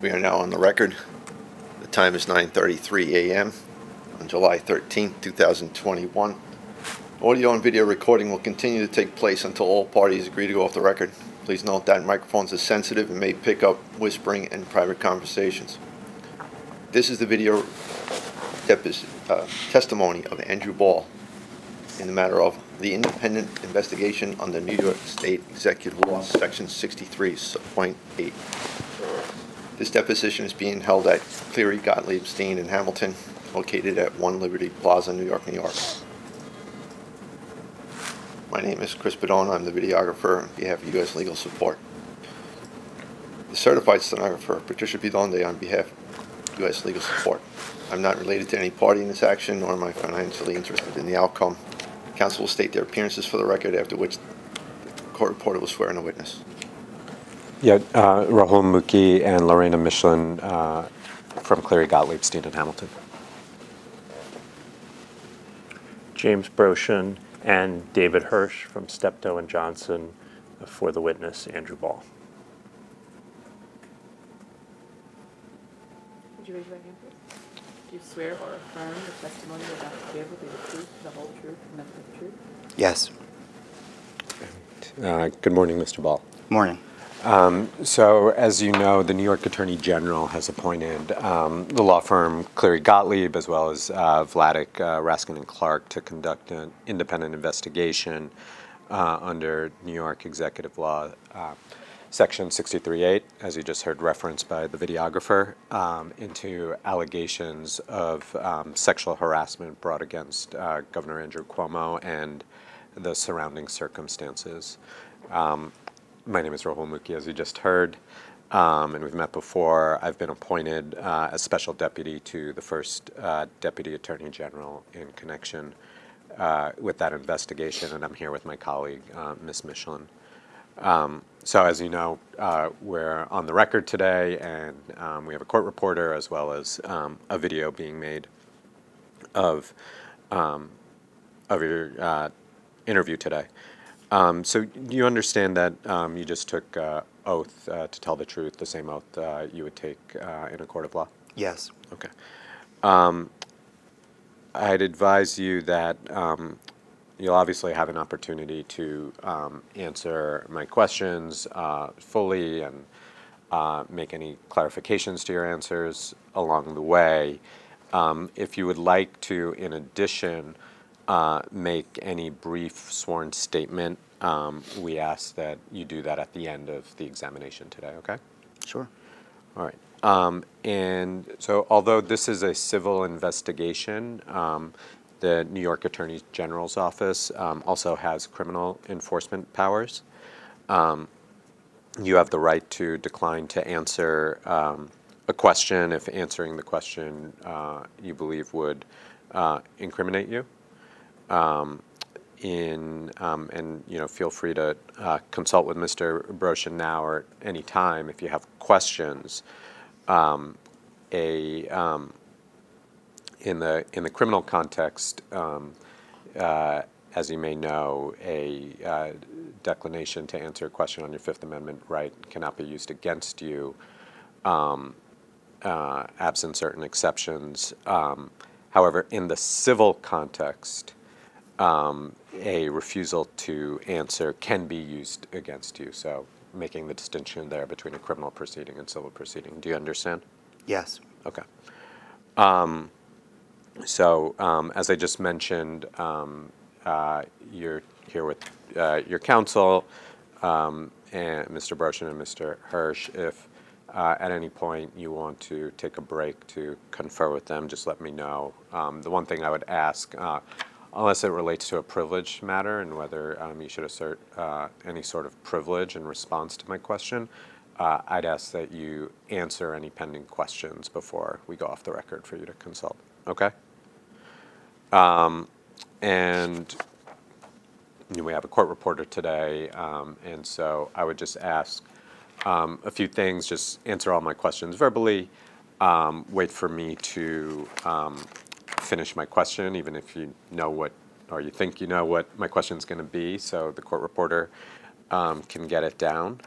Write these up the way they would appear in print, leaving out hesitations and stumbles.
We are now on the record. The time is 9:33 a.m. on July 13, 2021. Audio and video recording will continue to take place until all parties agree to go off the record. Please note that microphones are sensitive and may pick up whispering and private conversations. This is the video testimony of Andrew Ball in the matter of the independent investigation under New York State Executive Law, Section 63.8. This deposition is being held at Cleary, Gottlieb, Steen, and Hamilton, located at 1 Liberty Plaza, New York, New York. My name is Chris Bedone. I'm the videographer on behalf of U.S. Legal Support. The certified stenographer, Patricia Bidonde, on behalf of U.S. Legal Support. I'm not related to any party in this action, nor am I financially interested in the outcome. Counsel will state their appearances for the record, after which the court reporter will swear in a witness. Yeah, Rahul Mukhi and Lorena Michelin from Cleary, Gottlieb, Steen, and Hamilton. James Broshin and David Hirsch from Steptoe and Johnson for the witness, Andrew Ball. Would you raise your right hand, please? Do you swear or affirm the testimony you're about to give will be the truth, the whole truth, and nothing but the truth? Yes. Good morning, Mr. Ball. Morning. So, as you know, the New York Attorney General has appointed the law firm Cleary Gottlieb, as well as Vladeck, Raskin, and Clark to conduct an independent investigation under New York Executive Law, Section 63.8, as you just heard referenced by the videographer, into allegations of sexual harassment brought against Governor Andrew Cuomo and the surrounding circumstances. My name is Rahul Mukhi, as you just heard, and we've met before. I've been appointed as special deputy to the first Deputy Attorney General in connection with that investigation, and I'm here with my colleague, Ms. Michelin. So as you know, we're on the record today, and we have a court reporter as well as a video being made of your interview today. So you understand that you just took oath to tell the truth, the same oath you would take in a court of law? Yes. Okay. I'd advise you that you'll obviously have an opportunity to answer my questions fully and make any clarifications to your answers along the way. If you would like to, in addition, make any brief sworn statement, we ask that you do that at the end of the examination today, okay? Sure. All right. And so although this is a civil investigation, the New York Attorney General's office also has criminal enforcement powers. You have the right to decline to answer a question if answering the question you believe would incriminate you. And feel free to consult with Mr. Broshin now or at any time if you have questions. In the criminal context, as you may know, a declination to answer a question on your Fifth Amendment right cannot be used against you, absent certain exceptions. However, in the civil context, a refusal to answer can be used against you. So making the distinction there between a criminal proceeding and civil proceeding. Do you understand? Yes. Okay. So as I just mentioned, you're here with your counsel, and Mr. Broshin and Mr. Hirsch. If at any point you want to take a break to confer with them, just let me know. The one thing I would ask, unless it relates to a privilege matter and whether you should assert any sort of privilege in response to my question, I'd ask that you answer any pending questions before we go off the record for you to consult. Okay? And we have a court reporter today, and so I would just ask a few things, just answer all my questions verbally, wait for me to finish my question, even if you know what, or you think you know what my question is going to be, so the court reporter can get it down.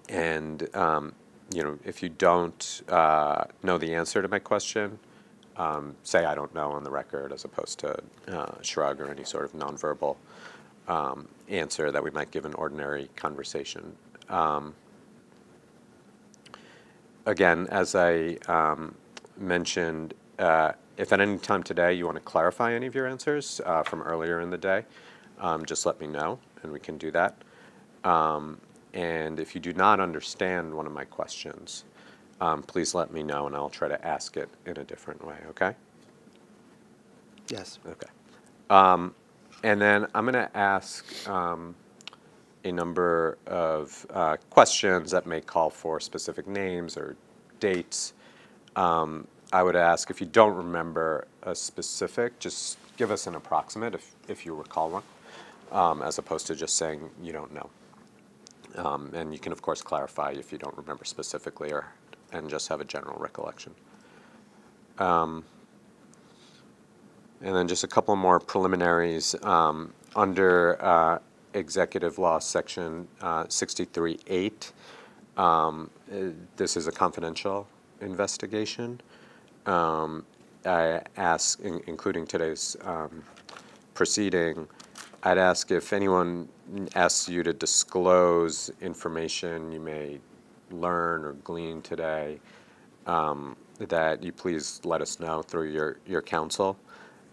And if you don't know the answer to my question, say I don't know on the record as opposed to shrug or any sort of nonverbal answer that we might give an ordinary conversation. Again, as I mentioned, if at any time today you want to clarify any of your answers from earlier in the day, just let me know and we can do that. And if you do not understand one of my questions, please let me know and I'll try to ask it in a different way, okay? Yes. Okay. And then I'm going to ask a number of questions that may call for specific names or dates. I would ask if you don't remember a specific, just give us an approximate if you recall one, as opposed to just saying you don't know. And you can, of course, clarify if you don't remember specifically and just have a general recollection. And then just a couple more preliminaries. Under Executive Law Section 63(8), this is a confidential investigation. I ask, including today's proceeding, I'd ask if anyone asks you to disclose information you may learn or glean today, that you please let us know through your counsel,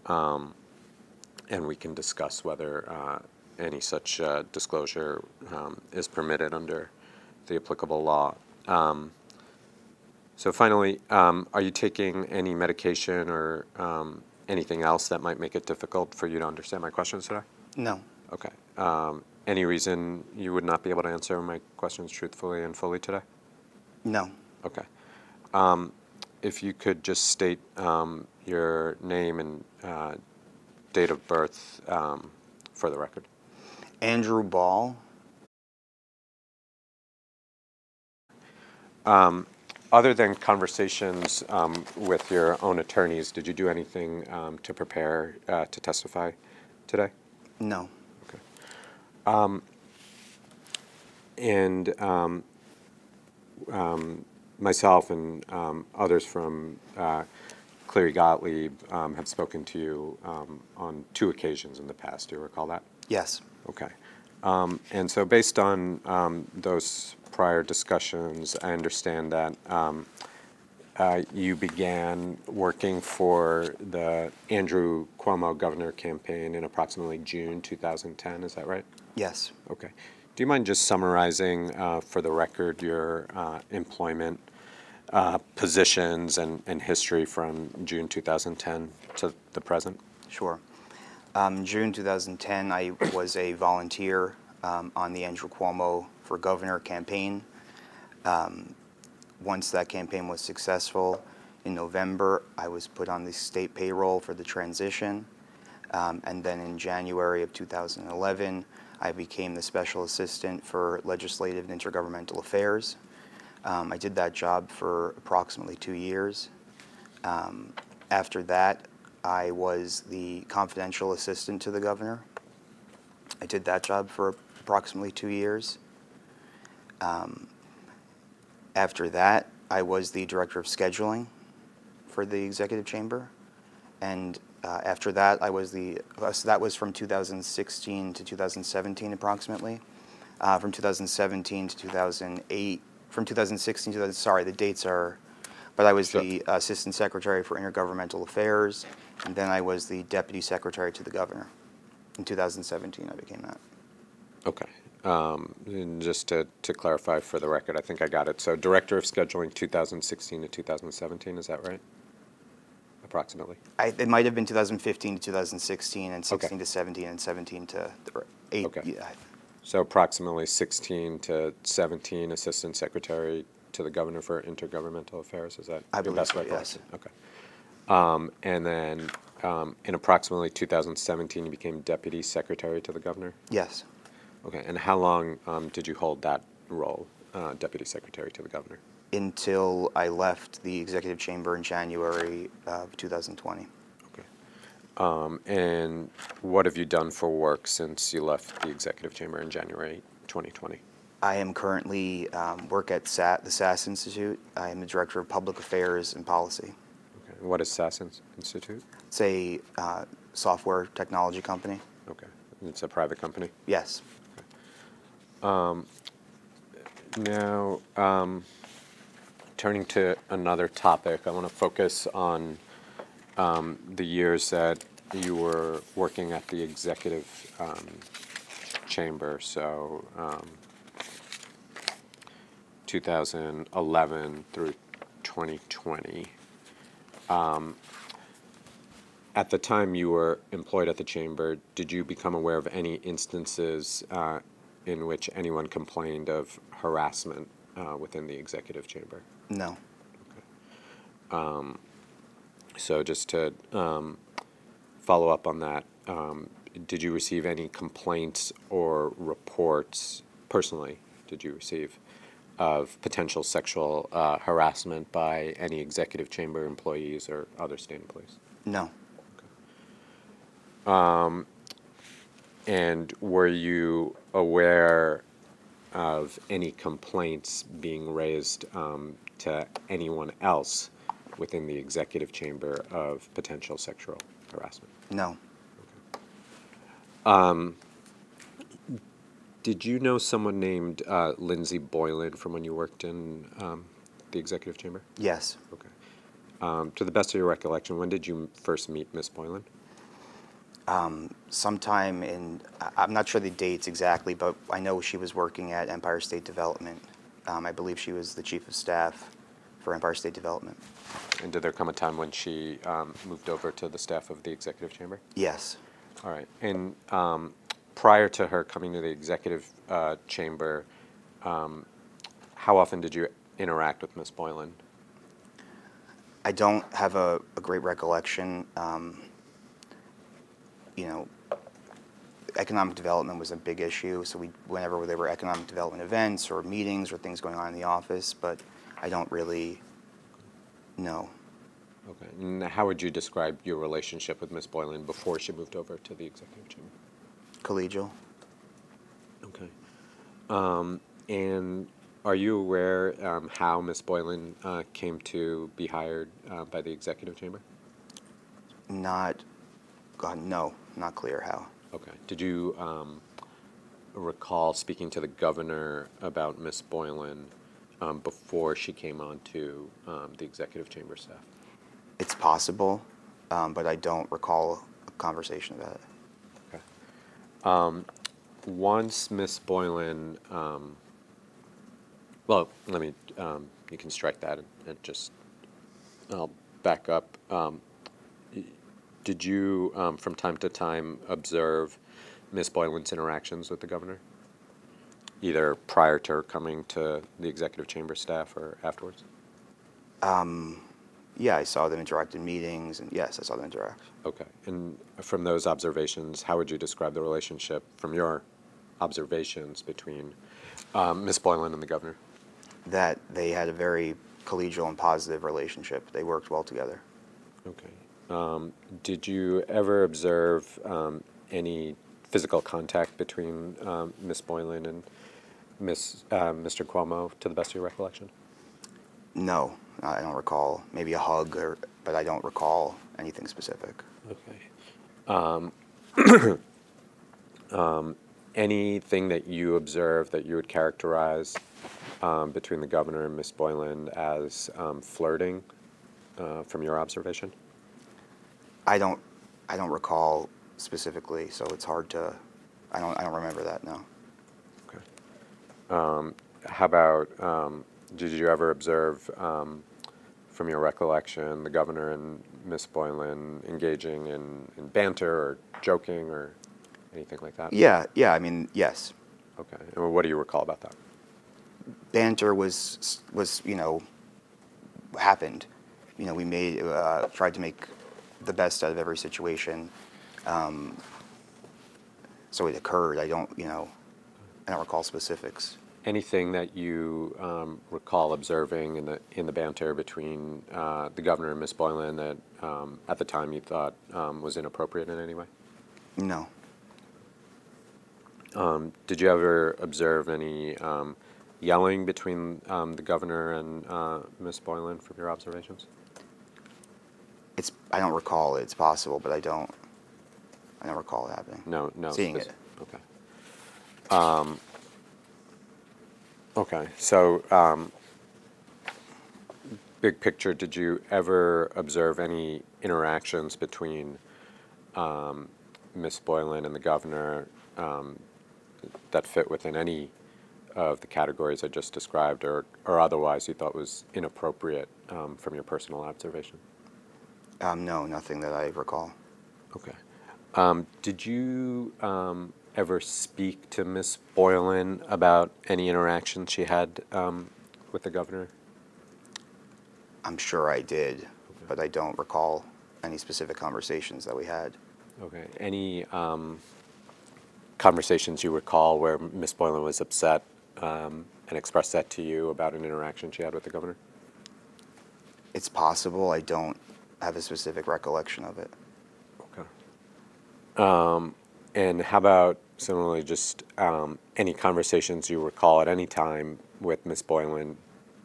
and we can discuss whether any such disclosure is permitted under the applicable law. So finally, are you taking any medication or anything else that might make it difficult for you to understand my questions today? No. Okay. Any reason you would not be able to answer my questions truthfully and fully today? No. Okay. If you could just state your name and date of birth for the record. Andrew Ball. Other than conversations with your own attorneys, did you do anything to prepare to testify today? No. Okay. And myself and others from Cleary Gottlieb have spoken to you on 2 occasions in the past. Do you recall that? Yes. Okay. And so based on those prior discussions, I understand that you began working for the Andrew Cuomo governor campaign in approximately June 2010. Is that right? Yes. Okay. Do you mind just summarizing for the record your employment positions and history from June 2010 to the present? Sure. June 2010, I was a volunteer on the Andrew Cuomo for Governor campaign. Once that campaign was successful, in November, I was put on the state payroll for the transition. And then in January of 2011, I became the Special Assistant for Legislative and Intergovernmental Affairs. I did that job for approximately 2 years. After that, I was the confidential assistant to the governor. I did that job for approximately 2 years. After that, I was the director of scheduling for the executive chamber. And after that, I was so that was from 2016 to 2017 approximately. From 2017 to 2008, from 2016 to, sorry, the dates are, but I was the Assistant Secretary for Intergovernmental Affairs, and then I was the Deputy Secretary to the Governor. In 2017, I became that. Okay. And just to clarify for the record, I think I got it. So Director of Scheduling 2016 to 2017, is that right? Approximately? It might have been 2015 to 2016, and 16 Okay. to 17, and 17 to 8. Okay. Yeah. So approximately 16 to 17 Assistant Secretary to the Governor for Intergovernmental Affairs, is that I your believe best so, recollection? yes. Okay. And then in approximately 2017, you became Deputy Secretary to the Governor? Yes. Okay. And how long did you hold that role, Deputy Secretary to the Governor? Until I left the executive chamber in January of 2020. Okay. And what have you done for work since you left the executive chamber in January 2020? I am currently work at the SAS Institute. I am the Director of Public Affairs and Policy. Okay. What is SAS Institute? It's a software technology company. Okay. It's a private company? Yes. Now, turning to another topic, I want to focus on the years that you were working at the executive chamber, so 2011 through 2020. At the time you were employed at the chamber, did you become aware of any instances in which anyone complained of harassment within the executive chamber? No. So just to follow up on that, did you receive any complaints or reports, personally, did you receive, of potential sexual harassment by any executive chamber employees or other state employees? No. And were you aware of any complaints being raised to anyone else within the executive chamber of potential sexual harassment? No. Did you know someone named Lindsay Boylan from when you worked in the executive chamber? Yes. Okay. To the best of your recollection, when did you first meet Miss Boylan? Sometime in, I'm not sure the dates exactly, but I know she was working at Empire State Development. I believe she was the chief of staff for Empire State Development. And did there come a time when she moved over to the staff of the executive chamber? Yes. All right. And prior to her coming to the executive chamber, how often did you interact with Miss Boylan? I don't have a great recollection. You know, economic development was a big issue, so whenever there were economic development events or meetings or things going on in the office, but I don't really know. Okay. And how would you describe your relationship with Miss Boylan before she moved over to the executive chamber? Collegial. Okay. And are you aware how Miss Boylan came to be hired by the executive chamber? No, not clear how. Okay. Did you recall speaking to the governor about Miss Boylan before she came on to the executive chamber staff? It's possible, but I don't recall a conversation about it. Okay. Once Miss Boylan, well, let me, you can strike that and just, I'll back up. Did you, from time to time, observe Miss Boylan's interactions with the governor, either prior to her coming to the executive chamber staff or afterwards? Yeah, I saw them interact in meetings, and yes, I saw them interact. Okay. And from those observations, how would you describe the relationship from your observations between Miss Boylan and the governor? That they had a very collegial and positive relationship. They worked well together. Okay. Did you ever observe any physical contact between Miss Boylan and Mr. Cuomo, to the best of your recollection? No, I don't recall. Maybe a hug, but I don't recall anything specific. Okay. Anything that you observed that you would characterize between the governor and Miss Boylan as flirting from your observation? I don't recall specifically, so it's hard to. I don't remember that. No. Okay. How about? Did you ever observe, from your recollection, the governor and Miss Boylan engaging in banter or joking or anything like that? Yeah. I mean, yes. Okay. And what do you recall about that? Banter was happened. We tried to make the best out of every situation. So it occurred. I don't recall specifics. Anything that you recall observing in the banter between the governor and Miss Boylan that at the time you thought was inappropriate in any way? No. Did you ever observe any yelling between the governor and Ms. Boylan from your observations? I don't recall it. It's possible, but I don't recall it happening. No, no. Seeing it. Okay. Okay. So, big picture, did you ever observe any interactions between Ms. Boylan and the governor that fit within any of the categories I just described, or otherwise you thought was inappropriate from your personal observation? No, nothing that I recall. Okay. Did you ever speak to Ms. Boylan about any interactions she had with the governor? I'm sure I did, but I don't recall any specific conversations that we had. Okay. Any conversations you recall where Ms. Boylan was upset and expressed that to you about an interaction she had with the governor? It's possible. I don't have a specific recollection of it. Okay. And how about similarly just any conversations you recall at any time with Ms. Boylan,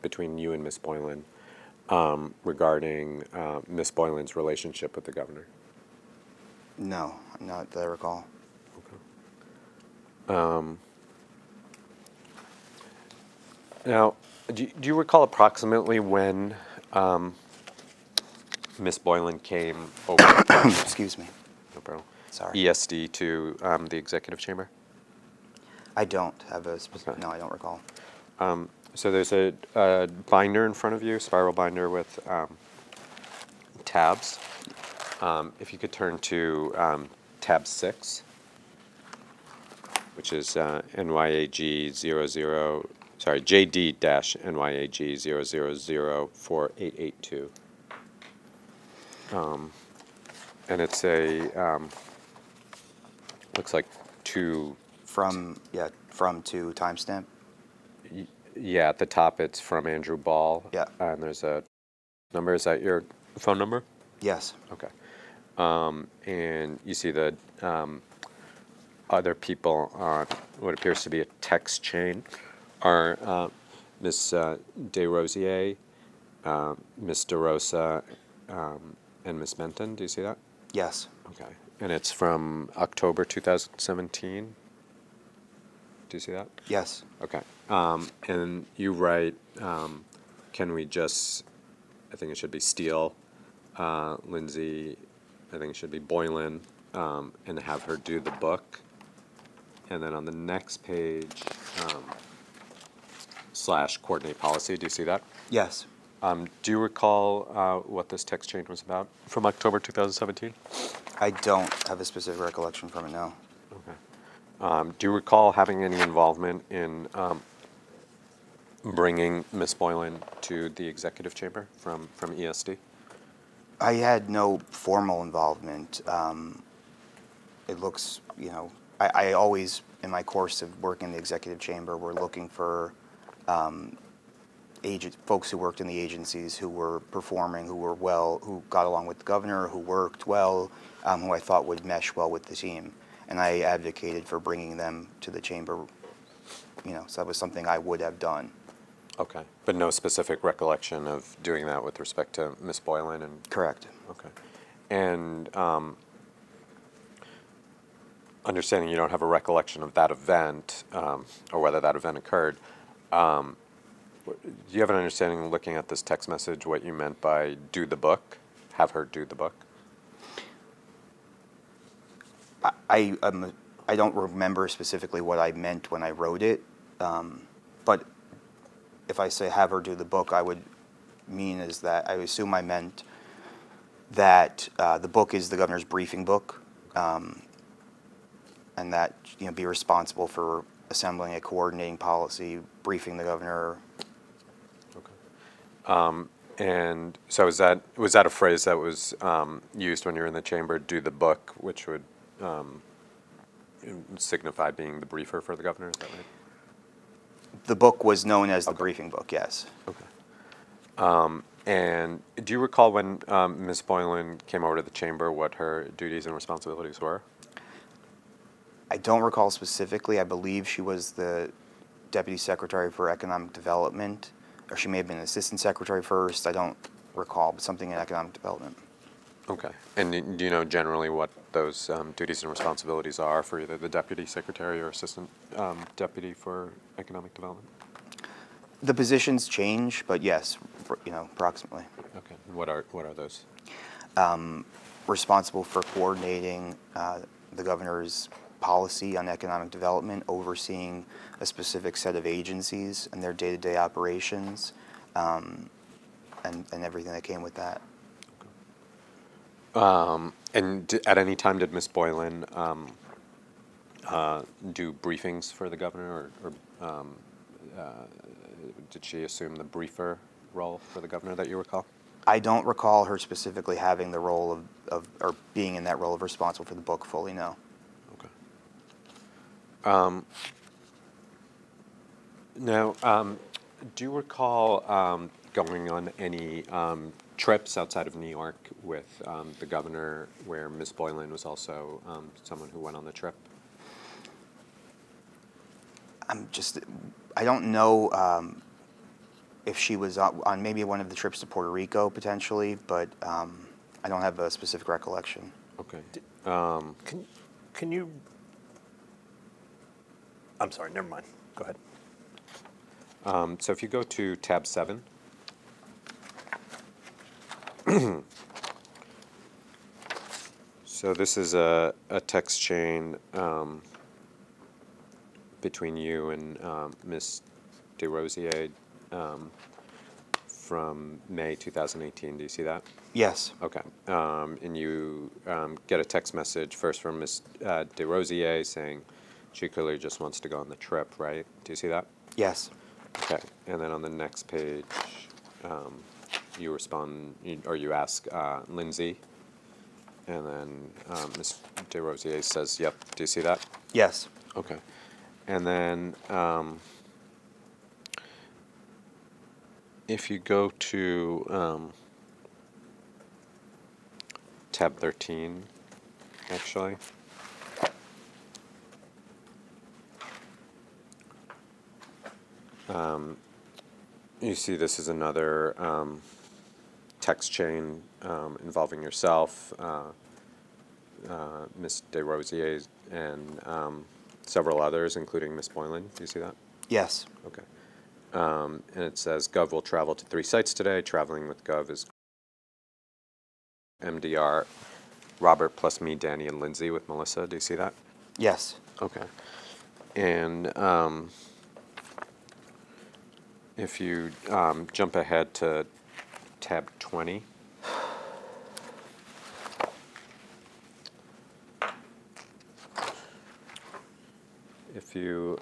between you and Ms. Boylan, regarding Ms. Boylan's relationship with the governor? No, not that I recall. Okay. Now, do you recall approximately when Ms. Boylan came over? Excuse me. No problem. Sorry. ESD to the executive chamber? I don't have a specific. Okay. No, I don't recall. So there's a binder in front of you, spiral binder with tabs. If you could turn to tab 6, which is NYAG 00, sorry, JD-NYAG 0004882. And it's a, looks like two. From to timestamp. Yeah, at the top it's from Andrew Ball. Yeah. And there's a number. Is that your phone number? Yes. Okay. And you see the other people on what appears to be a text chain are Ms. DeRosa, Ms. DeRosa, and Ms. Menton. Do you see that? Yes. Okay. And it's from October 2017. Do you see that? Yes. Okay. And you write, can we just, I think it should be Steele, Lindsay, I think it should be Boylan, and have her do the book. And then on the next page, / coordinate policy, do you see that? Yes. Do you recall what this text change was about from October 2017? I don't have a specific recollection from it now. Okay. Do you recall having any involvement in bringing Ms. Boylan to the executive chamber from ESD? I had no formal involvement. It looks, I always, in my course of working in the executive chamber, were looking for folks who worked in the agencies who were performing, who were well, who got along with the governor, who worked well, who I thought would mesh well with the team. And I advocated for bringing them to the chamber, so that was something I would have done. Okay, but no specific recollection of doing that with respect to Ms. Boylan? And Correct. okay. And understanding you don't have a recollection of that event, or whether that event occurred, do you have an understanding, looking at this text message, what you meant by do the book, have her do the book? I don't remember specifically what I meant when I wrote it, but if I say have her do the book, I would mean is that I assume I meant that the book is the governor's briefing book, and that be responsible for assembling a coordinating policy, briefing the governor. Okay. And so was that a phrase that was used when you were in the chamber, do the book, which would signify being the briefer for the governor, is that right? The book was known as the briefing book, yes. Okay. And do you recall when Ms. Boylan came over to the chamber what her duties and responsibilities were? I don't recall specifically. I believe she was the Deputy Secretary for Economic Development, or she may have been Assistant Secretary first. I don't recall, but something in Economic Development. Okay. And do you know generally what those duties and responsibilities are for either the Deputy Secretary or Assistant Deputy for Economic Development? The positions change, but yes, approximately. Okay. What are those? Responsible for coordinating the governor's policy on economic development, overseeing a specific set of agencies and their day-to-day operations, and everything that came with that. And at any time did Ms. Boylan do briefings for the governor, or did she assume the briefer role for the governor that you recall? I don't recall her specifically having the role or being in that role of responsible for the book fully, no. Okay. Now, do you recall going on any trips outside of New York with the governor where Ms. Boylan was also someone who went on the trip? I don't know if she was on maybe one of the trips to Puerto Rico potentially, but I don't have a specific recollection. Okay. Can you? I'm sorry. Never mind. Go ahead. So if you go to tab 7. So this is a text chain between you and Ms. DeRosa from May 2018. Do you see that? Yes. Okay. And you get a text message first from Ms. DeRosa saying she clearly just wants to go on the trip, right? Do you see that? Yes. Okay. And then on the next page, you respond, or you ask Lindsay, and then Ms. DeRosa says, yep. Do you see that? Yes. Okay. And then if you go to tab 13, actually, you see this is another text chain involving yourself, Ms. DeRosa, and several others, including Ms. Boylan. Do you see that? Yes. Okay. And it says, Gov will travel to 3 sites today. Traveling with Gov is MDR, Robert plus me, Danny, and Lindsay with Melissa. Do you see that? Yes. Okay. And if you jump ahead to tab 20. If you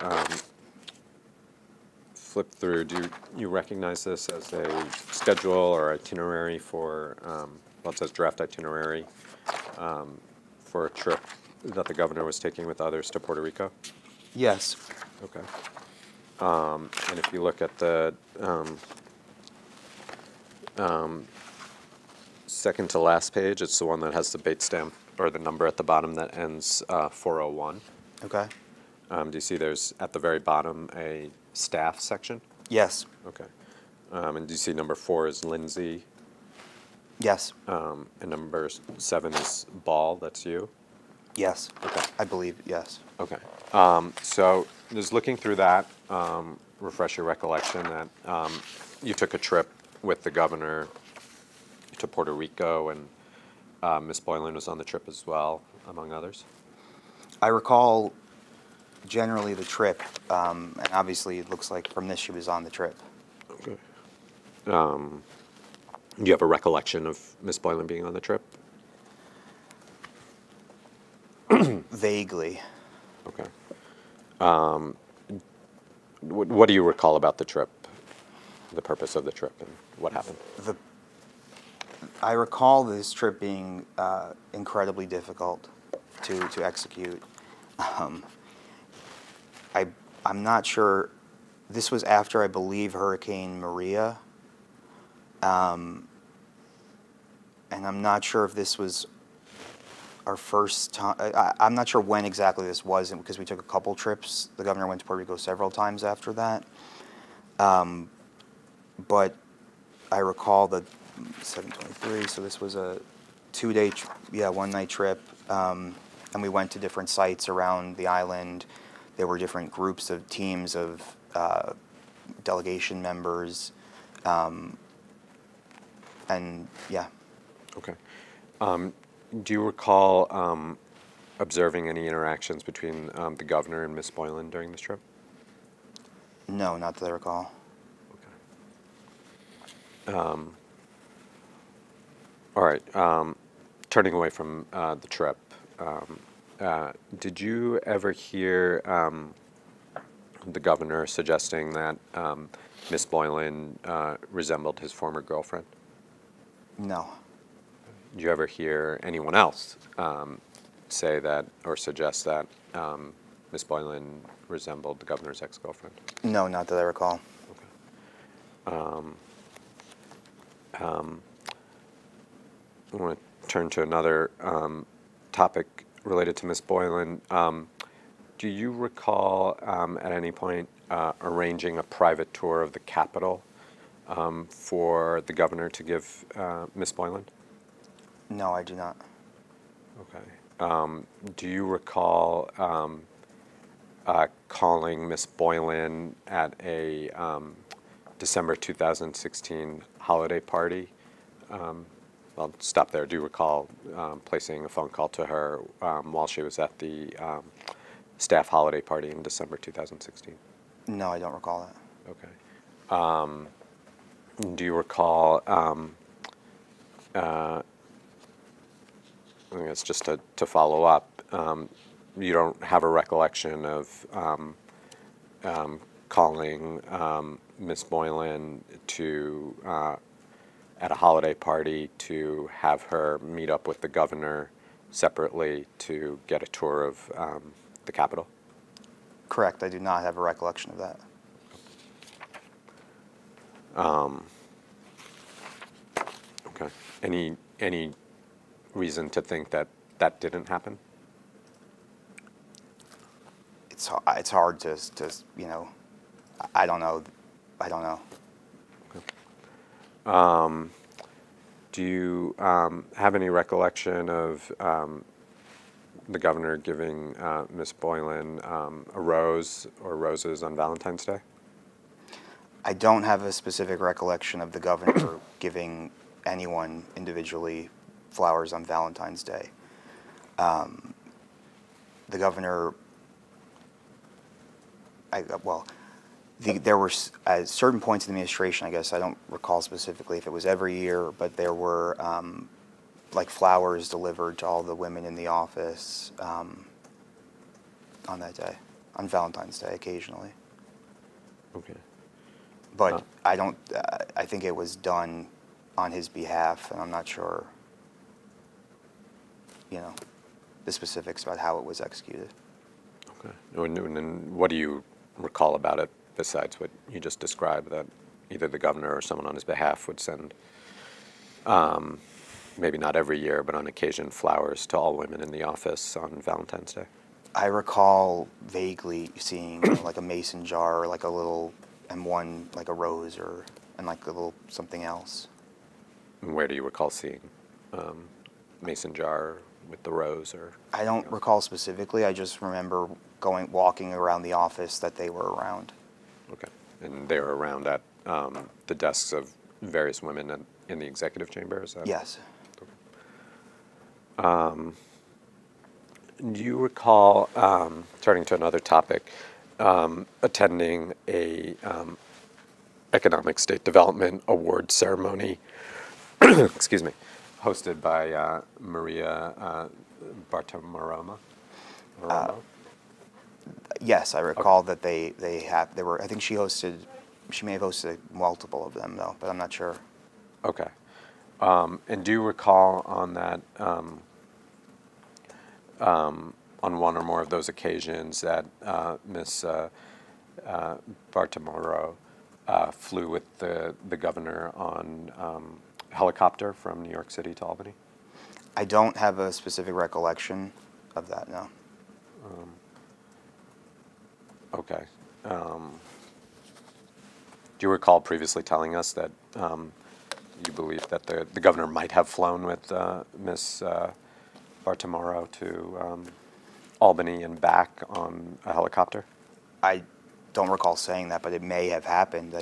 flip through, do you recognize this as a schedule or itinerary for, well, it says draft itinerary for a trip that the governor was taking with others to Puerto Rico? Yes. Okay. And if you look at the second to last page, it's the one that has the bait stamp or the number at the bottom that ends 401. Okay. Do you see there's at the very bottom a staff section? Yes. Okay. And do you see number 4 is Lindsay? Yes. And number 7 is Ball, that's you? Yes. Okay. I believe, yes. Okay. So just looking through that, refresh your recollection that you took a trip with the governor to Puerto Rico, and Ms. Boylan was on the trip as well, among others? I recall generally the trip, and obviously it looks like from this she was on the trip. Okay. Do you have a recollection of Ms. Boylan being on the trip? Vaguely. Okay. What do you recall about the trip, the purpose of the trip, and what happened? I recall this trip being incredibly difficult to execute. I'm not sure. This was after, I believe, Hurricane Maria. And I'm not sure if this was our first time, I'm not sure when exactly this was, because we took a couple trips. The governor went to Puerto Rico several times after that. But I recall that 7/23, so this was a 2-day, one-night trip. And we went to different sites around the island. There were different groups of teams of delegation members. And yeah. Okay. Do you recall observing any interactions between the governor and Miss Boylan during this trip? No, not that I recall. Okay. All right. Turning away from the trip, did you ever hear the governor suggesting that Miss Boylan resembled his former girlfriend? No. Did you ever hear anyone else say that or suggest that Miss Boylan resembled the governor's ex-girlfriend? No, not that I recall. Okay. I want to turn to another topic related to Miss Boylan. Do you recall at any point arranging a private tour of the Capitol for the governor to give Miss Boylan? No, I do not. Okay. Do you recall calling Miss Boylan at a December 2016 holiday party? I'll stop there. Do you recall placing a phone call to her while she was at the staff holiday party in December 2016? No, I don't recall that. Okay. Do you recall, I guess just to follow up, you don't have a recollection of calling Miss Boylan to at a holiday party to have her meet up with the governor separately to get a tour of the Capitol? Correct. I do not have a recollection of that. Okay. Any reason to think that that didn't happen? It's hard to I don't know. Do you have any recollection of the governor giving Miss Boylan a rose or roses on Valentine's Day? I don't have a specific recollection of the governor giving anyone individually flowers on Valentine's Day. The governor, there were at certain points in the administration, I guess, I don't recall specifically if it was every year, but there were like flowers delivered to all the women in the office on that day, on Valentine's Day occasionally. Okay. But I think it was done on his behalf, and I'm not sure, the specifics about how it was executed. Okay. And what do you recall about it besides what you just described, that either the governor or someone on his behalf would send, maybe not every year, but on occasion, flowers to all women in the office on Valentine's Day? I recall vaguely seeing like a mason jar or like a little, and one like a rose and like a little something else. And where do you recall seeing mason jar with the rose? Or I don't recall specifically. I just remember walking around the office that they were around. Okay. And they were around at the desks of various women in the executive chamber? Is that? Yes. Okay. Do you recall, turning to another topic, attending a Economic State Development Award ceremony, excuse me, hosted by Maria Bartimaroma? Yes, I recall that they were. I think she may have hosted multiple of them though, but I'm not sure. Okay. And do you recall on that, on one or more of those occasions that Ms. Bartimoro flew with the governor on helicopter from New York City to Albany? I don't have a specific recollection of that, no. Okay. Do you recall previously telling us that you believe that the governor might have flown with Ms. Bartomaro to Albany and back on a helicopter? I don't recall saying that, but it may have happened.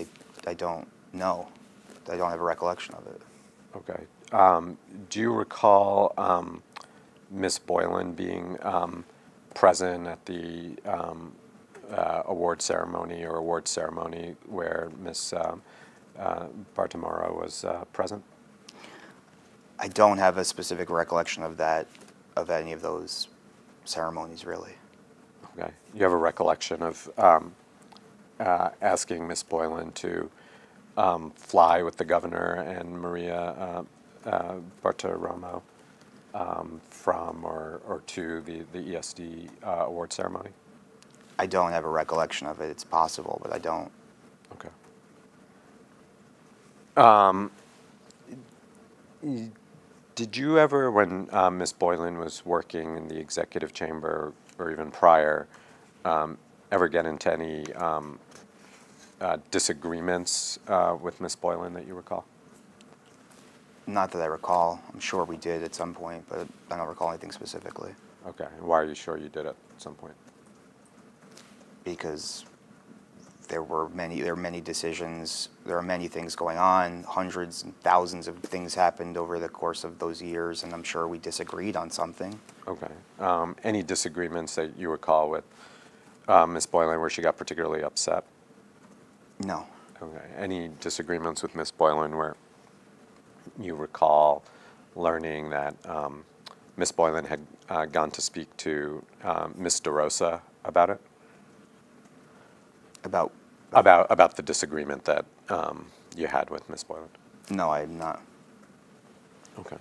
I don't know. I don't have a recollection of it. Okay. Do you recall Ms. Boylan being present at the award ceremony where Ms. Bartomaro was present? I don't have a specific recollection of that, of any of those ceremonies, really. Okay. You have a recollection of asking Ms. Boylan to fly with the governor and Maria Bartiromo from or to the ESD award ceremony? I don't have a recollection of it. It's possible, but I don't. Okay. Did you ever, when Ms. Boylan was working in the executive chamber or even prior, ever get into any disagreements with Ms. Boylan that you recall? Not that I recall. I'm sure we did at some point, but I don't recall anything specifically. Okay. And why are you sure you did at some point? Because there are many decisions, there are many things going on, hundreds and thousands of things happened over the course of those years, and I'm sure we disagreed on something. Okay. Any disagreements that you recall with Ms. Boylan where she got particularly upset? No. Okay. Any disagreements with Ms. Boylan where you recall learning that Ms. Boylan had gone to speak to Ms. DeRosa about it? About the disagreement that you had with Ms. Boylan? No, I am not. Okay.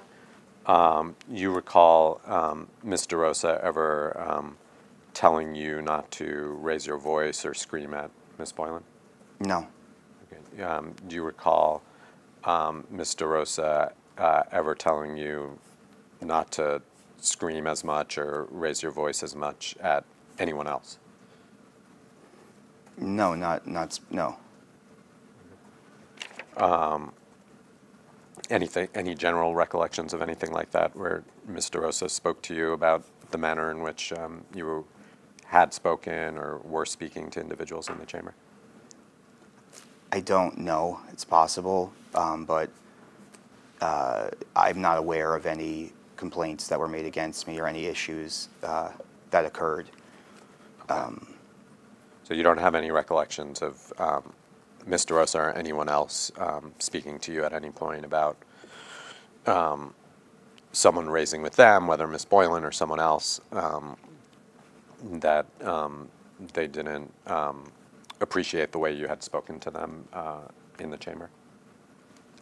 You recall Ms. DeRosa ever telling you not to raise your voice or scream at Ms. Boylan? No. Okay. Do you recall Ms. DeRosa ever telling you not to scream as much or raise your voice as much at anyone else? No, no. Any general recollections of anything like that where Ms. DeRosa spoke to you about the manner in which you had spoken or were speaking to individuals in the chamber? I don't know. It's possible, but I'm not aware of any complaints that were made against me or any issues that occurred. So you don't have any recollections of Ms. DeRosa or anyone else speaking to you at any point about someone raising with them, whether Ms. Boylan or someone else, that they didn't appreciate the way you had spoken to them in the chamber?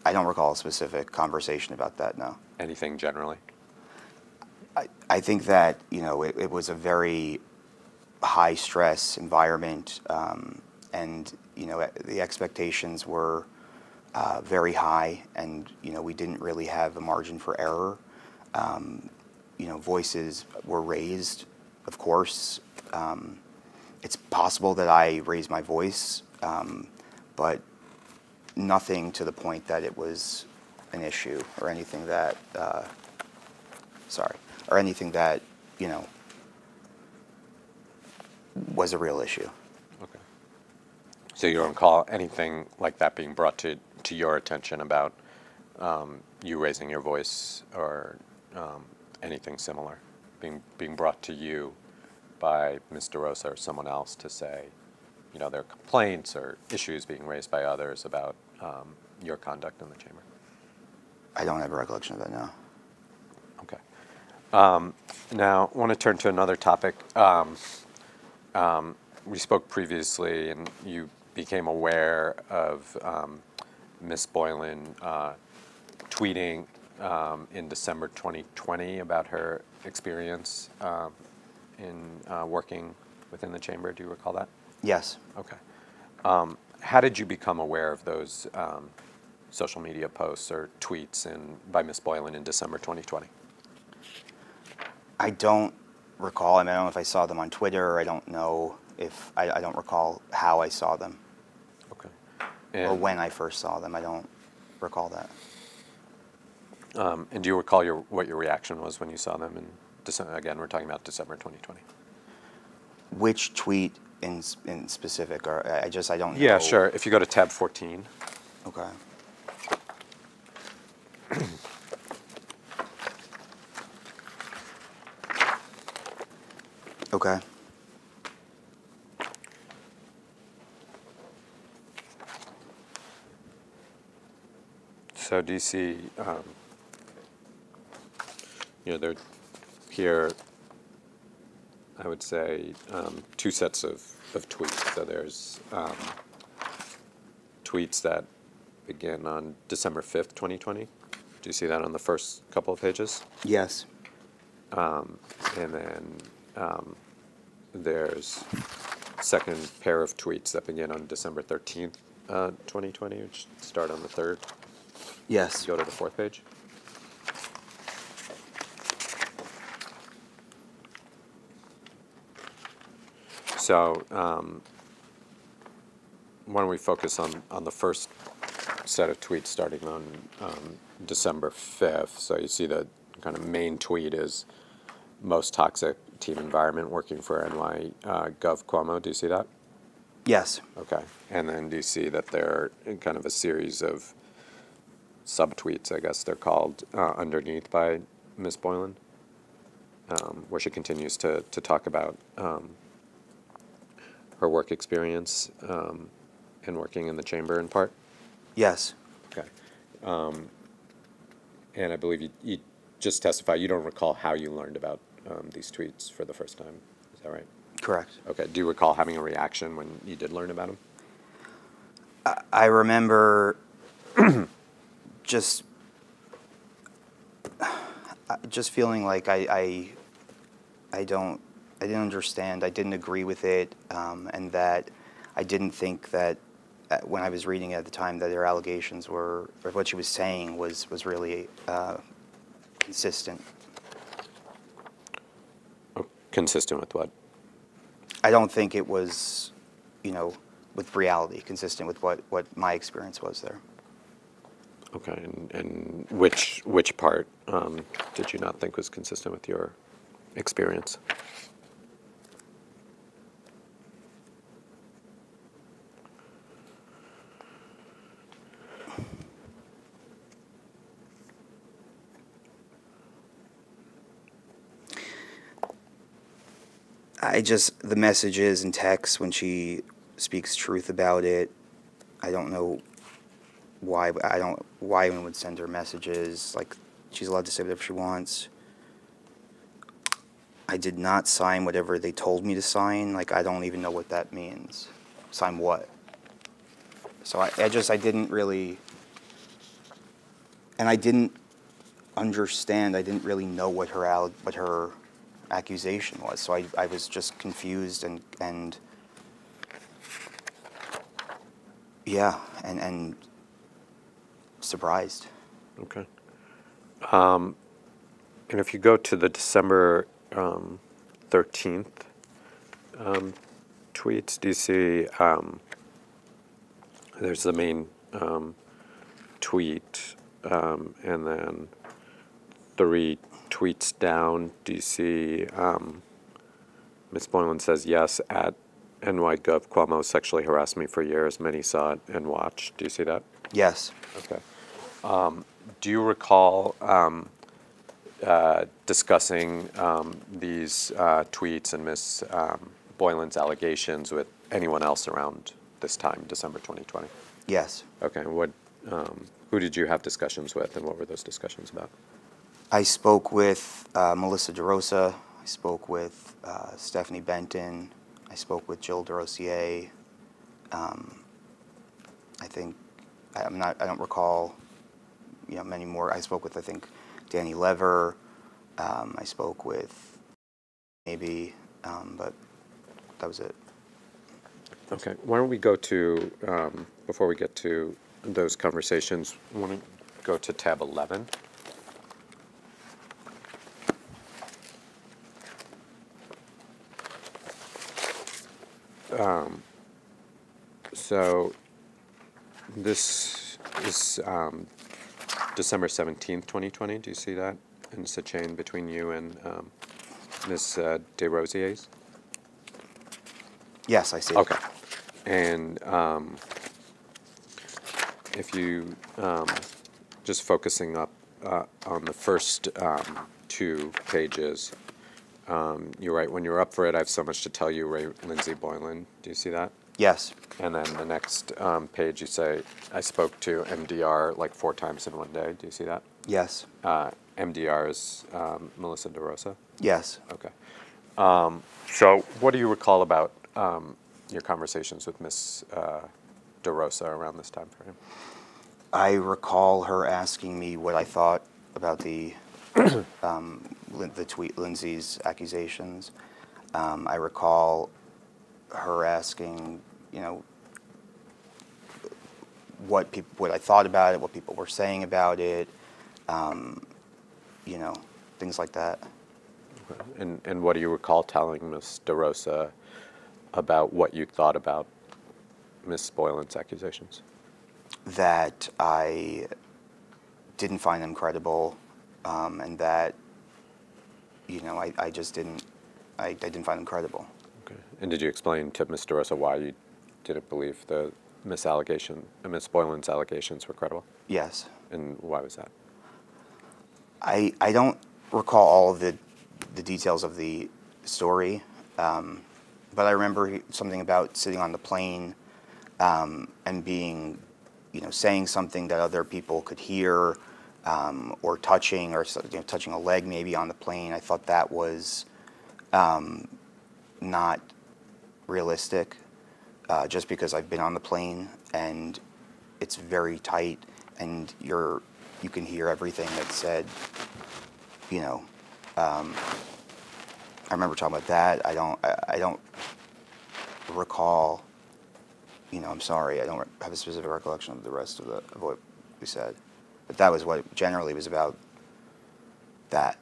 I don't recall a specific conversation about that, no. Anything generally? I think that, it was a very high-stress environment, and, the expectations were very high, and, we didn't really have a margin for error. Voices were raised, of course. It's possible that I raised my voice, but nothing to the point that it was an issue or anything that, was a real issue. Okay. So you don't recall anything like that being brought to your attention about you raising your voice or anything similar being brought to you by Ms. DeRosa or someone else to say, there are complaints or issues being raised by others about your conduct in the chamber? I don't have a recollection of that now. Okay. Now, I want to turn to another topic. We spoke previously, and you became aware of Ms. Boylan tweeting in December 2020 about her experience in working within the chamber. Do you recall that? Yes. Okay. How did you become aware of those social media posts or tweets by Ms. Boylan in December 2020? I don't recall. I mean, I don't know if I saw them on Twitter, or I don't know if, I don't recall how I saw them Okay. or when I first saw them. I don't recall that. And do you recall what your reaction was when you saw them in December? Again, we're talking about December 2020. Which tweet in specific, or I don't know. Yeah, sure. If you go to tab 14. Okay. Okay. So do you see, there here, I would say, two sets of tweets. So there's tweets that begin on December 5th, 2020. Do you see that on the first couple of pages? Yes. And then there's second pair of tweets that begin on December 13th, 2020, which start on the third. Yes. Go to the fourth page. So why don't we focus on the first set of tweets starting on December 5th. So you see the kind of main tweet is most toxic team environment working for NY Gov Cuomo. Do you see that? Yes. Okay. And then do you see that there are kind of a series of subtweets, I guess they're called, underneath by Ms. Boylan, where she continues to talk about her work experience and working in the chamber in part? Yes. Okay. And I believe you just testified you don't recall how you learned about these tweets for the first time. Is that right? Correct. Okay. Do you recall having a reaction when you did learn about them? I remember just feeling like I didn't understand. I didn't agree with it, and that I didn't think that when I was reading it at the time that her allegations were, or what she was saying was really consistent. Oh, consistent with what? I don't think it was, with reality, consistent with what my experience was there. Okay, and which part did you not think was consistent with your experience? The messages and texts when she speaks truth about it, I don't know why anyone would send her messages. Like, she's allowed to say whatever she wants. I did not sign whatever they told me to sign. Like, I don't even know what that means. Sign what? So I didn't really, and I didn't understand. I didn't really know what her accusation was. So I was just confused and yeah, and surprised. Okay. And if you go to the December 13th tweets, do you see there's the main tweet, and then 3 tweets down, do you see Ms. Boylan says, yes, at NY Gov Cuomo sexually harassed me for years. Many saw it and watched. Do you see that? Yes. Okay. Do you recall discussing these tweets and Ms. Boylan's allegations with anyone else around this time, December 2020? Yes. Okay. Who did you have discussions with, and what were those discussions about? I spoke with Melissa DeRosa. I spoke with Stephanie Benton. I spoke with Jill DeRosier. I don't recall, many more. I spoke with, I think, Danny Lever. I spoke with maybe, but that was it. Okay. Why don't we go to, before we get to those conversations, I want to go to tab 11. So this is December 17th, 2020. Do you see that? And it's a chain between you and Ms. DeRosa. Yes, I see. Okay. And if you just focusing up on the first 2 pages, you write, when you're up for it, I have so much to tell you, Ray Lindsay Boylan. Do you see that? Yes. And then the next page, you say, I spoke to MDR like 4 times in one day. Do you see that? Yes. MDR is Melissa DeRosa? Yes. Okay. So what do you recall about your conversations with Ms. DeRosa around this time frame? I recall her asking me what I thought about the tweet Lindsay's accusations. I recall her asking, what I thought about it, what people were saying about it, things like that. Okay. And what do you recall telling Ms. DeRosa about what you thought about Ms. Boylan's accusations? That I didn't find them credible, and that I just didn't find them credible. Okay. And did you explain to Ms. DeRosa why you didn't believe the Ms. Boylan's allegations were credible? Yes. And why was that? I don't recall all of the details of the story, but I remember something about sitting on the plane and being, saying something that other people could hear, or touching, or touching a leg maybe on the plane. I thought that was not realistic, just because I've been on the plane and it's very tight, and you can hear everything that's said. I remember talking about that. I don't recall. I'm sorry. I don't have a specific recollection of the rest of what we said, but that was what generally was about. That.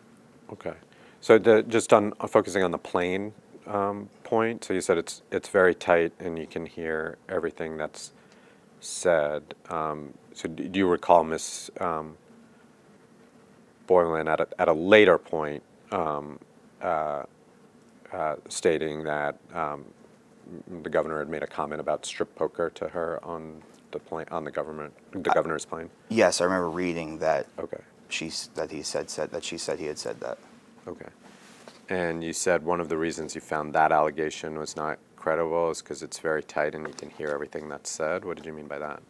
Okay. So just on focusing on the plane point. So you said it's very tight and you can hear everything that's said. So do you recall Ms. Boylan at a later point stating that the governor had made a comment about strip poker to her on the plane, on the governor's plane? Yes, I remember reading that. Okay. She said he had said that. Okay. And you said one of the reasons you found that allegation was not credible is because it's very tight and you can hear everything that's said. What did you mean by that?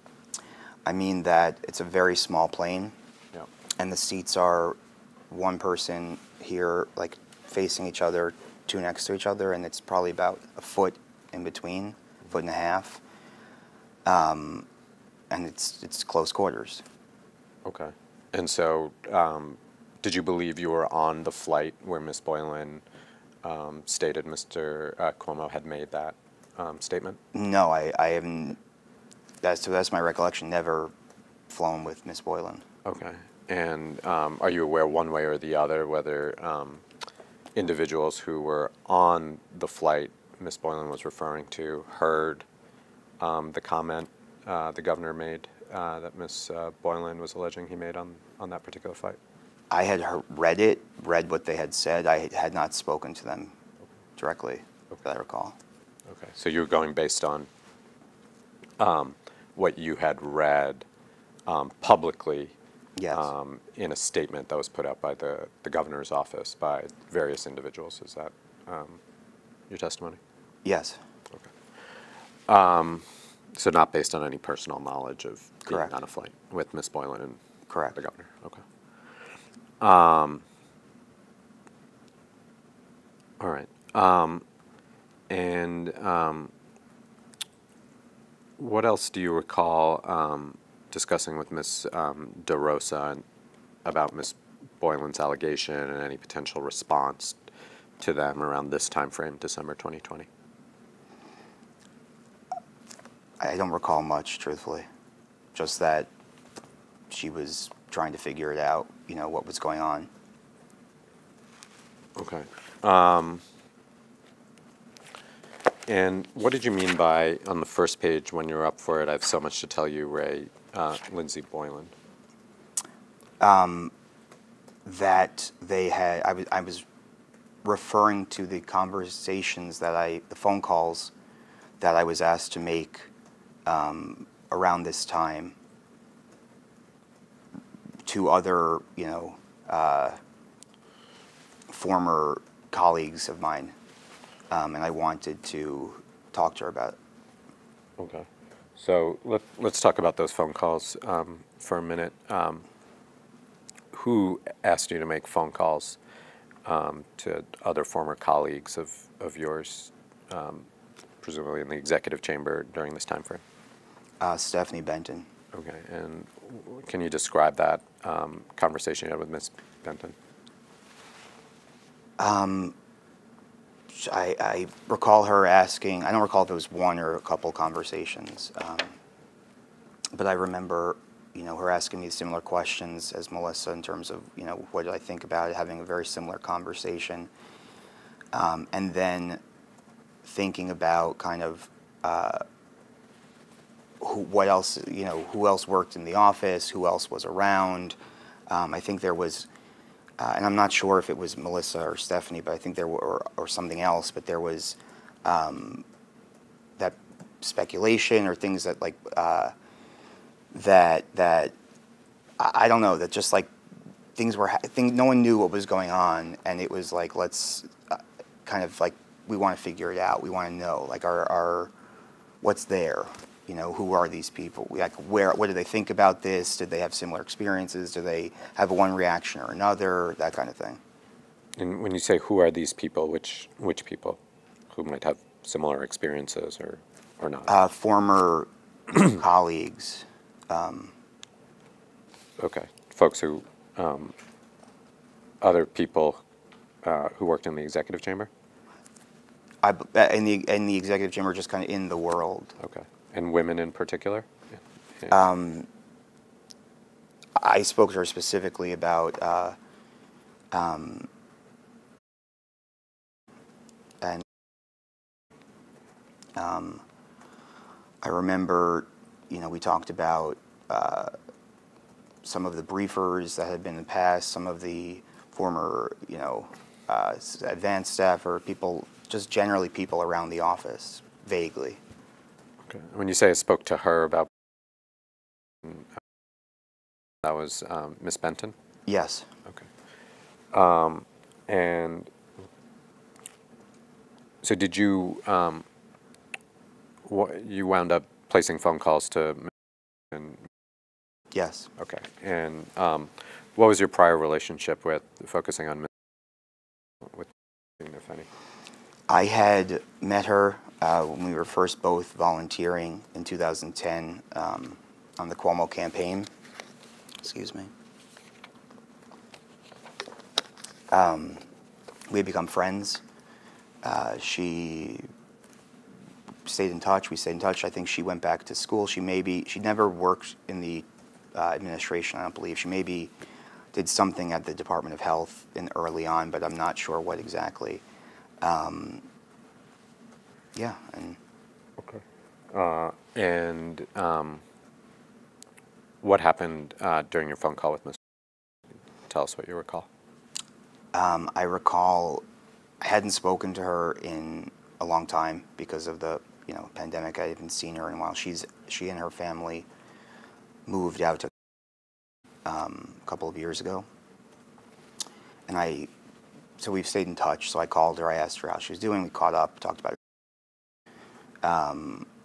I mean that it's a very small plane, Yeah. and the seats are one person here, like facing each other, 2 next to each other, and it's probably about a foot in between, 1.5 feet, and it's close quarters. Okay. And so did you believe you were on the flight where Ms. Boylan stated Mr. Cuomo had made that statement? No, I haven't. That's my recollection. Never flown with Miss Boylan. Okay. And are you aware one way or the other whether individuals who were on the flight Ms. Boylan was referring to heard the comment the governor made that Ms. Boylan was alleging he made on that particular flight? I had read what they had said. I had not spoken to them directly, that I recall. Okay. So you were going based on what you had read publicly. Yes. In a statement that was put out by the governor's office by various individuals. Is that your testimony? Yes. Okay. So not based on any personal knowledge of being Correct. on a flight with Ms. Boylan and Correct. the governor. Okay. All right. What else do you recall discussing with Ms. DeRosa about Ms. Boylan's allegation and any potential response to them around this time frame, December 2020? I don't recall much, truthfully. Just that she was trying to figure it out, what was going on. Okay. And what did you mean by, on the first page, when you were up for it, I have so much to tell you, Ray, Lindsey Boylan? That they had, I was referring to the conversations that the phone calls that I was asked to make around this time to other, former colleagues of mine, and I wanted to talk to her about it. Okay. So let's talk about those phone calls for a minute. Who asked you to make phone calls to other former colleagues of yours, presumably in the executive chamber during this time frame? Stephanie Benton. Okay. And can you describe that conversation you had with Ms. Benton? I recall her asking, I don't recall if it was one or a couple conversations, but I remember, her asking me similar questions as Melissa in terms of, what did I think about it, having a very similar conversation, and then thinking about kind of what else, who else worked in the office, who else was around. I think there was, and I'm not sure if it was Melissa or Stephanie, but I think there were, or something else, but there was that speculation or things that like, that I don't know, that just like things were, no one knew what was going on, and it was like, let's kind of like, we want to figure it out. We want to know, like, what's there? Who are these people? Like, what do they think about this? Did they have similar experiences? Do they have one reaction or another? That kind of thing. And when you say who are these people, which people who might have similar experiences or not? Former colleagues. Okay, folks who, other people who worked in the executive chamber? In the executive chamber, just kind of in the world. Okay, and women in particular? Yeah. I spoke to her specifically about, and I remember, we talked about some of the briefers that had been in the past, some of the former, advanced staff or people, just generally people around the office, vaguely. Okay. When you say I spoke to her about, that was Ms. Benton? Yes. Okay. And so did you, you wound up placing phone calls to Ms. Benton? Yes. Okay. And what was your prior relationship with focusing on Ms. with, if any? I had met her when we were first both volunteering in 2010 on the Cuomo campaign. Excuse me. We had become friends. She stayed in touch. We stayed in touch. I think she went back to school. She never worked in the administration, I don't believe. She maybe did something at the Department of Health early on, but I'm not sure what exactly. Yeah. And okay. And what happened during your phone call with Ms. Tell us what you recall. I recall I hadn't spoken to her in a long time because of the pandemic. I hadn't seen her in a while. She and her family moved out to a couple of years ago, and so we've stayed in touch. So I called her. I asked her how she was doing. We caught up, talked about it,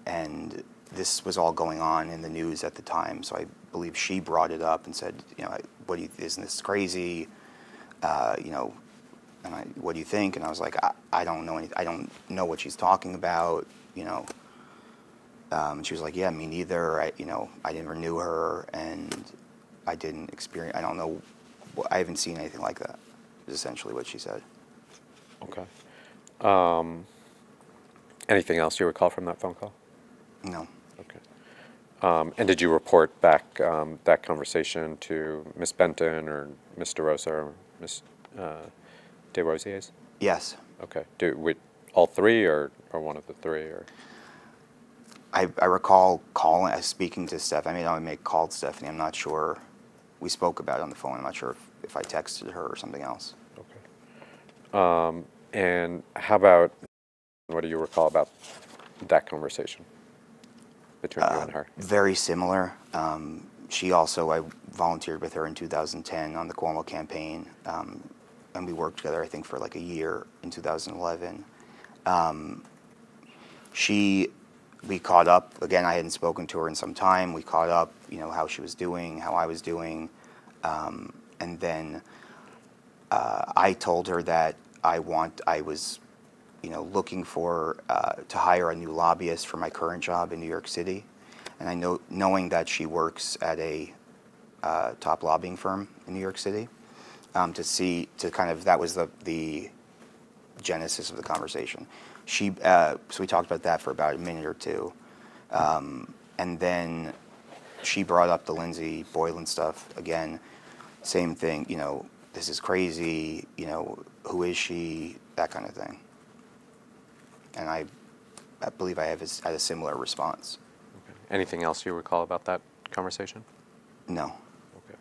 and this was all going on in the news at the time. So I believe she brought it up and said, isn't this crazy? And what do you think? And I was like, I don't know anything. I don't know what she's talking about. And she was like, yeah, me neither. I never knew her, and I didn't experience. I don't know. I haven't seen anything like that. Is essentially what she said. Okay. Anything else you recall from that phone call? No. Okay. And did you report back that conversation to Ms. Benton or Ms. DeRosa or Ms. DeRosiers? Yes. Okay. With all three or or one of the three? Or I recall speaking to Steph. I mean, I may called Stephanie. I'm not sure. We spoke about it on the phone. I'm not sure if I texted her or something else. okay. And how about, what do you recall about that conversation between you and her? Very similar. I volunteered with her in 2010 on the Cuomo campaign, and we worked together, I think, for like a year in 2011. We caught up. Again, I hadn't spoken to her in some time. We caught up, how she was doing, how I was doing. And then I told her that I was, looking for, to hire a new lobbyist for my current job in New York City. And knowing that she works at a top lobbying firm in New York City, that was the genesis of the conversation. So we talked about that for about a minute or two. And then she brought up the Lindsey Boylan stuff again. Same thing, this is crazy, who is she, that kind of thing. And I believe I had a similar response. Okay. Anything else you recall about that conversation? No. Okay.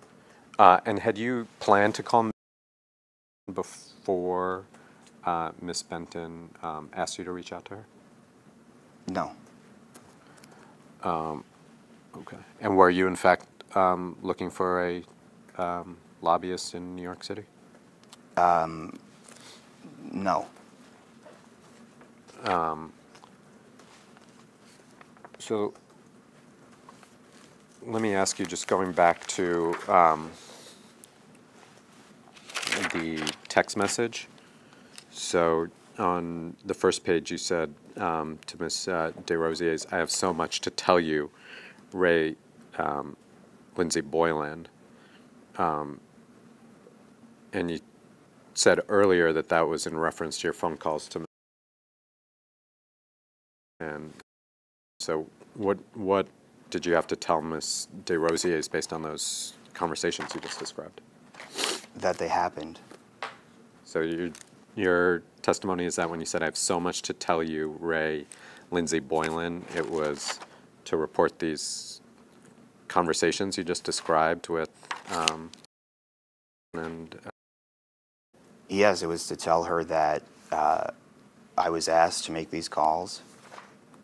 And had you planned to call before Ms. Benton asked you to reach out to her? No. Okay. And were you, in fact, looking for a lobbyist in New York City? No. So let me ask you, just going back to the text message. So on the first page, you said to Ms. DeRosa, I have so much to tell you, Ray, Lindsey Boylan. And you said earlier that that was in reference to your phone calls to Ms. And so what did you have to tell Ms. DeRosa based on those conversations you just described? That they happened. So your testimony is that when you said, I have so much to tell you, Ray, Lindsey Boylan, it was to report these conversations you just described with Yes, it was to tell her that I was asked to make these calls,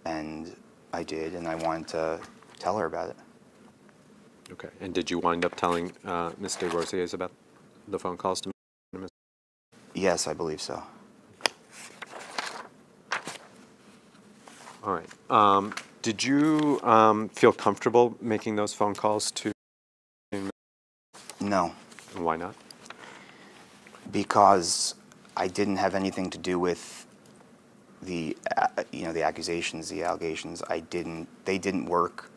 and I did, and I wanted to tell her about it. Okay. And did you wind up telling Ms. DeRosa about the phone calls to Ms.? Yes, I believe so. All right. Did you feel comfortable making those phone calls to? No. Why not? Because I didn't have anything to do with the the accusations, the allegations. They didn't work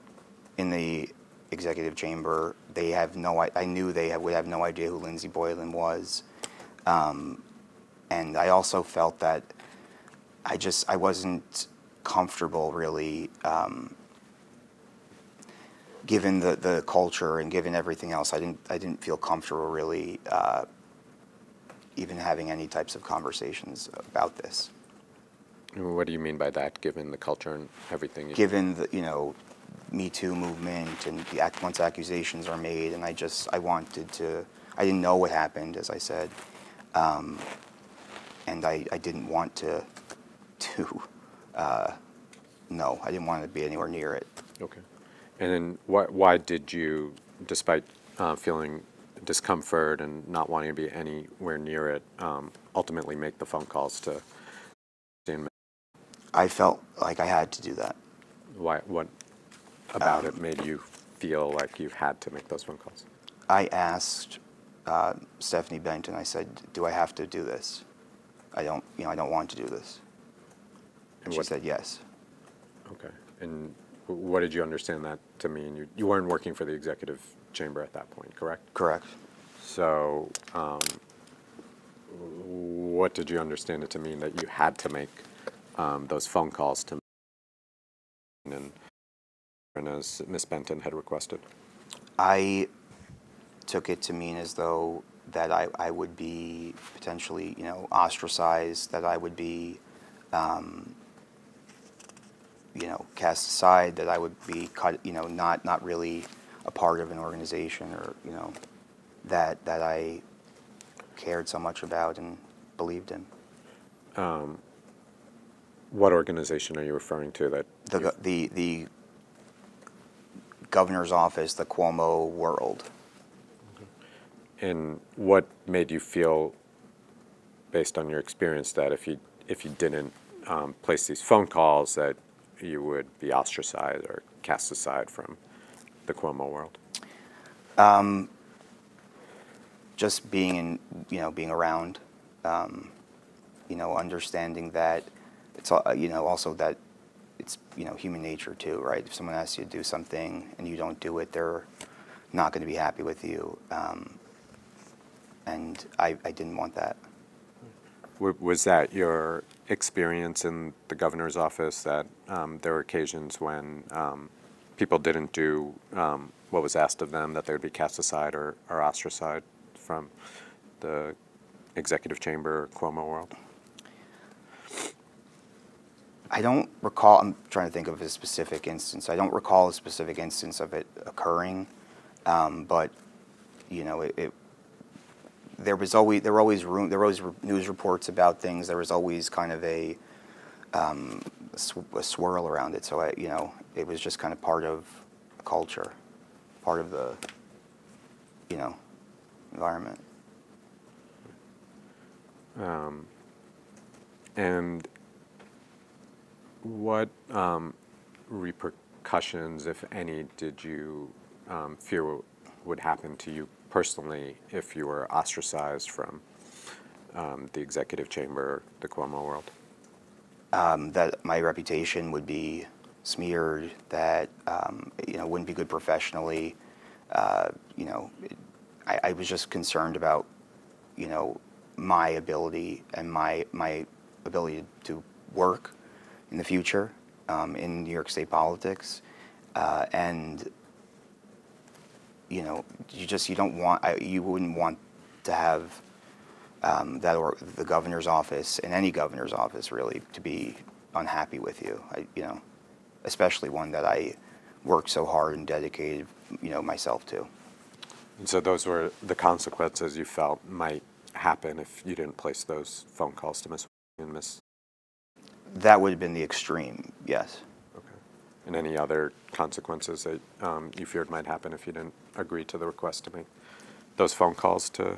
in the executive chamber. I knew they would have no idea who Lindsey Boylan was, and I also felt that I wasn't comfortable really, given the culture and given everything else. I didn't feel comfortable really even having any types of conversations about this. What do you mean by that, given the culture and everything? Given the Me Too movement and once accusations are made, and I didn't know what happened, as I said, and I didn't want to no, I didn't want to be anywhere near it. Okay. And then why did you, despite feeling discomfort and not wanting to be anywhere near it, ultimately make the phone calls to? I felt like I had to do that. Why? What about it made you feel like you had to make those phone calls? I asked Stephanie Benton. I said, "Do I have to do this? I don't want to do this." And she said, "Yes." Okay. And what did you understand that to mean? You weren't working for the executive chamber at that point, correct? Correct. So, what did you understand it to mean that you had to make those phone calls to and as Ms. Benton had requested? I took it to mean as though that I would be potentially, ostracized, that I would be cast aside, that I would be cut, not really a part of an organization, or that I cared so much about and believed in. What organization are you referring to? That The governor's office, the Cuomo world. And what made you feel, based on your experience, that if you didn't place these phone calls, that you would be ostracized or cast aside from the Cuomo world? Just being being around, understanding that it's also that it's human nature too, right? If someone asks you to do something and you don't do it, they're not going to be happy with you, and I didn't want that. Was that your experience in the governor's office, that there were occasions when people didn't do what was asked of them, that they would be cast aside or ostracized from the executive chamber Cuomo world? I don't recall. I'm trying to think of a specific instance. I don't recall a specific instance of it occurring, but there were always news reports about things. There was always kind of a swirl around it. So it was just kind of part of the culture, part of the environment. And what repercussions, if any, did you fear would happen to you personally if you were ostracized from the executive chamber, the Cuomo world? That my reputation would be smeared, that wouldn't be good professionally. I was just concerned about my ability and my ability to work in the future in New York State politics, and you wouldn't want to have that, or the governor's office, and any governor's office really, to be unhappy with you. Especially one that I worked so hard and dedicated myself to. And so those were the consequences you felt might happen if you didn't place those phone calls to Miss and Miss. That would have been the extreme, yes. Okay. And any other consequences that you feared might happen if you didn't agree to the request to make those phone calls to?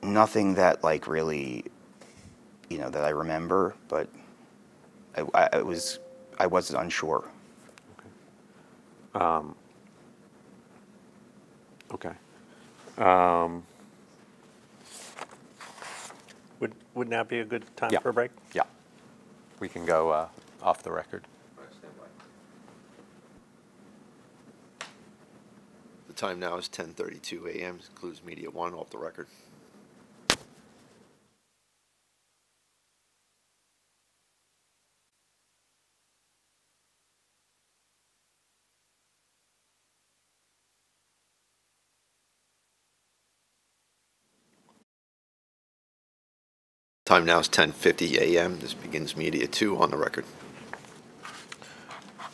Nothing that really, that I remember, but I was unsure. Okay. Would now be a good time Yeah. for a break? Yeah. We can go off the record. The time now is 10:32 a.m. This includes Media One, off the record. Time now is 10:50 a.m. This begins Media 2, on the record.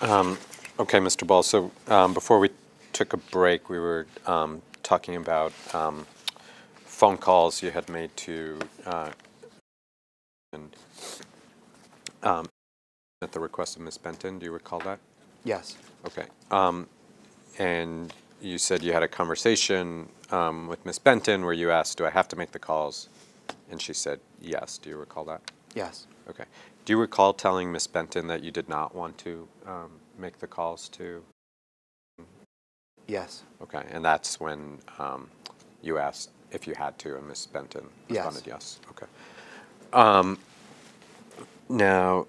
Okay, Mr. Ball, so before we took a break, we were talking about phone calls you had made to at the request of Ms. Benton. Do you recall that? Yes. Okay. And you said you had a conversation with Ms. Benton where you asked, do I have to make the calls? And she said yes. Do you recall that? Yes. Okay. Do you recall telling Ms. Benton that you did not want to make the calls to? Yes. Okay. And that's when you asked if you had to, and Ms. Benton responded yes. Okay. Now,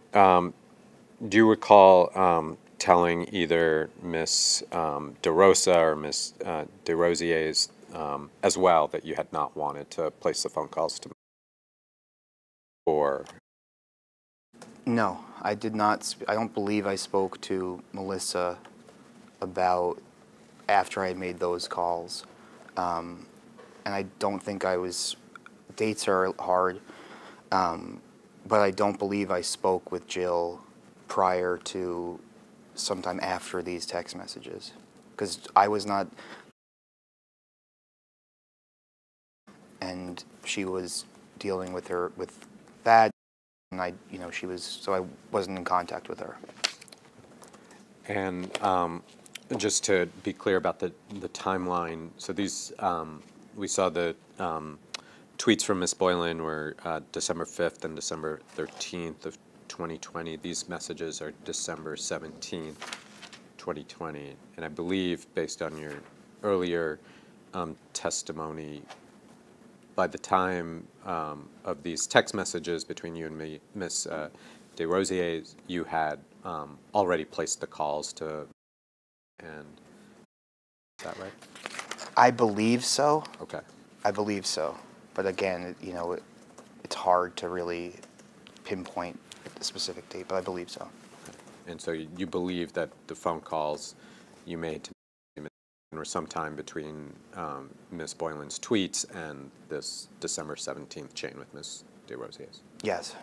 do you recall telling either Ms. DeRosa or Ms. DeRosiers as well that you had not wanted to place the phone calls to? Or No, I did not. I don't believe I spoke to Melissa about after I had made those calls, and I don't think I was. Dates are hard, but I don't believe I spoke with Jill prior to sometime after these text messages, because I was not, and she was dealing with that, and she was, so I wasn't in contact with her. And just to be clear about the timeline, so these, we saw the tweets from Ms. Boylan were December 5th and December 13th of 2020. These messages are December 17th, 2020. And I believe, based on your earlier testimony, by the time of these text messages between you and me, Ms. DeRosa, you had already placed the calls to, and is that right? I believe so. Okay. I believe so. But again, it's hard to really pinpoint the specific date, but I believe so. Okay. And so you believe that the phone calls you made to were sometime between Ms. Boylan's tweets and this December 17th chain with Ms. DeRosa? Yes.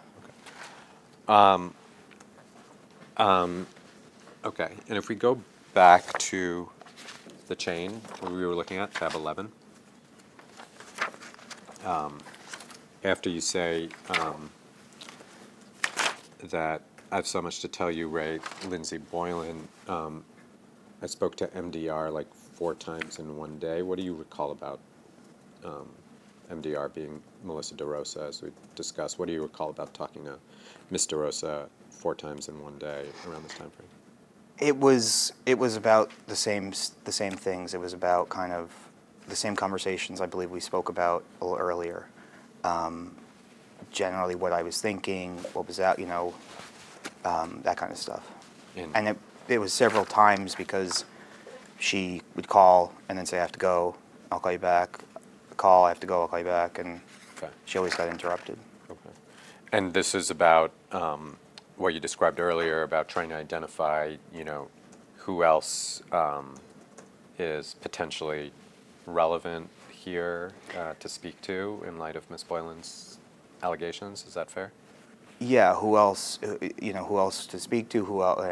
Okay, and if we go back to the chain we were looking at, tab 11, after you say that I have so much to tell you, Ray, Lindsay Boylan, I spoke to MDR like 4 times in one day. What do you recall about MDR being Melissa DeRosa, as we discussed? What do you recall about talking to Ms. DeRosa 4 times in one day around this time frame? It was about the same things. It was about kind of the same conversations I believe we spoke about a little earlier. Generally, what I was thinking, what was out, that kind of stuff. And it was several times because she would call and then say, "I have to go. I'll call you back." Call, "I have to go. I'll call you back," and Okay. she always got interrupted. Okay. And this is about what you described earlier about trying to identify, who else is potentially relevant here to speak to in light of Ms. Boylan's allegations. Is that fair? Yeah. Who else? Who else to speak to? Who else?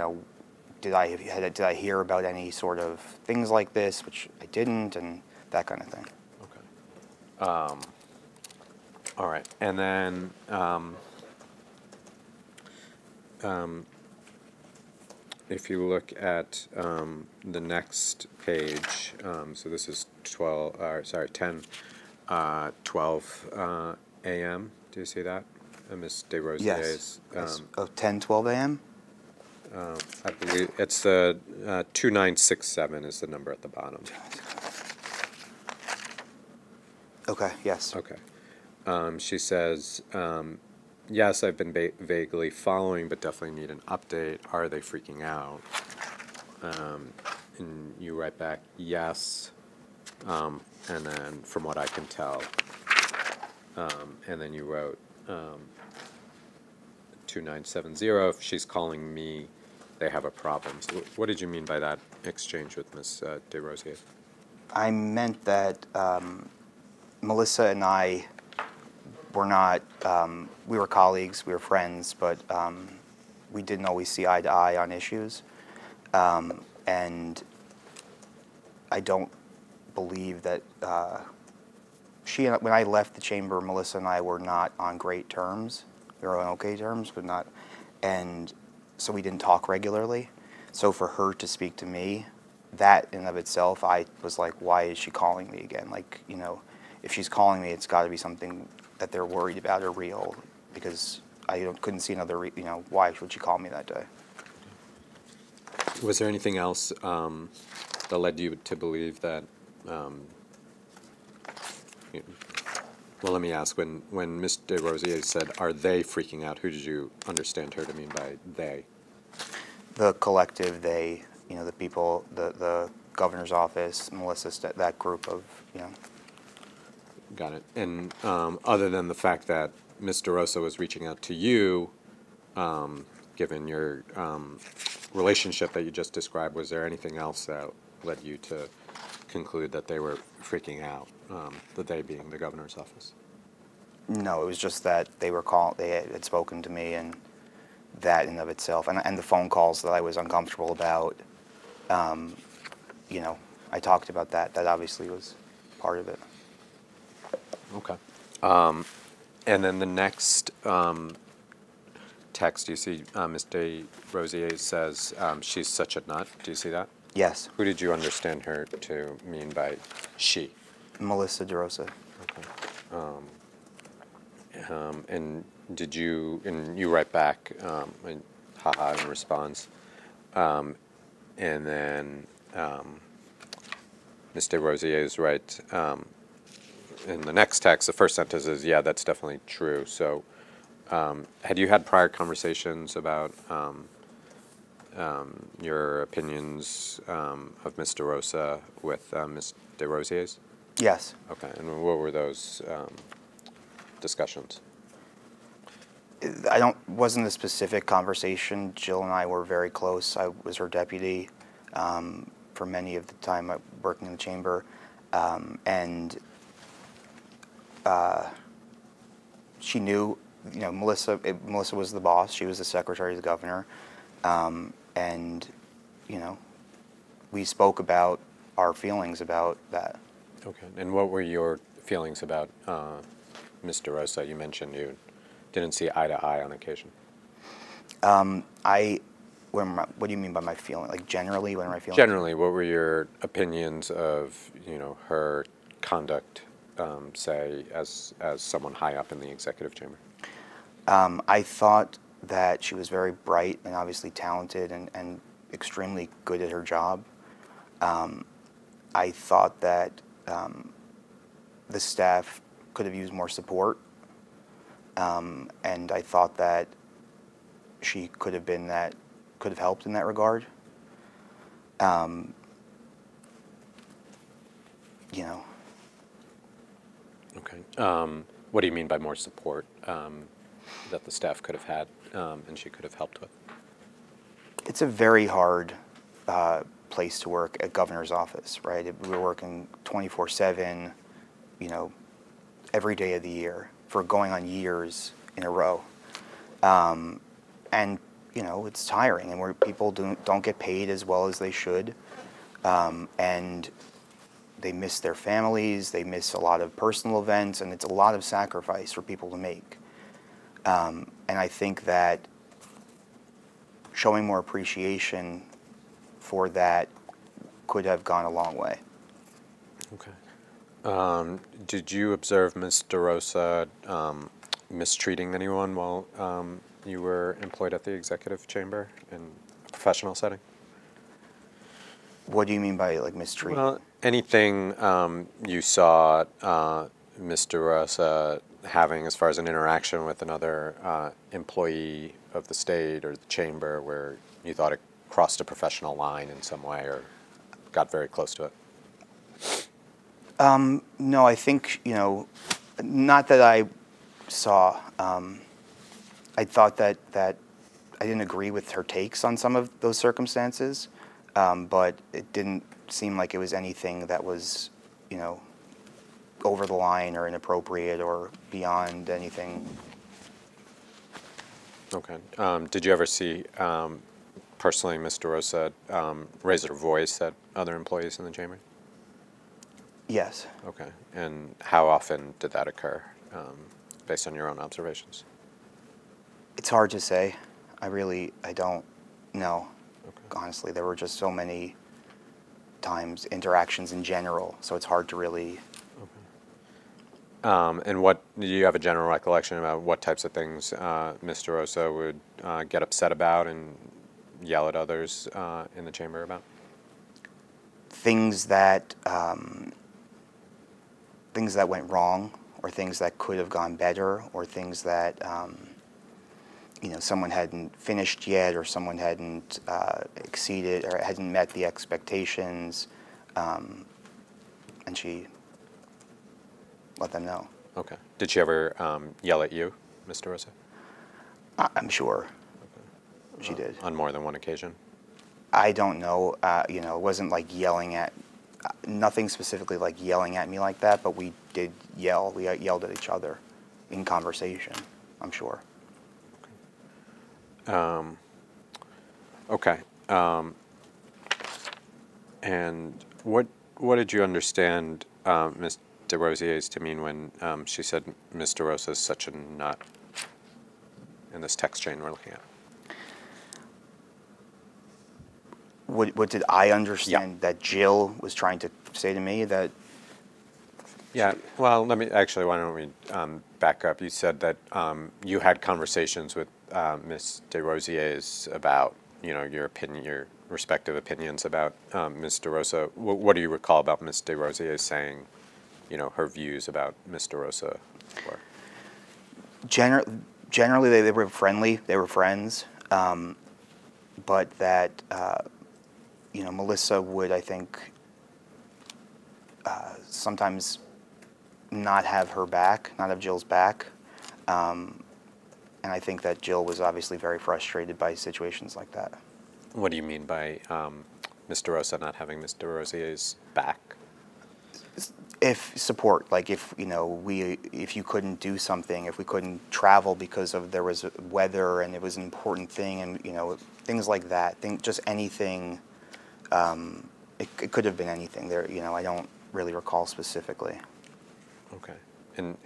Did I hear about any sort of things like this, which I didn't, and that kind of thing. Okay. All right. And then if you look at the next page, so this is 10, 12 a.m. Do you see that? Ms. DeRosa. Yes. 10:12 a.m. I believe it's 2967 is the number at the bottom. Okay. Yes. Okay. She says, yes, I've been vaguely following, but definitely need an update. Are they freaking out? And you write back, yes. And then from what I can tell. And then you wrote 2970, if she's calling me, they have a problem. So what did you mean by that exchange with Ms. DeRosa? I meant that Melissa and I were not, we were colleagues, we were friends, but we didn't always see eye to eye on issues. And I don't believe that when I left the chamber, Melissa and I were not on great terms. We were on okay terms, but not, and so we didn't talk regularly. So for her to speak to me, that in of itself, I was like, why is she calling me again? Like, if she's calling me, it's got to be something that they're worried about or real, because I couldn't see another, why would she call me that day? Was there anything else that led you to believe that, well, let me ask, when Ms. DeRosa said, are they freaking out, who did you understand her to mean by they? The collective, they, the people, the governor's office, Melissa, that group of, Got it. And other than the fact that Ms. DeRosa was reaching out to you, given your relationship that you just described, was there anything else that led you to conclude that they were freaking out, the they being the governor's office? No, it was just that they had spoken to me, and that in and of itself, and the phone calls that I was uncomfortable about, you know, I talked about that. That obviously was part of it. Okay. And then the next text, you see Ms. DeRosa says, she's such a nut. Do you see that? Yes, Who did you understand her to mean by she? Melissa DeRosa. And did you, and you write back, and haha in response, and then Ms. DeRosa is right, in the next text, the first sentence is, yeah, that's definitely true. So had you had prior conversations about your opinions of Ms. DeRosa with Ms. DeRosa? Yes. Okay, and what were those discussions? Wasn't a specific conversation. Jill and I were very close. I was her deputy for many of the time working in the chamber, and she knew, you know, Melissa was the boss. She was the secretary of the governor, and, you know, we spoke about our feelings about that. Okay, and what were your feelings about Ms. DeRosa? You mentioned you didn't see eye to eye on occasion. What do you mean by my feeling? Like generally, what am I feeling? Generally, what were your opinions of, you know, her conduct, say, as someone high up in the executive chamber? I thought that she was very bright and obviously talented and extremely good at her job. I thought that the staff could have used more support, and I thought that she could have helped in that regard. You know. Okay. What do you mean by more support that the staff could have had and she could have helped with? It's a very hard place to work at governor's office, right? We're working 24/7, you know, every day of the year for going on years in a row. And, you know, it's tiring, and where people don't get paid as well as they should. And they miss their families, they miss a lot of personal events, and it's a lot of sacrifice for people to make. And I think that showing more appreciation for that could have gone a long way. Okay. Did you observe Ms. DeRosa mistreating anyone while you were employed at the executive chamber in a professional setting? What do you mean by, like, mistreating? Well, anything you saw Ms. DeRosa having as far as an interaction with another employee of the state or the chamber where you thought it crossed a professional line in some way or got very close to it? No, I think, you know, not that I saw. I thought that I didn't agree with her takes on some of those circumstances, but it didn't seem like it was anything that was, you know, over the line or inappropriate or beyond anything. Okay. Did you ever see, personally, Ms. DeRosa raise her voice at other employees in the chamber? Yes. Okay. And how often did that occur, based on your own observations? It's hard to say. I don't know. Okay. Honestly, there were just so many times, interactions in general, so it's hard to really. And what, do you have a general recollection about what types of things Ms. DeRosa would get upset about and yell at others in the chamber about? Things that went wrong, or things that could have gone better, or things that you know, someone hadn't finished yet, or someone hadn't exceeded or hadn't met the expectations, and she let them know. Okay. Did she ever yell at you, Ms. DeRosa? I'm sure she did. On more than one occasion? I don't know. You know, it wasn't like yelling at, nothing specifically like yelling at me like that, but we did yell. We yelled at each other. in conversation, I'm sure. Okay. And what did you understand Ms. DeRosier's to mean when she said Ms. DeRosa is such a nut in this text chain we're looking at? What did I understand that Jill was trying to say to me? That Yeah, well, why don't we back up? You said that you had conversations with Ms. DeRosier's about, your respective opinions about Ms. DeRosa. What do you recall about Ms. DeRosier saying, her views about Ms. DeRosa were? generally they were friendly, they were friends, but that Melissa would, I think, sometimes not have her back, not have Jill's back. And I think that Jill was obviously very frustrated by situations like that. What do you mean by Ms. DeRosa not having Ms. DeRosier's back? If support, like if you couldn't do something, if we couldn't travel because there was weather and it was an important thing, and things like that, just anything. It could have been anything. There, I don't really recall specifically. Okay, and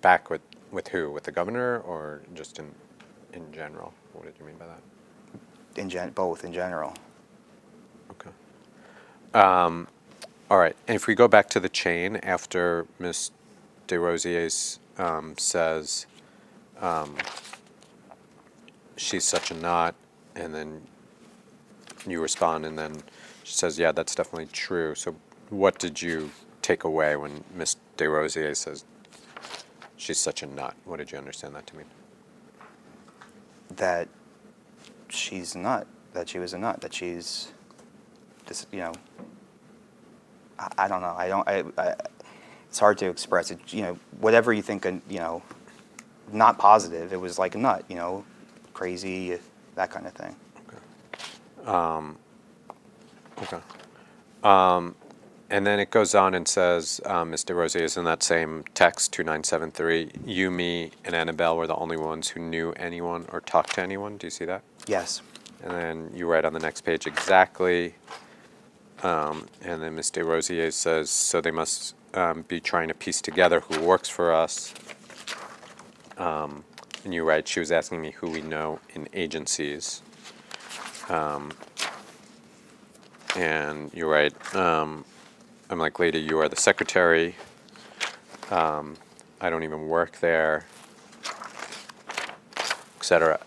back with who? With the governor, or just in general? What did you mean by that? Both in general. Okay. All right. And if we go back to the chain after Ms. DeRosier says she's such a knot, and then you respond, and then she says, yeah, that's definitely true. So what did you take away when Ms. DeRosier says she's such a nut? What did you understand that to mean? That she's a nut, that she was a nut, that she's this, I don't know. It's hard to express it. Whatever you think, not positive. It was like a nut, crazy, that kind of thing. Okay. And then it goes on and says, Ms. DeRosier is in that same text, 2973, you, me, and Annabelle were the only ones who knew anyone or talked to anyone. Do you see that? Yes. And then you write on the next page exactly, and then Ms. DeRosier says, so they must be trying to piece together who works for us. And you write, she was asking me who we know in agencies. And you write, I'm like, lady, you are the secretary. I don't even work there, etc.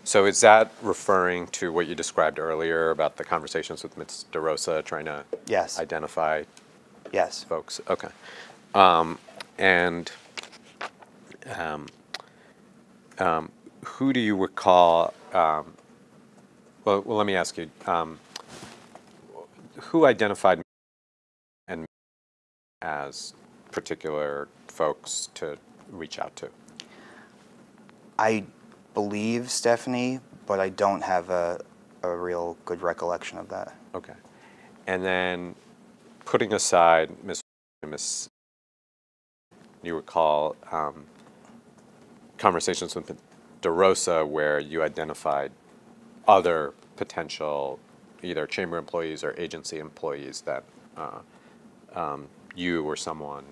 So is that referring to what you described earlier about the conversations with Ms. DeRosa trying to Yes. identify folks? Okay. Who do you recall? Well, let me ask you. Who identified and as particular folks to reach out to? I believe Stephanie, but I don't have a real good recollection of that. Okay. And then putting aside Miss, you recall conversations with DeRosa where you identified other potential either chamber employees or agency employees that you or someone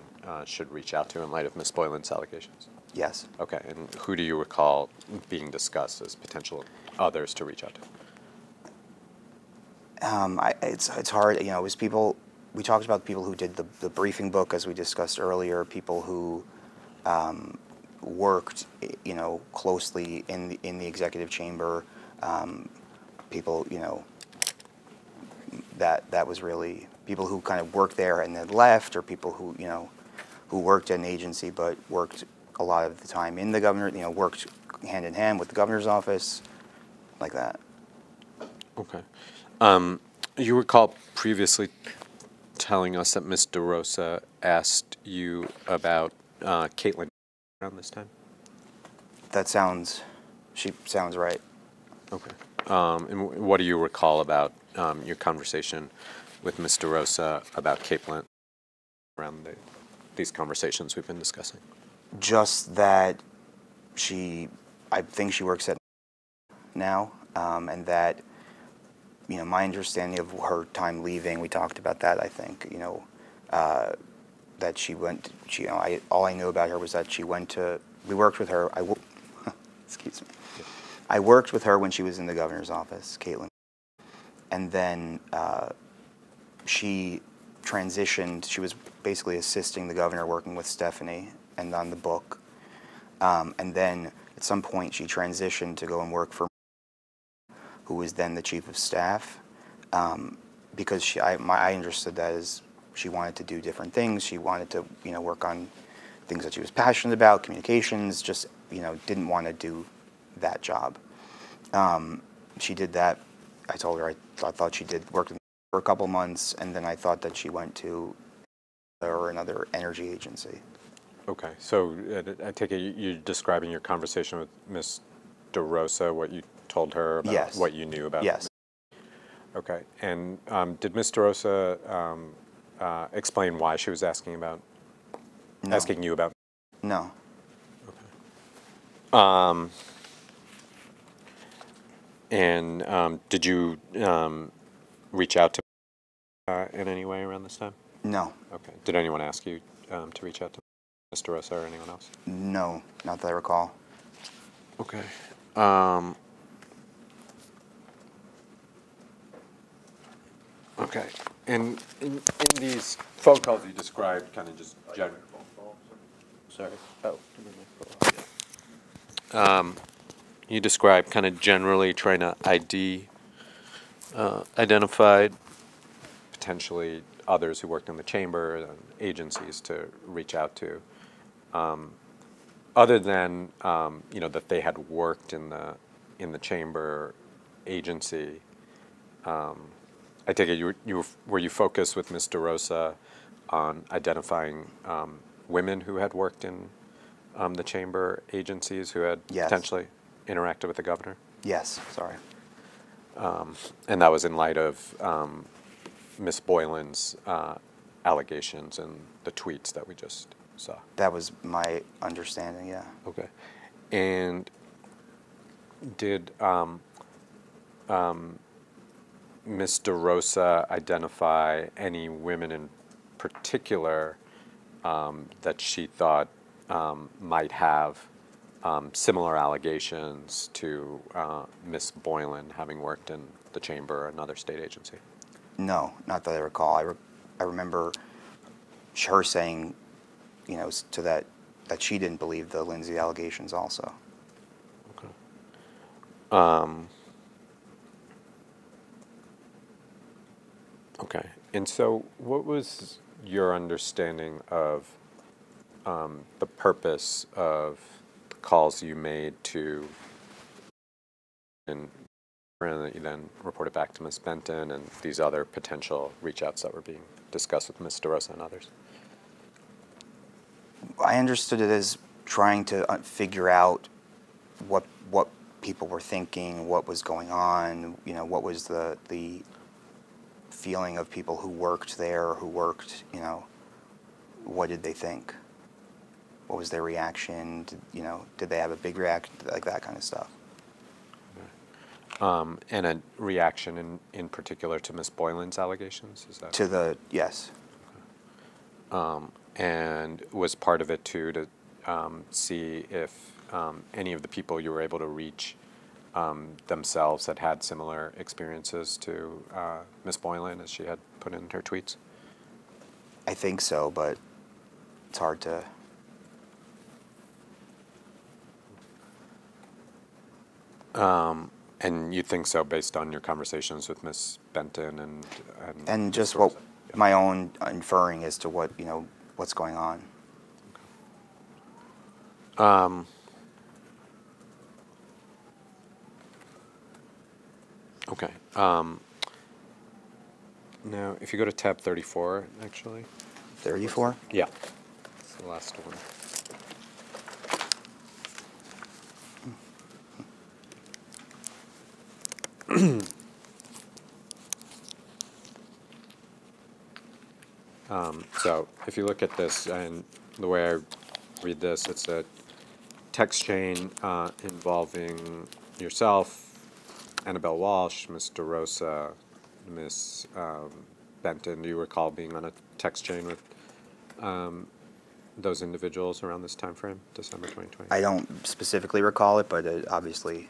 should reach out to in light of Ms. Boylan's allegations? Yes. Okay, and who do you recall being discussed as potential others to reach out to? It's hard, it was people, we talked about people who did the briefing book, as we discussed earlier, people who worked, closely in the executive chamber, people, that was really people who kind of worked there and then left, or people who, who worked at an agency but worked a lot of the time in the governor, worked hand in hand with the governor's office, like that. Okay. You recall previously telling us that Ms. DeRosa asked you about Caitlin around this time? She sounds right. Okay. And what do you recall about your conversation with Ms. DeRosa about Caitlin around these conversations we've been discussing? Just that I think she works at now, and that, my understanding of her time leaving, we talked about that, I think, that all I knew about her was that we worked with her, excuse me. I worked with her when she was in the governor's office, Caitlin. And then she transitioned. She was basically assisting the governor, working with Stephanie and on the book. And then at some point she transitioned to go and work for who was then the chief of staff, because I understood that as she wanted to do different things. She wanted to work on things that she was passionate about, communications, just didn't want to do that job. She did that. I told her I thought she did work for a couple months, and then I thought that she went to another energy agency. Okay, so I take it you're describing your conversation with Ms. DeRosa, what you told her about Yes. what you knew about. Yes. Okay, and did Ms. DeRosa explain why she was asking you about? No. And did you reach out to in any way around this time? No. Okay. Did anyone ask you to reach out to Ms. DeRosa or anyone else? No, not that I recall. Okay. Okay. And in these phone calls you described kind of just general. Sorry. Oh. You described kind of generally trying to identify potentially others who worked in the chamber and agencies to reach out to. Other than that they had worked in the chamber agency, I take it were you focused with Ms. DeRosa on identifying women who had worked in the chamber agencies who had Yes. potentially interacted with the governor? Yes, sorry. And that was in light of Ms. Boylan's allegations and the tweets that we just saw. That was my understanding, yeah. Okay. And did Ms. DeRosa identify any women in particular that she thought might have similar allegations to Ms. Boylan having worked in the chamber or another state agency? No, not that I recall. I remember her saying, to that she didn't believe the Lindsay allegations also. Okay. Okay. And so what was your understanding of the purpose of the calls you made to and that you then reported back to Ms. Benton and these other potential reach-outs that were being discussed with Ms. DeRosa and others? I understood it as trying to figure out what people were thinking, what was going on, what was the feeling of people who worked there, who worked, what did they think? What was their reaction? Did they have a big reaction, like that kind of stuff? And a reaction in particular to Ms. Boylan's allegations? Is that Yes. And was part of it too to see if any of the people you were able to reach themselves had similar experiences to Ms. Boylan as she had put in her tweets? I think so, but it's hard to... And you think so based on your conversations with Ms. Benton And just what my own inferring as to what, what's going on. Okay. Now, if you go to tab 34, actually. 34? Yeah. It's the last one. So if you look at this, and the way I read this. It's a text chain involving yourself, Annabelle Walsh, Ms. DeRosa, Ms. Benton. Do you recall being on a text chain with those individuals around this time frame, December 2020? I don't specifically recall it, but obviously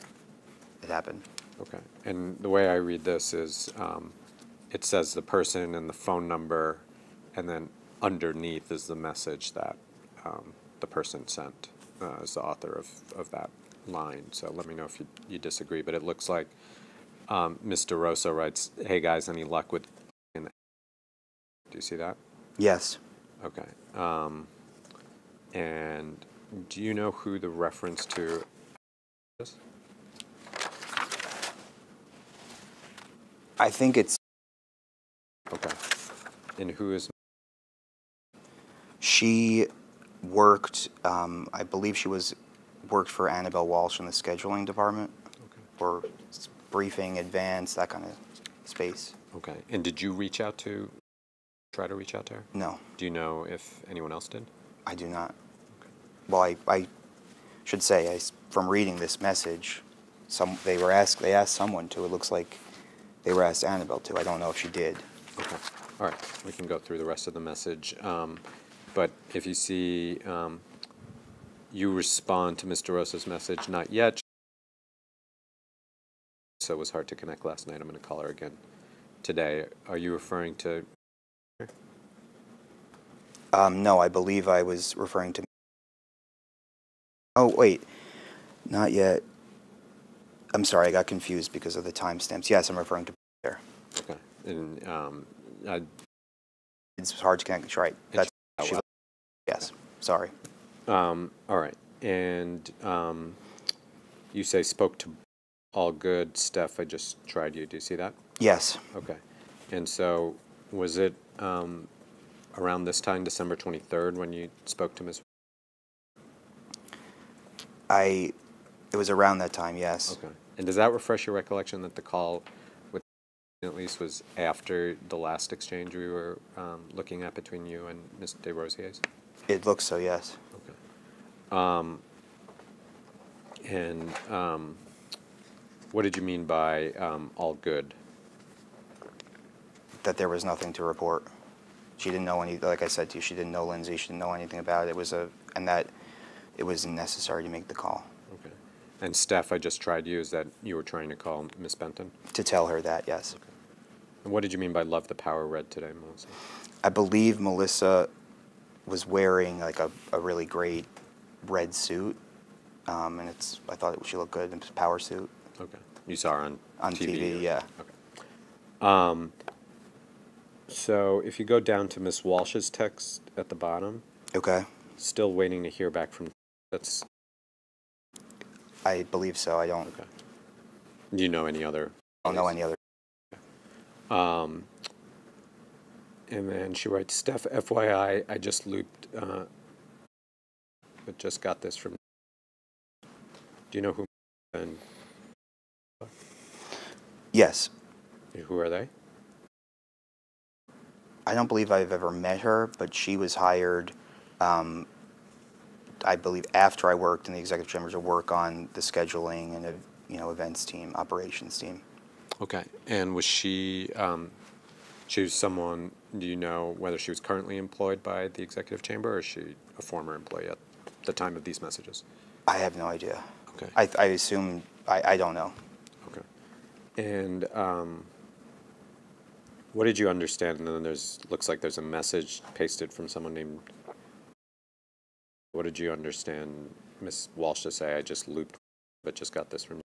it happened. Okay. And the way I read this is it says the person and the phone number, and then underneath is the message that the person sent as the author of that line. So let me know if you disagree. But it looks like Ms. DeRosa writes, "Hey guys, any luck with?" Do you see that? Yes. Okay. And do you know who the reference to is? I think it's, Okay. And who is? she worked, I believe she worked for Annabelle Walsh in the scheduling department, Okay. or briefing, advance, that kind of space. Okay. And did you try to reach out to her? No, Do you know if anyone else did? I do not. Well, I should say, from reading this message, they asked someone to. It looks like they were asked Annabelle to. I don't know if she did. Okay. All right. We can go through the rest of the message. But if you see, you respond to Ms. DeRosa's message, not yet. So it was hard to connect last night. I'm going to call her again today. Are you referring to? No, I believe I was referring to. Oh, wait. Not yet. I'm sorry, I got confused because of the timestamps. Yes, I'm referring to there. Okay. And It's hard to connect. Right. That's she- yes. Sorry. all right. And you say spoke to all good. Steph, I just tried you. Do you see that? Yes. Okay. And so was it around this time, December 23rd, when you spoke to Ms. It was around that time. Yes. Okay. And does that refresh your recollection that the call with at least was after the last exchange we were looking at between you and Ms. DeRosa? It looks so. Yes. Okay. And what did you mean by all good? That there was nothing to report. She didn't know any. Like I said to you, she didn't know Lindsay. She didn't know anything about it. And that it was necessary to make the call. Okay. And Steph, I just tried you. Is that you were trying to call Ms. Benton? To tell her that, yes. Okay. And what did you mean by love the power read today, Melissa? I believe Melissa was wearing like a really great red suit, and I thought she looked good in a power suit. Okay. You saw her on TV, yeah. Okay. So if you go down to Ms. Walsh's text at the bottom, Okay. still waiting to hear back from. That's. I believe so. I don't. Okay. Do you know any other? I don't know any other. And then she writes, Steph, FYI, I just looped, but just got this from. Do you know who? And Yes. who are they? I don't believe I've ever met her, but she was hired, I believe, after I worked in the executive chamber to work on the scheduling and events team, operations team. Okay. And was she? She was someone. Do you know whether she was currently employed by the executive chamber, or is she a former employee at the time of these messages? I have no idea. Okay. I assume I don't know. Okay. And what did you understand? And then looks like there's a message pasted from someone named. What did you understand Ms. Walsh to say? I just looped, but just got this from.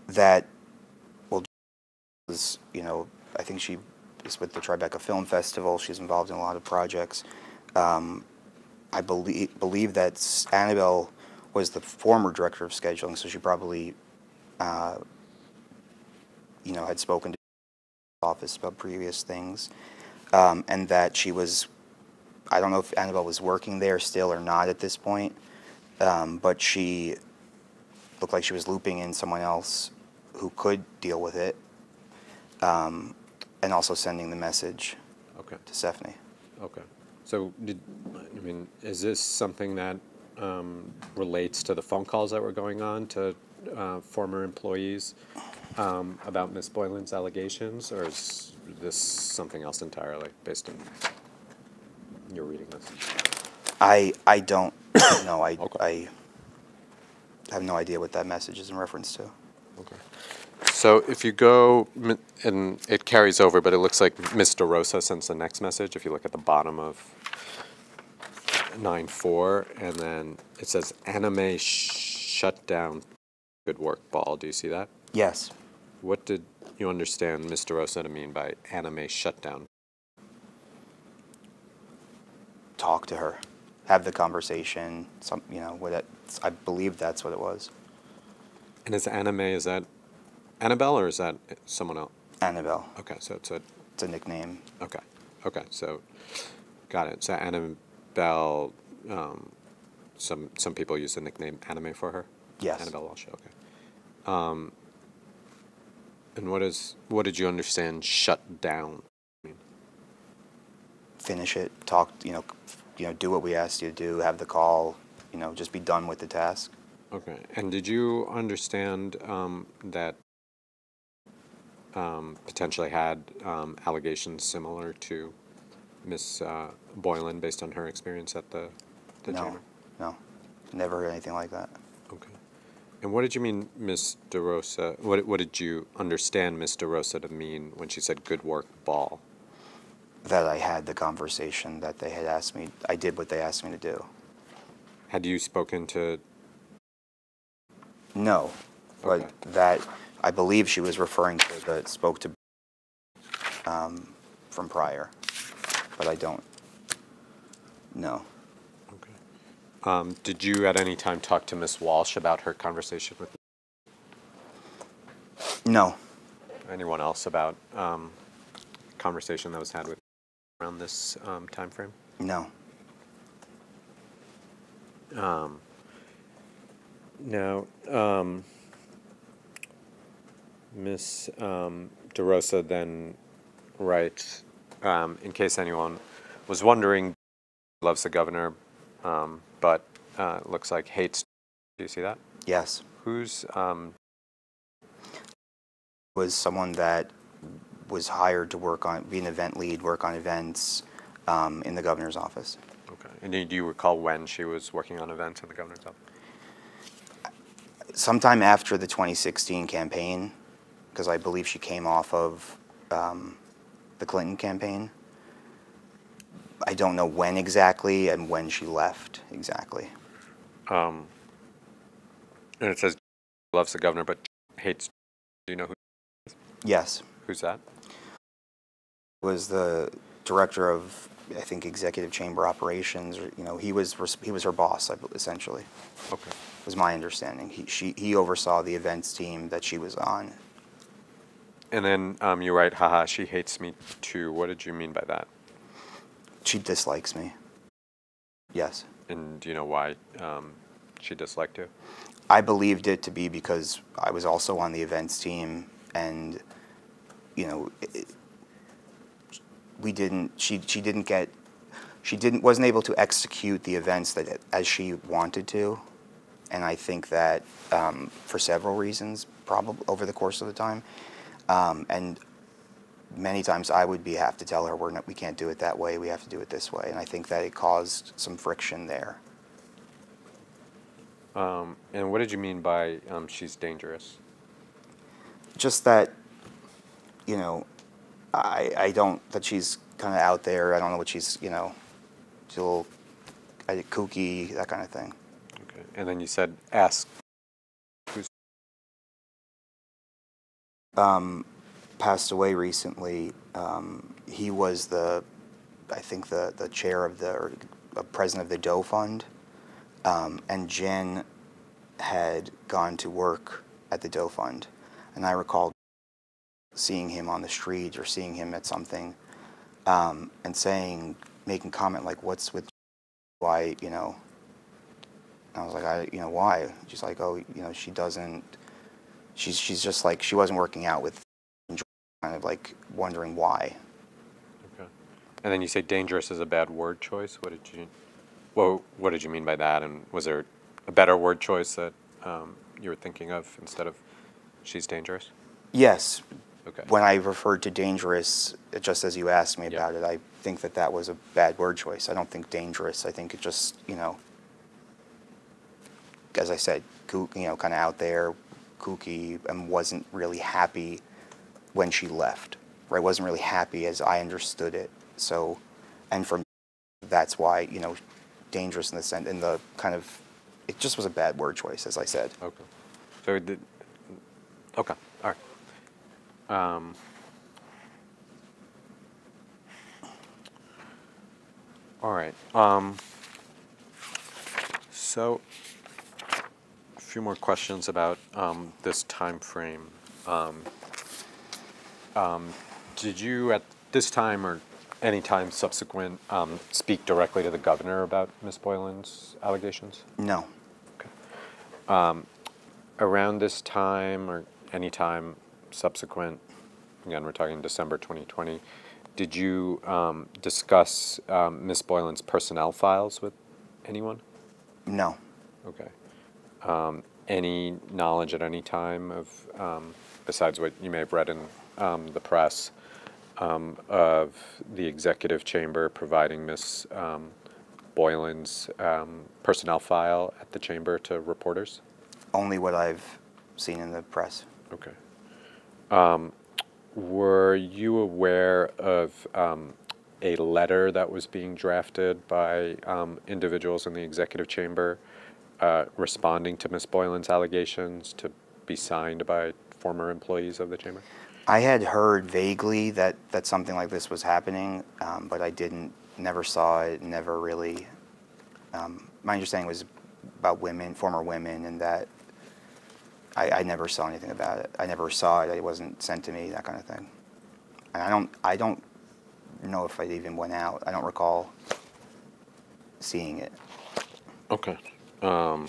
That, well, was, I think she is with the Tribeca Film Festival. She's involved in a lot of projects. I believe that Annabelle was the former director of scheduling, so she probably, had spoken to the office about previous things, and that she was. I don't know if Annabelle was working there still or not at this point, but she looked like she was looping in someone else who could deal with it, and also sending the message Okay. to Stephanie. Okay. So, is this something that relates to the phone calls that were going on to former employees about Ms. Boylan's allegations, or is this something else entirely based on your reading this? I don't know. Okay. I have no idea what that message is in reference to. Okay. So if you go, and it carries over, but it looks like Ms. DeRosa sends the next message. If you look at the bottom of 9-4, and then it says anime shut down, good work, ball. Do you see that? Yes. What did you understand Ms. DeRosa to mean by anime shutdown? Talk to her, have the conversation. I believe that's what it was. And is anime, is that Annabelle or is that someone else? Annabelle. Okay, so it's a nickname. Okay, so got it. So Annabelle, some people use the nickname Anime for her? Yes. Annabelle Walsh, okay. And what did you understand shut down mean? Finish it, talk, do what we asked you to do, have the call, just be done with the task. Okay, and did you understand that potentially had allegations similar to Miss Boylan based on her experience at the chamber? No, never heard anything like that. Okay. And what did you mean, Miss DeRosa? What did you understand Miss DeRosa to mean when she said "good work, ball"? That I had the conversation that they had asked me. I did what they asked me to do. Had you spoken to? No, but Okay. that I believe she was referring to the spoke to from prior, but I don't know. Okay. Did you at any time talk to Miss Walsh about her conversation with No. anyone else about conversation that was had with around this time frame? No. Now, Ms. DeRosa then writes, in case anyone was wondering, loves the governor, but looks like hates. Do you see that? Yes. Who's Was someone that was hired to be an event lead, work on events in the governor's office. okay? And do you recall when she was working on events in the governor's office? Sometime after the 2016 campaign, because I believe she came off of the Clinton campaign. I don't know when exactly and when she left exactly. And it says loves the governor but hates. Do you know who? Yes. Who's that? Was the director of, I think, executive chamber operations. Or, he was her boss, essentially. Okay. Was my understanding. He oversaw the events team that she was on. And then you write, haha, she hates me too. What did you mean by that? She dislikes me. Yes. And do you know why she disliked you? I believed it to be because I was also on the events team, and wasn't able to execute the events that as she wanted to, and I think that for several reasons, probably over the course of the time, and many times I would have to tell her we can't do it that way. We have to do it this way, and I think that it caused some friction there. And what did you mean by she's dangerous? Just that, I don't, that she's kind of out there. I don't know what she's, she's a little kooky, that kind of thing. Okay. And then you said, ask. Who's? Passed away recently. He was I think the chair of or president of the Doe Fund. And Jen had gone to work at the Doe Fund. And I recall seeing him on the street or seeing him at something and making comment like, what's with why, And I was like, why? She's like, oh, she doesn't, she's just like, she wasn't working out with, kind of like wondering why. Okay. And then you say dangerous is a bad word choice. What did you mean by that? And was there a better word choice that you were thinking of instead of she's dangerous? Yes. Okay. When I referred to dangerous, just as you asked me about it, I think that that was a bad word choice. I don't think dangerous. I think it just, as I said, kind of out there, kooky, and wasn't really happy when she left. Right? Wasn't really happy as I understood it. So, and from that's why, dangerous in the sense, in the kind of, it just was a bad word choice, as I said. Okay. So it did. Okay. All right. All right. So a few more questions about this time frame. Did you at this time or any time subsequent speak directly to the governor about Ms. Boylan's allegations? No. Okay. Around this time or any time subsequent, again, we're talking December 2020, did you discuss Ms. Boylan's personnel files with anyone? No. Okay. Any knowledge at any time of, besides what you may have read in the press, of the executive chamber providing Ms. Boylan's personnel file at the chamber to reporters? Only what I've seen in the press. Okay. Were you aware of a letter that was being drafted by individuals in the executive chamber responding to Ms. Boylan's allegations to be signed by former employees of the chamber? I had heard vaguely that something like this was happening, but I never saw it, never really. My understanding was about women, former women, and that I never saw anything about it. I never saw it. It wasn't sent to me, that kind of thing. And I don't know if it even went out. I don't recall seeing it. Okay. All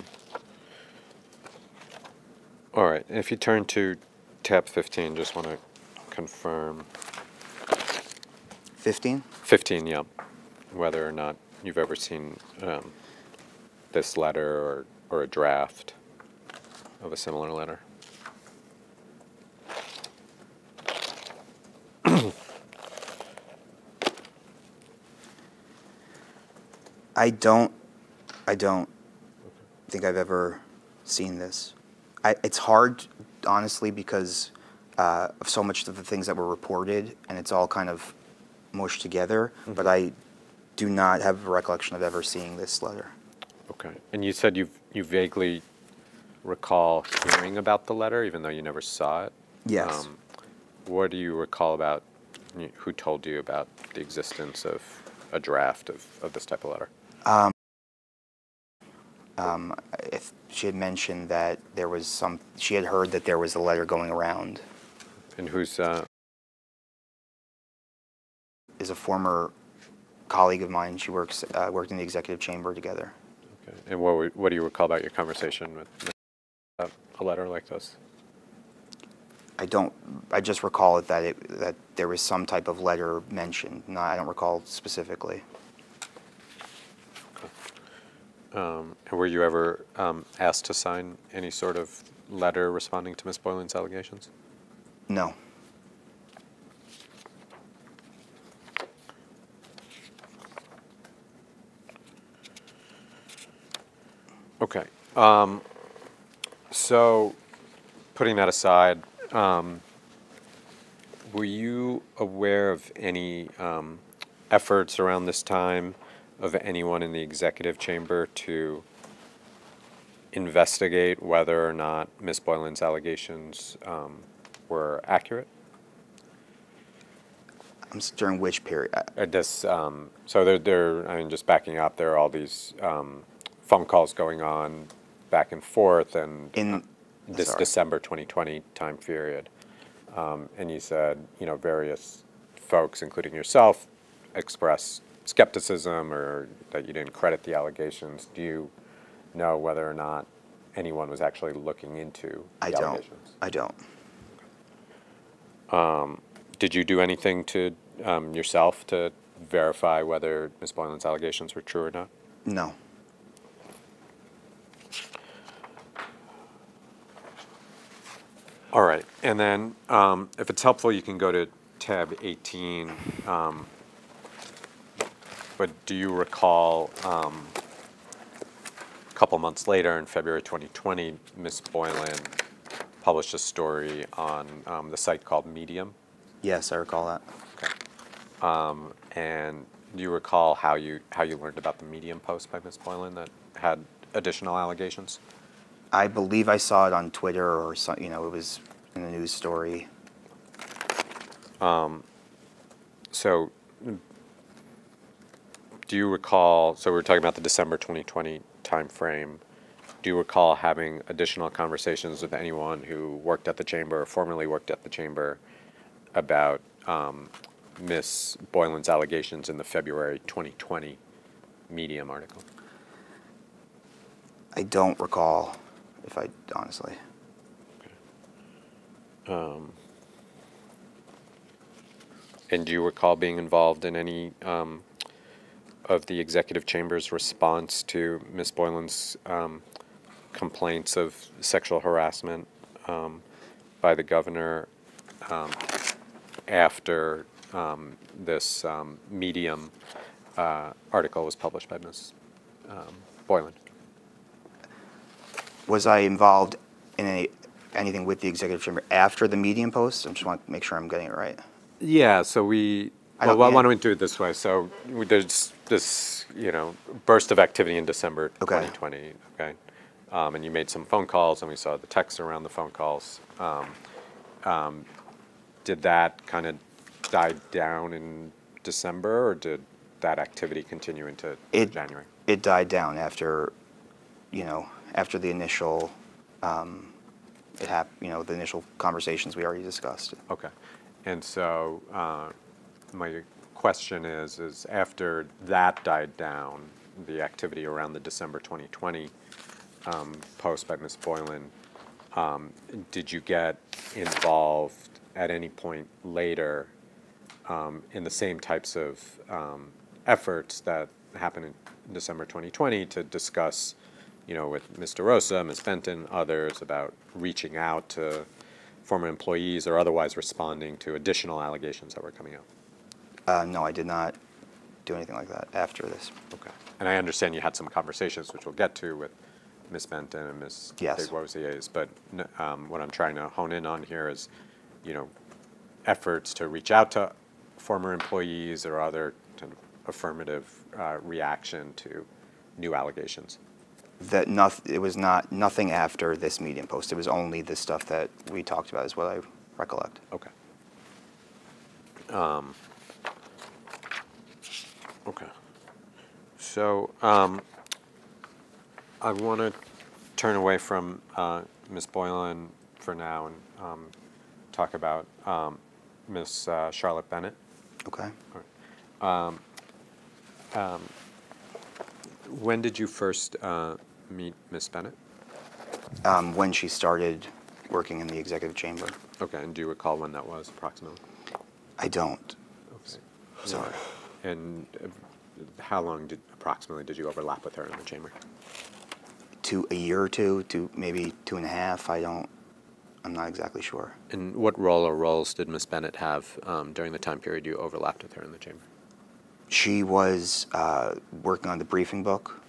right. If you turn to tab 15, just want to confirm. 15? 15, yeah. Whether or not you've ever seen this letter or a draft of a similar letter. I don't think I've ever seen this. It's hard, honestly, because of so much of the things that were reported, and it's all kind of mushed together, but I do not have a recollection of ever seeing this letter. Okay. And you said you vaguely recall hearing about the letter, even though you never saw it? Yes. What do you recall about, who told you about the existence of a draft of this type of letter? If she had mentioned that there was she had heard that there was a letter going around. And who's... Is a former colleague of mine. She worked in the executive chamber together. Okay. And what do you recall about your conversation with a letter like this? I just recall that there was some type of letter mentioned. No, I don't recall specifically. And were you ever asked to sign any sort of letter responding to Ms. Boylan's allegations? No. Okay. So, putting that aside, were you aware of any efforts around this time of anyone in the executive chamber to investigate whether or not Ms. Boylan's allegations were accurate? During which period? So I mean, just backing up, there are all these phone calls going on back and forth, and this December 2020 time period. And you said, various folks, including yourself, expressed skepticism or that you didn't credit the allegations. Do you know whether or not anyone was actually looking into the allegations? I don't. Did you do anything to yourself to verify whether Ms. Boylan's allegations were true or not? No. All right, and then if it's helpful, you can go to tab 18. But do you recall a couple months later in February 2020, Ms. Boylan published a story on the site called Medium? Yes, I recall that. Okay. And do you recall how you learned about the Medium post by Ms. Boylan that had additional allegations? I believe I saw it on Twitter or some, it was in a news story. So do you recall, so we were talking about the December 2020 timeframe. Do you recall having additional conversations with anyone who worked at the chamber or formerly worked at the chamber about Ms. Boylan's allegations in the February 2020 Medium article? I don't recall, if I honestly. And do you recall being involved in any of the executive chamber's response to Ms. Boylan's complaints of sexual harassment by the governor after this Medium article was published by Ms. Boylan? Was I involved in anything with the executive chamber after the Medium post? I just want to make sure I'm getting it right. Yeah, so why don't we do it this way? So there's this, burst of activity in December 2020, okay? And you made some phone calls, and we saw the texts around the phone calls. Did that kind of die down in December, or did that activity continue into January? It died down after, after the initial, the initial conversations we already discussed. Okay. And so my question is after that died down, the activity around the December 2020 post by Ms. Boylan, did you get involved at any point later in the same types of efforts that happened in December 2020 to discuss, with Ms. DeRosa, Ms. Benton, others about reaching out to former employees or otherwise responding to additional allegations that were coming out? No, I did not do anything like that after this. Okay. And I understand you had some conversations, which we'll get to, with Ms. Benton and Ms. DeRosa, but what I'm trying to hone in on here is, efforts to reach out to former employees or other kind of affirmative reaction to new allegations. It was nothing after this Medium post. It was only the stuff that we talked about is what I recollect. Okay. Okay. So I want to turn away from Ms. Boylan for now and talk about Ms. Charlotte Bennett. Okay. All right. When did you first meet Ms. Bennett? When she started working in the executive chamber. Okay, and do you recall when that was approximately? I don't. Okay. Sorry. And how long approximately did you overlap with her in the chamber? A year or two, to maybe 2.5. I'm not exactly sure. And what role or roles did Ms. Bennett have during the time period you overlapped with her in the chamber? She was working on the briefing book.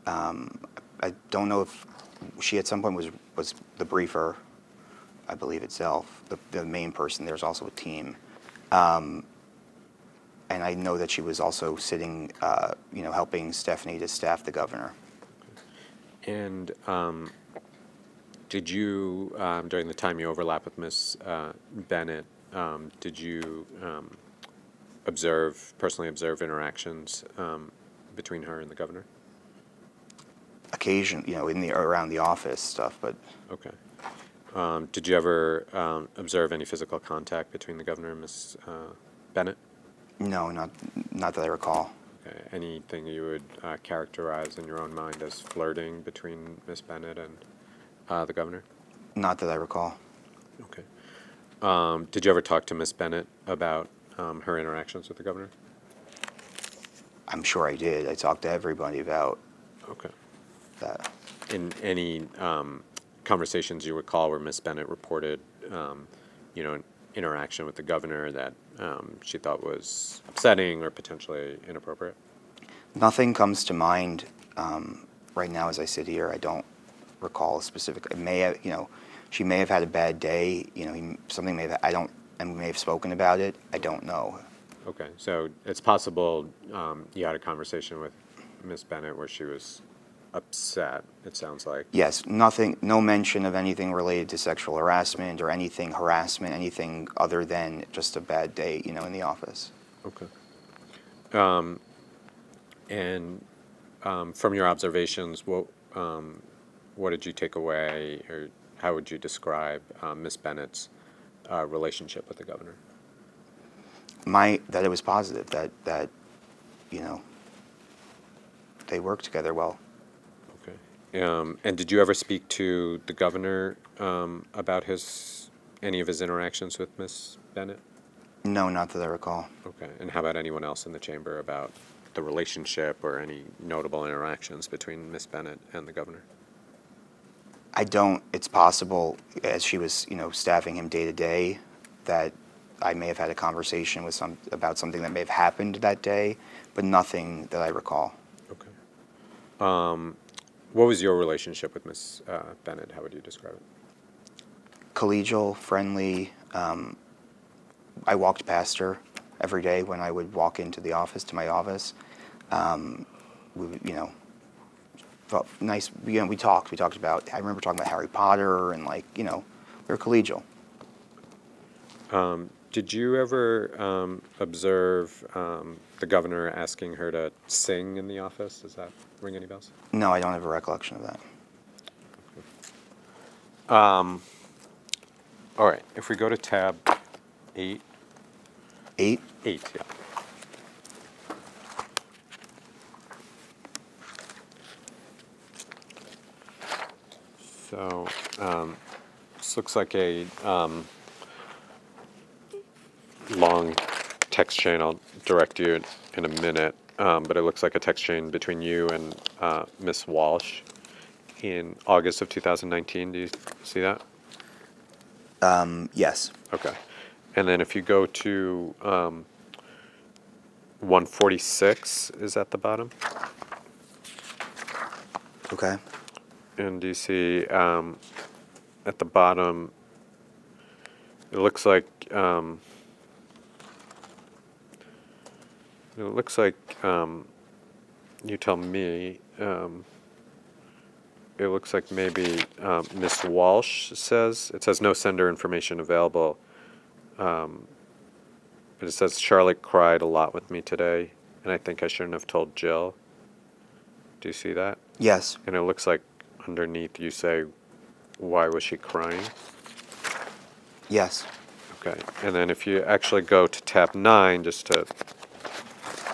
I don't know if she at some point was the briefer, I believe itself, the main person. There's also a team. And I know that she was also sitting, helping Stephanie to staff the governor. And did you, during the time you overlapped with Ms. Bennett, did you personally observe interactions between her and the governor? Occasion, around the office stuff, but. Okay. Did you ever observe any physical contact between the governor and Ms. Bennett? No, not that I recall. Okay. Anything you would characterize in your own mind as flirting between Ms. Bennett and the governor? Not that I recall. Okay. Did you ever talk to Ms. Bennett about her interactions with the governor? I'm sure I did. I talked to everybody about Okay. that. In any conversations you recall where Ms. Bennett reported, an interaction with the governor that she thought was upsetting or potentially inappropriate? Nothing comes to mind right now as I sit here. I don't recall a specific. It may have, she may have had a bad day. Something may have. I don't, and we may have spoken about it. I don't know. Okay, so it's possible you had a conversation with Ms. Bennett where she was upset, it sounds like. Yes, nothing. No mention of anything related to sexual harassment or anything harassment, anything other than just a bad day, in the office. Okay. And from your observations, what did you take away, or how would you describe Ms. Bennett's relationship with the governor? That it was positive. That they worked together well. Okay. And did you ever speak to the governor about any of his interactions with Ms. Bennett? No, not that I recall. Okay. And how about anyone else in the chamber about the relationship or any notable interactions between Ms. Bennett and the governor? I don't. It's possible, as she was, staffing him day to day, that I may have had a conversation with about something that may have happened that day, but nothing that I recall. Okay. What was your relationship with Ms. Bennett? How would you describe it? Collegial, friendly. I walked past her every day when I would walk into the office, to my office. We felt nice. We talked. We talked about. I remember talking about Harry Potter and we were collegial. Did you ever observe the governor asking her to sing in the office? Does that ring any bells? No, I don't have a recollection of that. All right. If we go to tab 8. 8? 8, yeah. So this looks like a long text chain. I'll direct you in a minute, but it looks like a text chain between you and Ms. Walsh in August of 2019. Do you see that? Yes. Okay. And then if you go to 146 is at the bottom. Okay. And do you see at the bottom, it looks like you tell me, it looks like maybe Ms. Walsh says, it says no sender information available. But it says Charlotte cried a lot with me today, and I think I shouldn't have told Jill. Do you see that? Yes. And it looks like underneath you say, why was she crying? Yes. Okay. And then if you actually go to tab 9, just to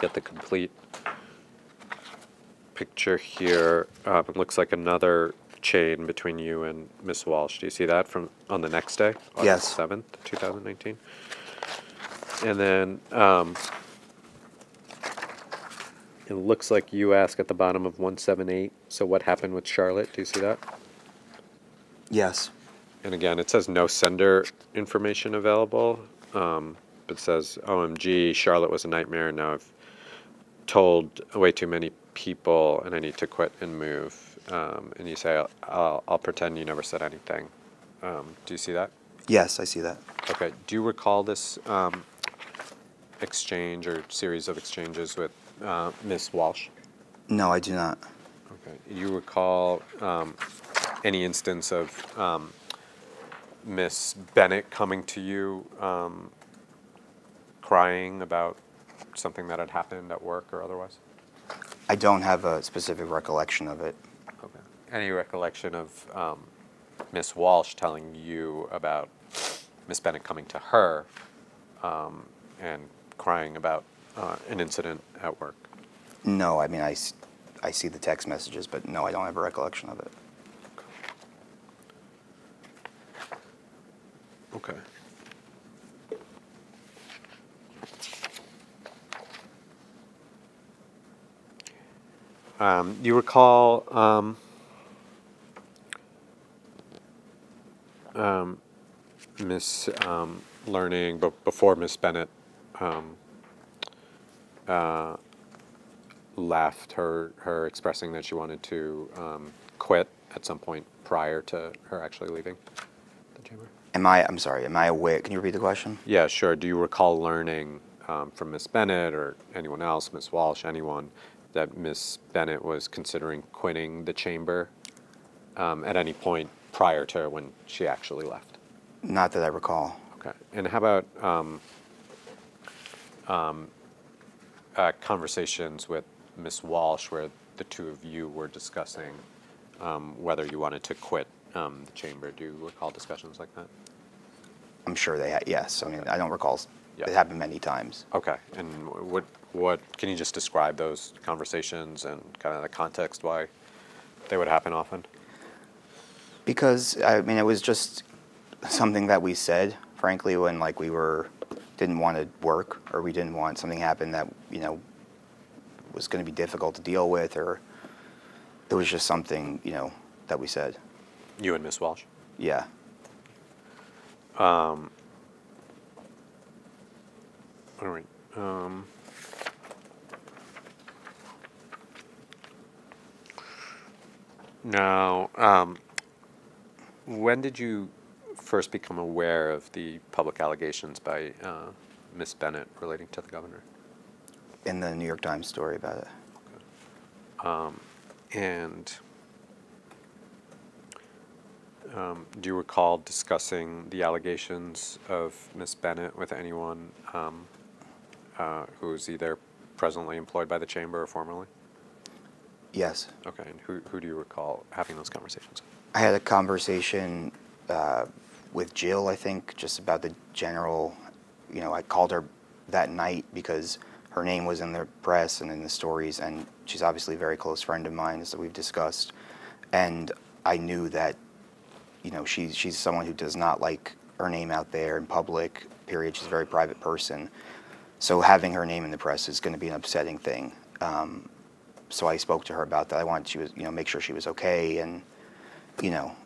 get the complete picture here, it looks like another chain between you and Miss Walsh. Do you see that from on the next day? Yes. August 7th, 2019. And then it looks like you ask at the bottom of 178, so what happened with Charlotte? Do you see that? Yes. And again, it says no sender information available. But it says, OMG, Charlotte was a nightmare. Now I've told way too many people and I need to quit and move. And you say, I'll pretend you never said anything. Do you see that? Yes, I see that. Okay. Do you recall this exchange or series of exchanges with Miss Walsh? No, I do not. Okay. You recall any instance of Miss Bennett coming to you crying about something that had happened at work or otherwise? I don't have a specific recollection of it. Okay. Any recollection of Miss Walsh telling you about Miss Bennett coming to her and crying about an incident at work? No, I mean, I see the text messages, but no, I don't have a recollection of it. Okay. You recall Miss Learning, but before Miss Bennett left, her expressing that she wanted to quit at some point prior to her actually leaving the chamber? I'm sorry, am I aware? Can you repeat the question? Yeah, sure. Do you recall learning from Miss Bennett or anyone else, Miss Walsh, anyone, that Miss Bennett was considering quitting the chamber at any point prior to when she actually left? Not that I recall. Okay. And how about conversations with Miss Walsh where the two of you were discussing whether you wanted to quit the chamber? Do you recall discussions like that? I'm sure they had, yes. I mean, I don't recall. Yeah. It happened many times. Okay. And what can you just describe those conversations and kind of the context why they would happen often? Because, I mean, it was just something that we said, frankly, when, like, didn't want to work, or we didn't want something happen that, you know, was going to be difficult to deal with, or it was just something, you know, that we said. You and Miss Walsh? Yeah. All right. Now, when did you first become aware of the public allegations by Miss Bennett relating to the governor? In the New York Times story about it. And do you recall discussing the allegations of Miss Bennett with anyone who's either presently employed by the chamber or formerly? Yes. Okay, and who do you recall having those conversations? I had a conversation with Jill, I think, just about the general, you know, I called her that night because her name was in the press and in the stories, and she's obviously a very close friend of mine, as we've discussed. And I knew that, you know, she's someone who does not like her name out there in public, period. She's a very private person. So having her name in the press is going to be an upsetting thing. So I spoke to her about that. I wanted she was, you know, make sure she was okay, and, you know,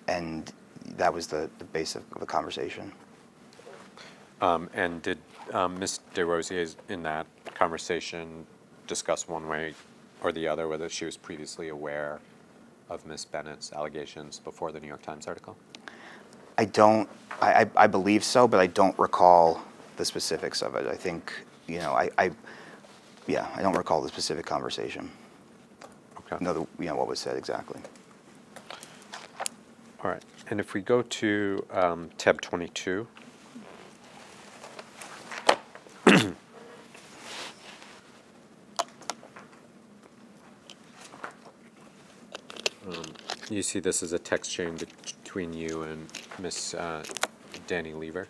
and that was the base of the conversation. And did Ms. DeRosa in that conversation discuss one way or the other whether she was previously aware of Ms. Bennett's allegations before the New York Times article? I don't, I believe so, but I don't recall the specifics of it. I think, you know, yeah, I don't recall the specific conversation. Okay. No, you know, what was said exactly. All right. And if we go to tab 22. You see this as a text chain between you and Miss Danny Lever?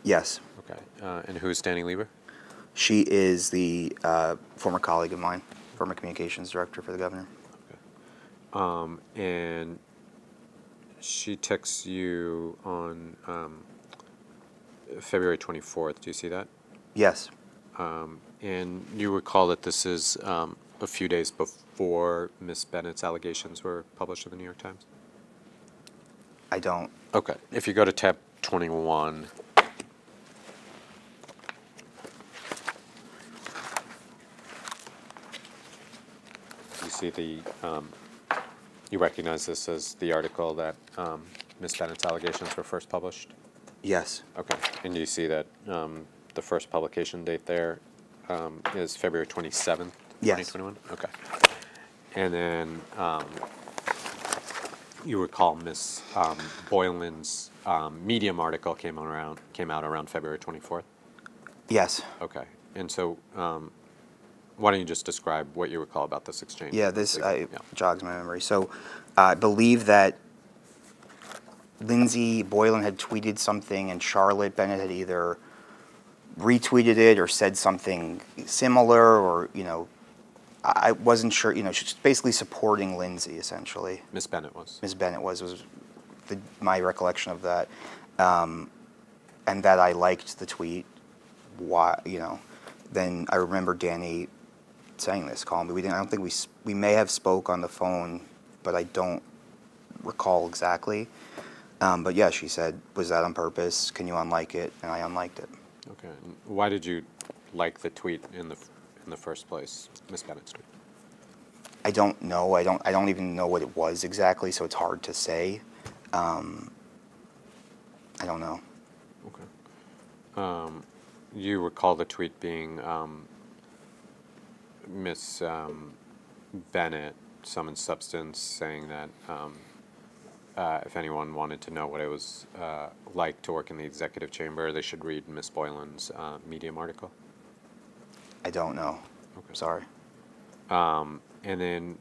Yes. Okay. And who's Danny Lever? She is the former colleague of mine, former communications director for the governor. Okay. And she texts you on February 24th. Do you see that? Yes. And you recall that this is a few days before Miss Bennett's allegations were published in the New York Times? I don't. Okay. If you go to tab 21, you see the, you recognize this as the article that Miss Bennett's allegations were first published? Yes. Okay. And you see that the first publication date there is February 27th, Yes. 2021? Okay. And then you recall Miss Boylan's Medium article came out around February 24th? Yes. Okay. And so why don't you just describe what you recall about this exchange? Yeah, this Yeah. jogs my memory. So I believe that Lindsay Boylan had tweeted something, and Charlotte Bennett had either retweeted it or said something similar, or, you know, I wasn't sure. You know, she's basically supporting Lindsay, essentially. Miss Bennett was. Ms. Bennett was my recollection of that, and that I liked the tweet. Why, you know? Then I remember Danny saying this, calling me. We didn't. I don't think we may have spoke on the phone, but I don't recall exactly. But yeah, she said, "Was that on purpose? Can you unlike it?" And I unliked it. Okay. And why did you like the tweet in the first place, Miss Bennett's tweet? I don't know. I don't even know what it was exactly, so it's hard to say. I don't know. Okay. You recall the tweet being Miss Bennett, sum and substance, saying that if anyone wanted to know what it was like to work in the executive chamber, they should read Miss Boylan's Medium article? I don't know. Okay. Sorry. And then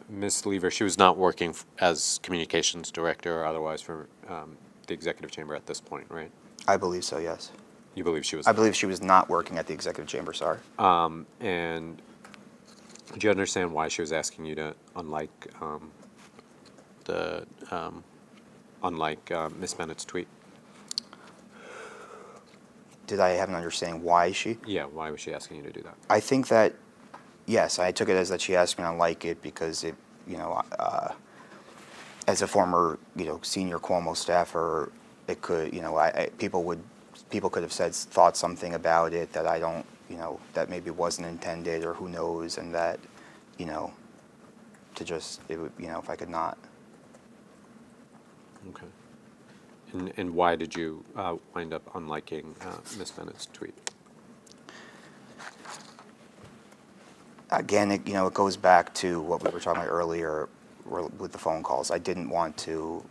Miss Lever, she was not working as communications director or otherwise for the executive chamber at this point, right? I believe so, yes. You believe she was? I believe she was not working at the executive chamber, sorry. And do you understand why she was asking you to unlike Miss Bennett's tweet? Did I have an understanding why she? Yeah, why was she asking you to do that? I think that, yes, I took it as that she asked me to unlike it because it, as a former, senior Cuomo staffer, it could, people could have thought something about it that I don't, that maybe wasn't intended or who knows, and that, to just, it would, if I could not. Okay. And why did you wind up unliking Miss Bennett's tweet? Again, it goes back to what we were talking about earlier with the phone calls. I didn't want to,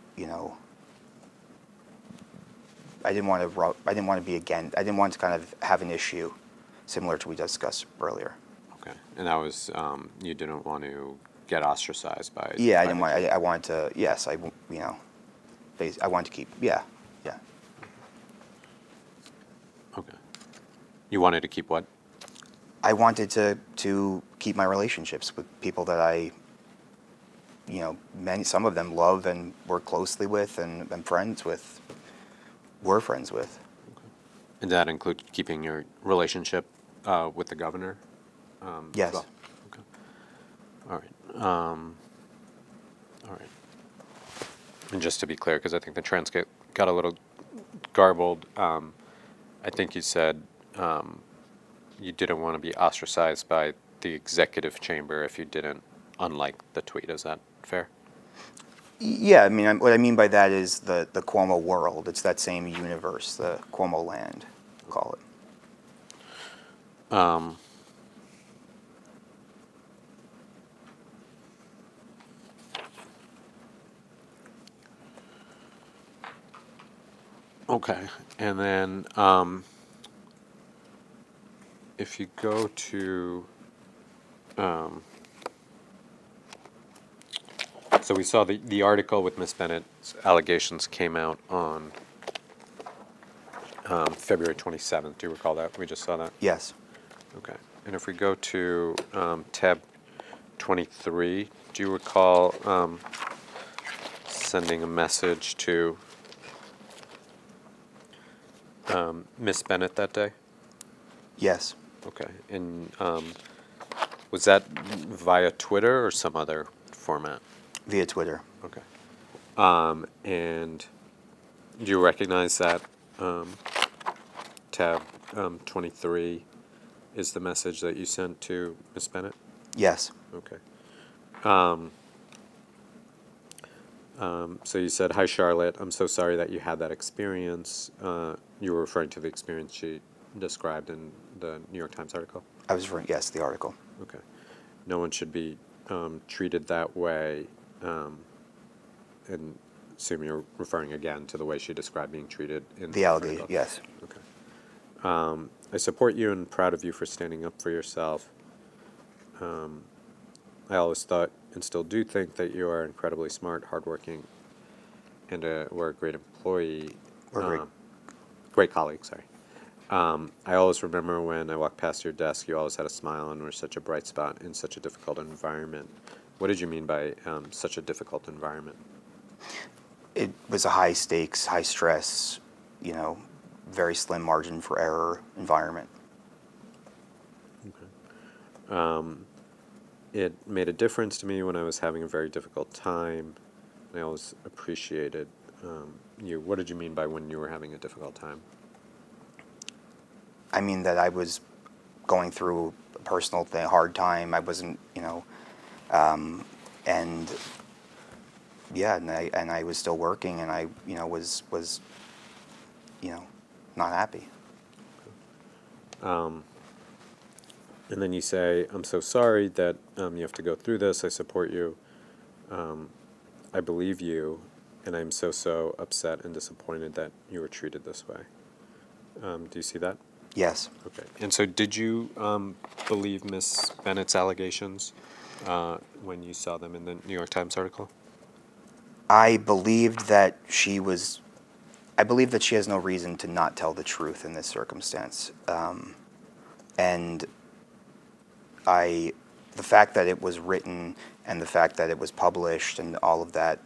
I didn't want to kind of have an issue similar to what we discussed earlier. Okay. And that was, you didn't want to get ostracized by... Yeah, by I wanted to, yes, I wanted to keep, yeah. Okay. You wanted to keep what? I wanted to keep my relationships with people that I, some of them love and work closely with and am friends with, were friends with. Okay. And that include keeping your relationship with the governor? Yes. As well? Okay. All right. All right. And just to be clear, because I think the transcript got a little garbled, I think you said you didn't want to be ostracized by the executive chamber if you didn't unlike the tweet. Is that fair? Yeah, I mean, what I mean by that is the Cuomo world. It's that same universe, the Cuomo land, call it. Okay, and then if you go to, so we saw the article with Miss Bennett's allegations came out on February 27th. Do you recall that? We just saw that? Yes. Okay, and if we go to tab 23, do you recall sending a message to Miss Bennett that day? Yes. Okay, and was that via Twitter or some other format? Via Twitter. Okay. And do you recognize that tab 23 is the message that you sent to Miss Bennett? Yes. Okay. So you said, "Hi, Charlotte. I'm so sorry that you had that experience." You were referring to the experience she described in the New York Times article? I was referring, yes, the article. Okay. No one should be treated that way, and assume you're referring again to the way she described being treated in The allegation, yes. Okay. I support you and proud of you for standing up for yourself. I always thought and still do think that you are incredibly smart, hardworking, and were a great employee. Great colleague, sorry. I always remember when I walked past your desk, you always had a smile and were such a bright spot in such a difficult environment. What did you mean by such a difficult environment? It was a high stakes, high stress, very slim margin for error environment. Okay. It made a difference to me when I was having a very difficult time. I always appreciated you. What did you mean by when you were having a difficult time? I mean that I was going through a personal thing, hard time. I wasn't, and yeah, and I was still working, and I, was not happy. And then you say, I'm so sorry that you have to go through this. I support you. I believe you. And I'm so upset and disappointed that you were treated this way. Do you see that? Yes. Okay. And so did you believe Miss Bennett's allegations when you saw them in the New York Times article? I believed that she has no reason to not tell the truth in this circumstance. And the fact that it was written and the fact that it was published and all of that,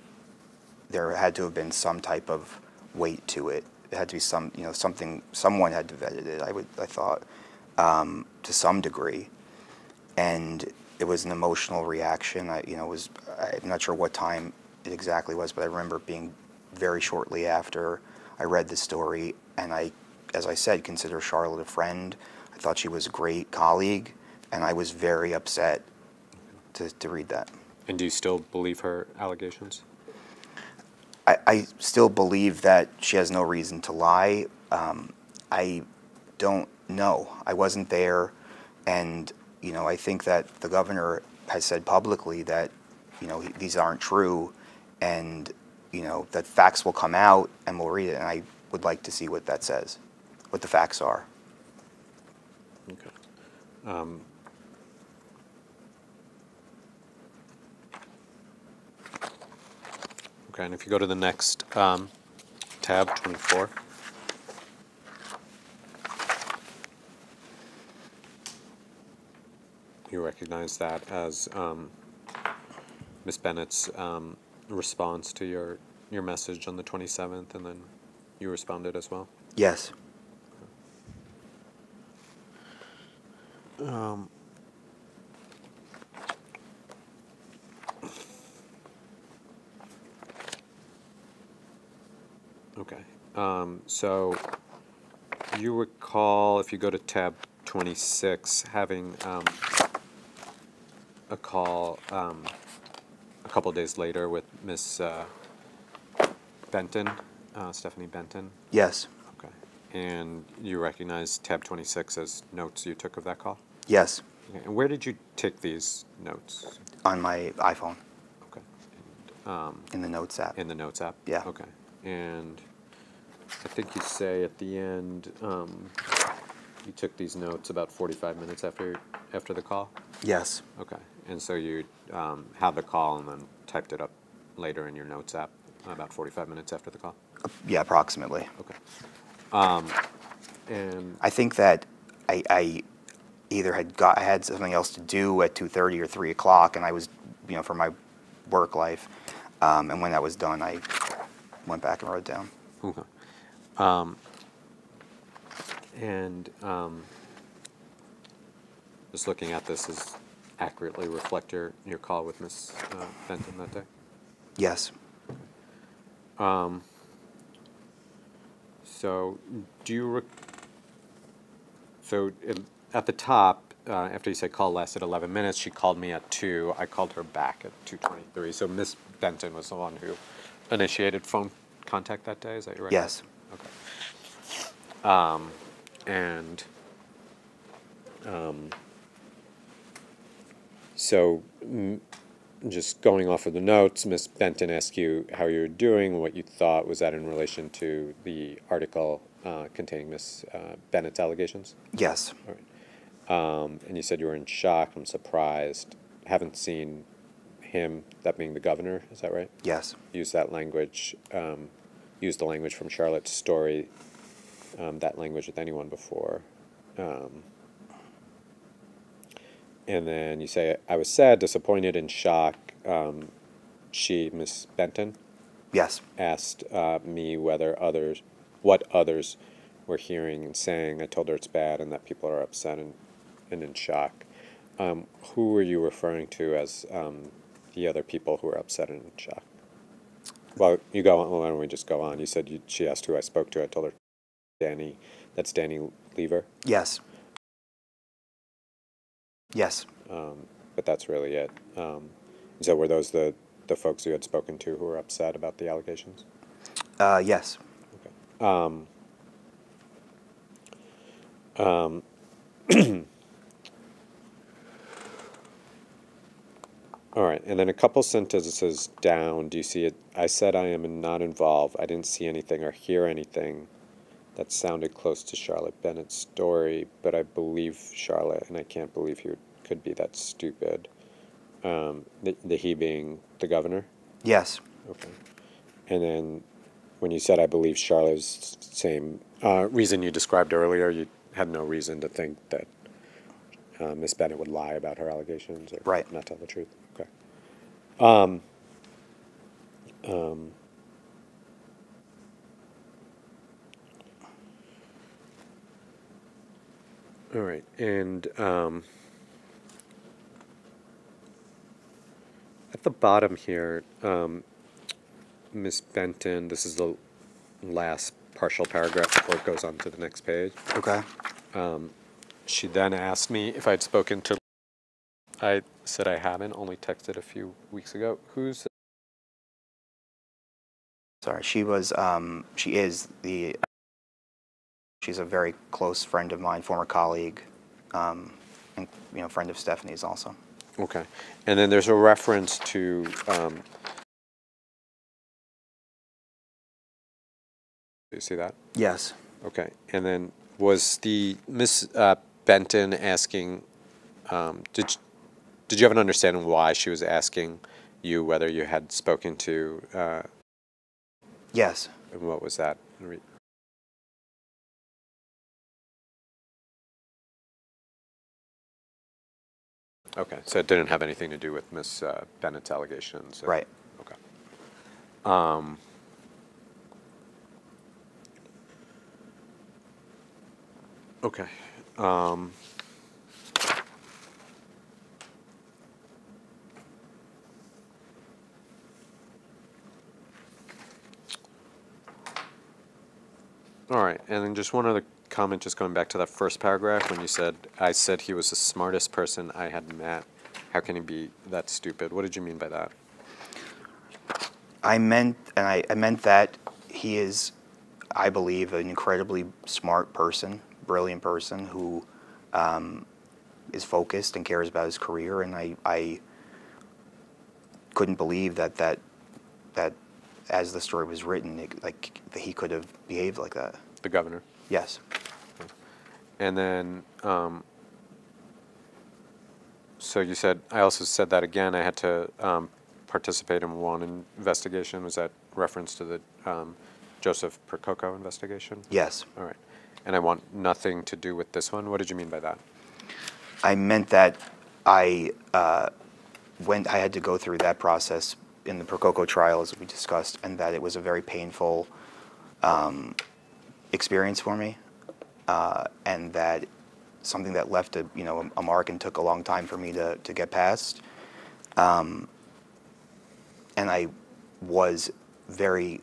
there had to have been some type of weight to it. It had to be something, someone had to vetted it, I thought, to some degree. And it was an emotional reaction. I'm not sure what time it exactly was, but I remember being very shortly after I read the story, and as I said, consider Charlotte a friend. I thought she was a great colleague, and I was very upset to read that. And do you still believe her allegations? I still believe that she has no reason to lie. I don't know. I wasn't there, and I think that the governor has said publicly that these aren't true, and that facts will come out and we'll read it, and I would like to see what that says, what the facts are. Okay. Okay, and if you go to the next tab, 24. You recognize that as Ms. Bennett's response to your message on the 27th, and then you responded as well? Yes. Okay. So you recall, if you go to tab 26, having a call a couple days later with Miss Benton, Stephanie Benton? Yes. Okay. And you recognize tab 26 as notes you took of that call? Yes. Okay. And where did you take these notes? On my iPhone. Okay. And, in the Notes app. in the Notes app? Yeah. Okay. And I think you say at the end you took these notes about 45 minutes after the call? Yes. Okay. And so you had the call and then typed it up later in your Notes app about 45 minutes after the call? Yeah, approximately. Okay. And I think that I either I had something else to do at 2:30 or 3 o'clock, and I was, for my work life, and when that was done, I went back and wrote it down. okay. And just looking at this, does accurately reflect your call with Ms. Benton that day? Yes. So do you at the top, after you said call lasted 11 minutes, she called me at 2. I called her back at 2:23. So Ms. Benton was the one who initiated phone contact that day. Is that your Yes. Okay. And so just going off of the notes, Ms. Benton asked you how you were doing, what you thought. Was that in relation to the article containing Ms. Bennett's allegations? Yes. All right. And you said you were in shock. I'm surprised. Haven't seen him, that being the governor, is that right? Yes. Use that language, use the language from Charlotte's story, that language with anyone before. And then you say, I was sad, disappointed, in shock. She, Miss Benton, Yes. asked me what others were hearing and saying. I told her it's bad and that people are upset and in shock. Who were you referring to as the other people who were upset and in shock? Well, you go on. Why don't we just go on? You said she asked who I spoke to. I told her Danny. That's Danny Lever. Yes. Yes. But that's really it. So were those the folks you had spoken to who were upset about the allegations? Yes. Okay. All right, and then a couple sentences down, do you see it? I said I am not involved. I didn't see anything or hear anything that sounded close to Charlotte Bennett's story, but I believe Charlotte, and I can't believe he could be that stupid. The he being the governor? Yes. Okay. And then when you said I believe Charlotte was the same reason you described earlier, you had no reason to think that Miss Bennett would lie about her allegations or Right. not tell the truth. Okay. All right, and at the bottom here, Miss Benton, this is the last partial paragraph before it goes on to the next page. Okay. She then asked me if I'd spoken to. I said I haven't, only texted a few weeks ago. Who's? Sorry, she's a very close friend of mine, former colleague, and friend of Stephanie's also. Okay, and then there's a reference to. Do you see that? Yes. Okay, and then was the Miss Benton asking? Did you have an understanding why she was asking you whether you had spoken to? Yes. And what was that? Okay, so it didn't have anything to do with Miss Bennett's allegations. Right. Okay. Okay. All right, and then just one other comment, just going back to that first paragraph when you said, I said he was the smartest person I had met. How can he be that stupid? What did you mean by that? I meant that he is, I believe, an incredibly smart person, brilliant person who is focused and cares about his career, and I couldn't believe that as the story was written, that he could have behaved like that. The governor? Yes. And then, so you said, I also said that again, I had to participate in one investigation. Was that reference to the Joseph Percoco investigation? Yes. All right. And I want nothing to do with this one. What did you mean by that? I meant that I had to go through that process in the Percoco trial, as we discussed, and that it was a very painful experience for me, and that something that left a mark and took a long time for me to get past. And I was very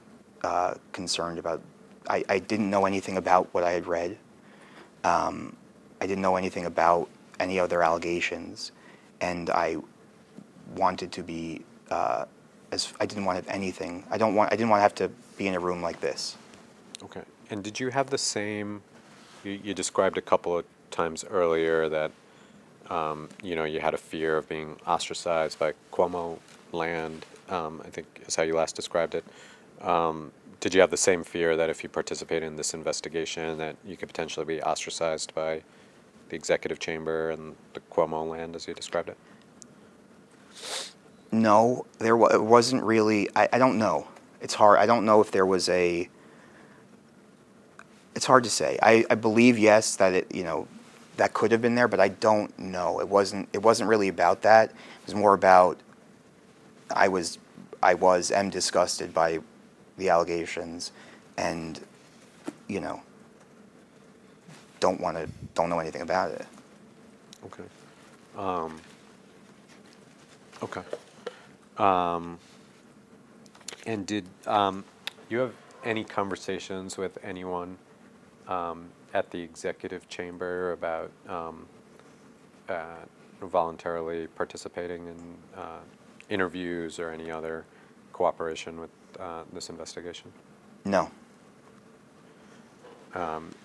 concerned about. I didn't know anything about what I had read. I didn't know anything about any other allegations, and I wanted to be. I didn't want to have anything. I didn't want to have to be in a room like this. Okay. And did you have the same? You described a couple of times earlier that you had a fear of being ostracized by Cuomo land. I think is how you last described it. Did you have the same fear that if you participated in this investigation that you could potentially be ostracized by the executive chamber and the Cuomo land, as you described it? No, it wasn't really. I don't know. It's hard. I don't know if there was a. It's hard to say. I believe yes that that could have been there, but I don't know. It wasn't really about that. It was more about I am disgusted by the allegations, and don't know anything about it. Okay. Okay. And did you have any conversations with anyone at the executive chamber about voluntarily participating in interviews or any other cooperation with this investigation? No.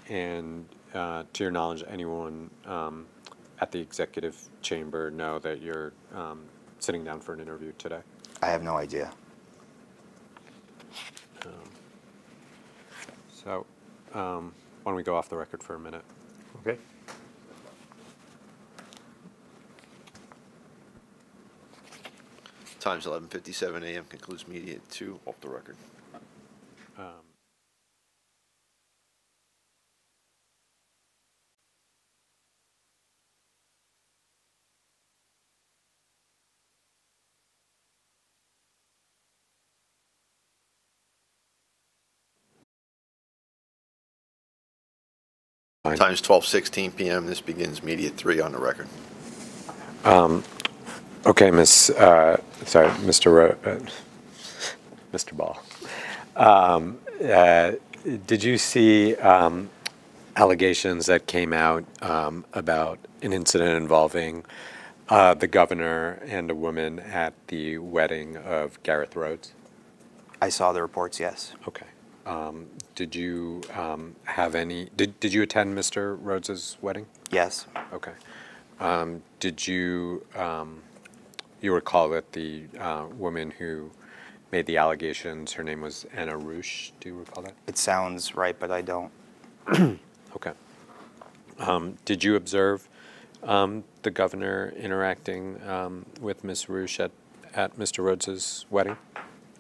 And to your knowledge, anyone at the executive chamber know that you're sitting down for an interview today? I have no idea. So why don't we go off the record for a minute? Okay. Time's 11:57 a.m. Concludes media at 2. Off the record. Fine. Time's 12:16 p.m. This begins media at 3 on the record. Okay, Mr. Ball. Did you see allegations that came out about an incident involving the governor and a woman at the wedding of Gareth Rhodes? I saw the reports, yes. Okay. Did you have any? Did you attend Mr. Rhodes's wedding? Yes. Okay. Did you you recall that the woman who made the allegations, her name was Anna Roosh? Do you recall that? It sounds right, but I don't. Okay. Did you observe the governor interacting with Ms. Roosh at Mr. Rhodes's wedding?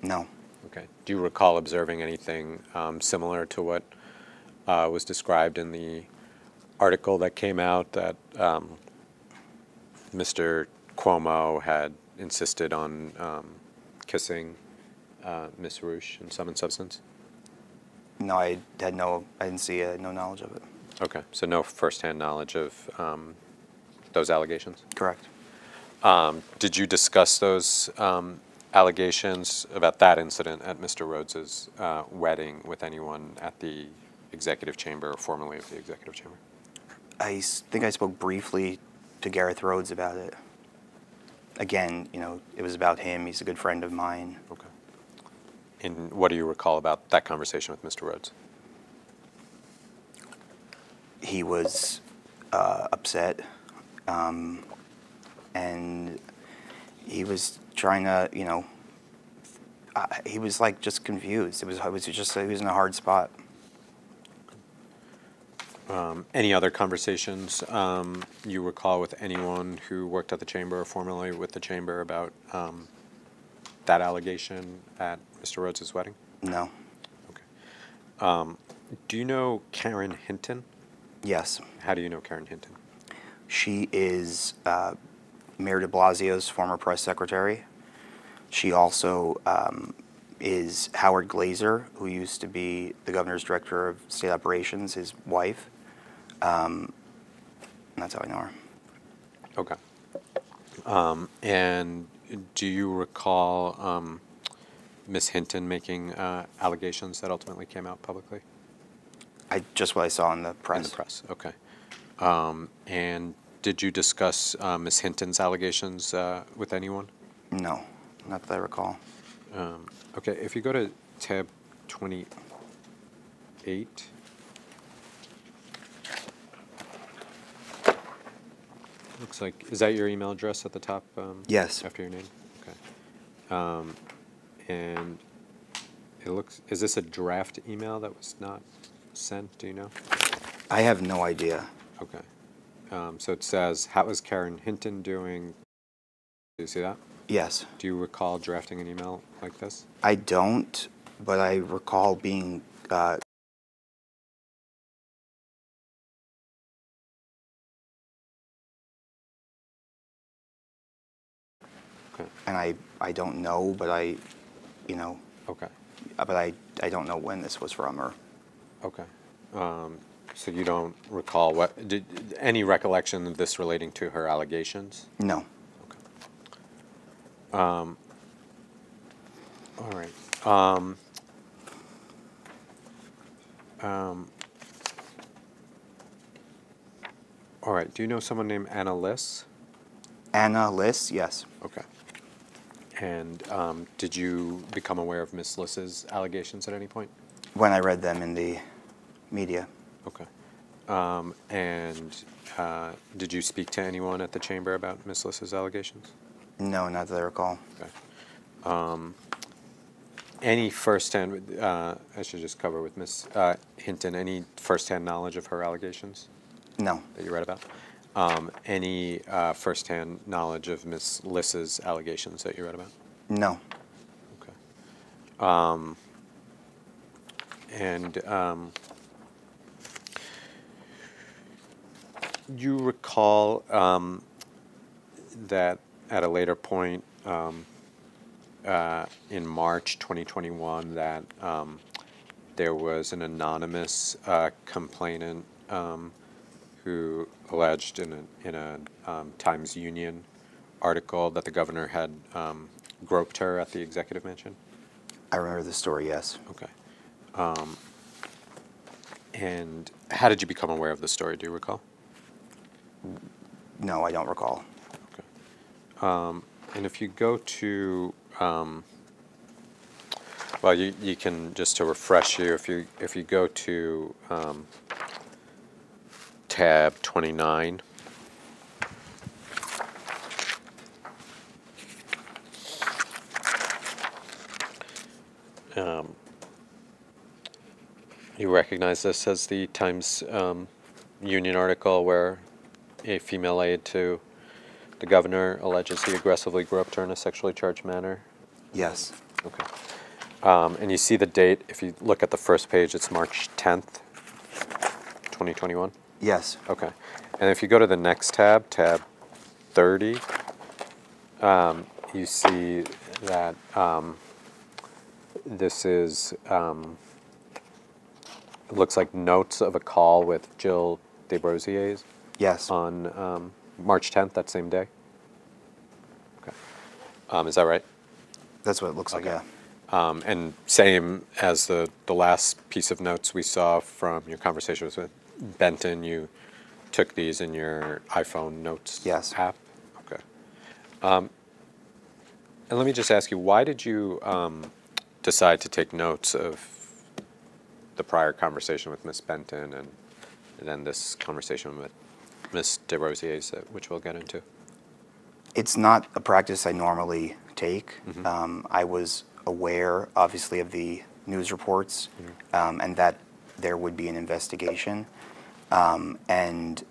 No. Okay. Do you recall observing anything similar to what was described in the article that came out that Mr. Cuomo had insisted on kissing Ms. Roosh in sum and substance? No, I didn't see no knowledge of it. Okay. So no firsthand knowledge of those allegations? Correct. Did you discuss those allegations about that incident at Mr. Rhodes's wedding with anyone at the executive chamber or formerly of the executive chamber? I think I spoke briefly to Gareth Rhodes about it. Again, it was about him. He's a good friend of mine. Okay. And what do you recall about that conversation with Mr. Rhodes? He was upset, and he was trying to, he was like just confused. He was in a hard spot. Any other conversations you recall with anyone who worked at the chamber or formerly with the chamber about that allegation at Mr. Rhodes's wedding? No. Okay. Do you know Karen Hinton? Yes. How do you know Karen Hinton? She is Mayor de Blasio's former press secretary. She also is Howard Glazer, who used to be the governor's director of state operations, his wife. And that's how I know her. Okay. And do you recall Ms. Hinton making allegations that ultimately came out publicly? Just what I saw in the press. In the press, okay. And did you discuss Ms. Hinton's allegations with anyone? No, not that I recall. Okay, if you go to tab 28. Looks like, is that your email address at the top? Yes. After your name? Okay. And it looks, is this a draft email that was not sent? Do you know? I have no idea. Okay. So it says, how is Karen Hinton doing? Do you see that? Yes. Do you recall drafting an email like this? I don't, but I recall being Okay. and I don't know, but Okay. but I don't know when this was from or. Okay. So you don't recall any recollection of this relating to her allegations? No. All right. All right. Do you know someone named Anna Liss? Anna Liss, yes. Okay. And did you become aware of Miss Liss's allegations at any point? When I read them in the media. Okay. And did you speak to anyone at the chamber about Miss Liss's allegations? No, not that I recall. Okay. Any firsthand, I should just cover with Ms. Hinton, any firsthand knowledge of her allegations No. that you read about? Any firsthand knowledge of Ms. Liss's allegations that you read about? No. Okay. And you recall that at a later point in March 2021 that there was an anonymous complainant who alleged in a Times Union article that the governor had groped her at the executive mansion? I remember the story, yes. Okay. And how did you become aware of the story? Do you recall? No, I don't recall. Okay. And if you go to, well, you can, just to refresh you, if you go to tab 29. You recognize this as the Times Union article where a female aide to the governor alleges he aggressively groped her in a sexually charged manner? Yes. Okay. And you see the date, if you look at the first page, it's March 10th, 2021? Yes. Okay. And if you go to the next tab, tab 30, you see that this is, it looks like notes of a call with Jill DeRosa Yes. on March 10th, that same day? Okay. Is that right? That's what it looks like, Okay. yeah. And same as the last piece of notes we saw from your conversation with Benton, you took these in your iPhone notes Yes. app? Okay. And let me just ask you, why did you decide to take notes of the prior conversation with Ms. Benton and then this conversation with Ms. DeRosa, which we'll get into? It's not a practice I normally take. Mm-hmm. I was aware, obviously, of the news reports and that there would be an investigation. And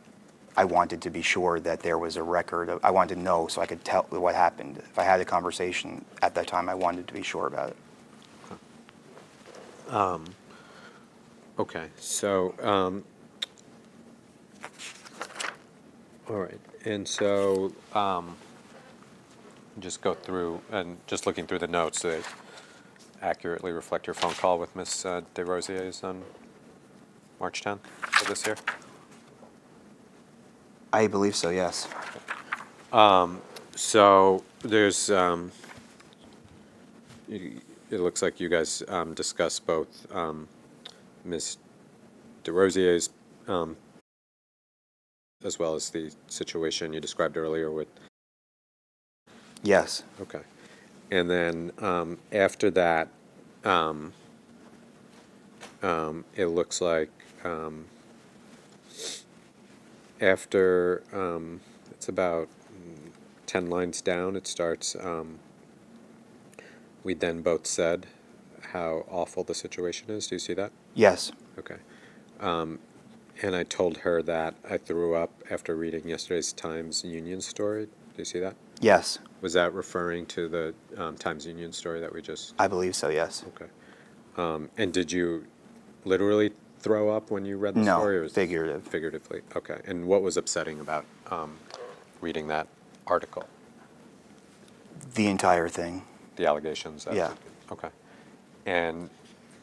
I wanted to be sure that there was a record. I wanted to know so I could tell what happened. If I had a conversation at that time, I wanted to be sure about it. Okay, so, all right, and so just go through, and just looking through the notes, they accurately reflect your phone call with Ms. DeRosa on March 10th of this year? I believe so, yes. So there's, it looks like you guys discussed both Ms. DeRosa's as well as the situation you described earlier with. Yes. Okay. And then after that, it looks like after it's about 10 lines down, it starts, we then both said how awful the situation is. Do you see that? Yes. Okay. And I told her that I threw up after reading yesterday's Times Union story. Do you see that? Yes. Was that referring to the Times Union story that we just... I believe so, yes. Okay. And did you literally throw up when you read the No, story? Or was figurative. Figuratively. Okay. And what was upsetting about reading that article? The entire thing. The allegations? Yeah. Okay. And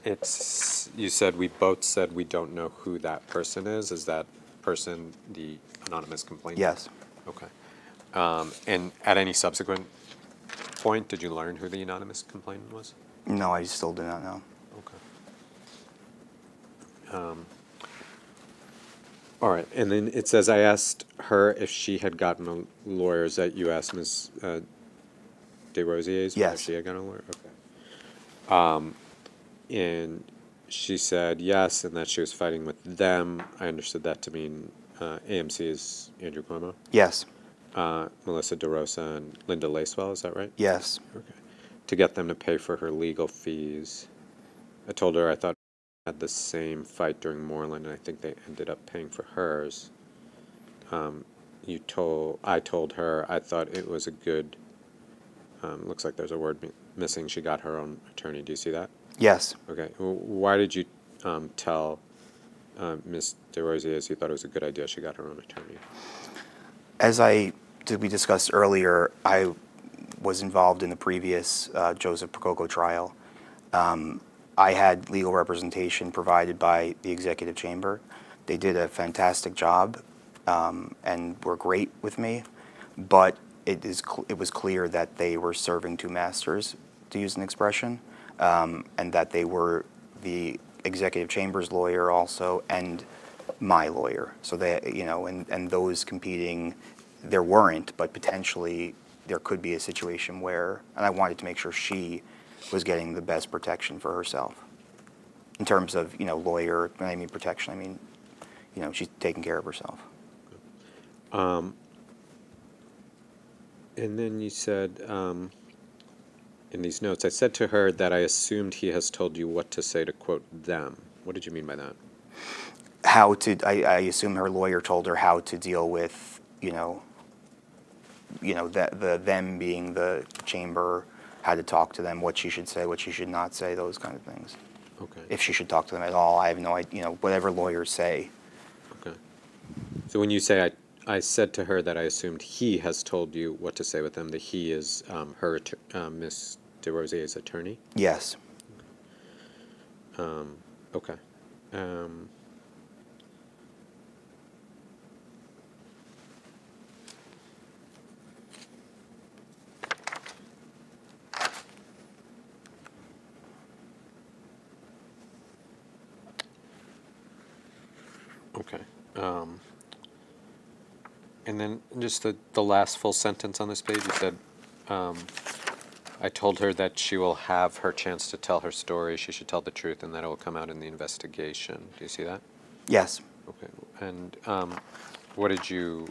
You said we both said we don't know who that person is. Is that person the anonymous complainant? Yes. Okay. And at any subsequent point, did you learn who the anonymous complainant was? No, I still do not know. Okay. All right, and then it says I asked her if she had gotten a lawyer. Is that you asked Ms. DeRosa? Yes. If she had gotten a lawyer? Okay. And she said yes, and that she was fighting with them. I understood that to mean AMC is Andrew Cuomo, Yes. Melissa DeRosa, and Linda Lacewell, is that right? Yes. Okay. To get them to pay for her legal fees. I told her I thought I had the same fight during Moreland, and I think they ended up paying for hers. I told her I thought it was a good, looks like there's a word missing, she got her own attorney. Do you see that? Yes. Okay. Why did you tell Ms. DeRosa you thought it was a good idea she got her own attorney? As we discussed earlier, I was involved in the previous Joseph Prococo trial. I had legal representation provided by the executive chamber. They did a fantastic job and were great with me, but it was clear that they were serving two masters, to use an expression, and that they were the executive chamber's lawyer also and my lawyer. So they, and those competing, there weren't, but potentially there could be a situation where, and I wanted to make sure she was getting the best protection for herself. In terms of, lawyer, when I mean protection, I mean, she's taking care of herself. And then you said, in these notes, I said to her that I assumed he has told you what to say to quote them. What did you mean by that? I assume her lawyer told her how to deal with, them being the chamber, how to talk to them, what she should say, what she should not say, those kind of things. Okay. If she should talk to them at all, I have no idea, whatever lawyers say. Okay. So when you say I said to her that I assumed he has told you what to say with them, that he is Miss DeRosa's attorney? Yes. Okay. Okay. And then just the last full sentence on this page, you said, I told her that she will have her chance to tell her story, she should tell the truth, and that it will come out in the investigation. Do you see that? Yes. Okay. And what did you,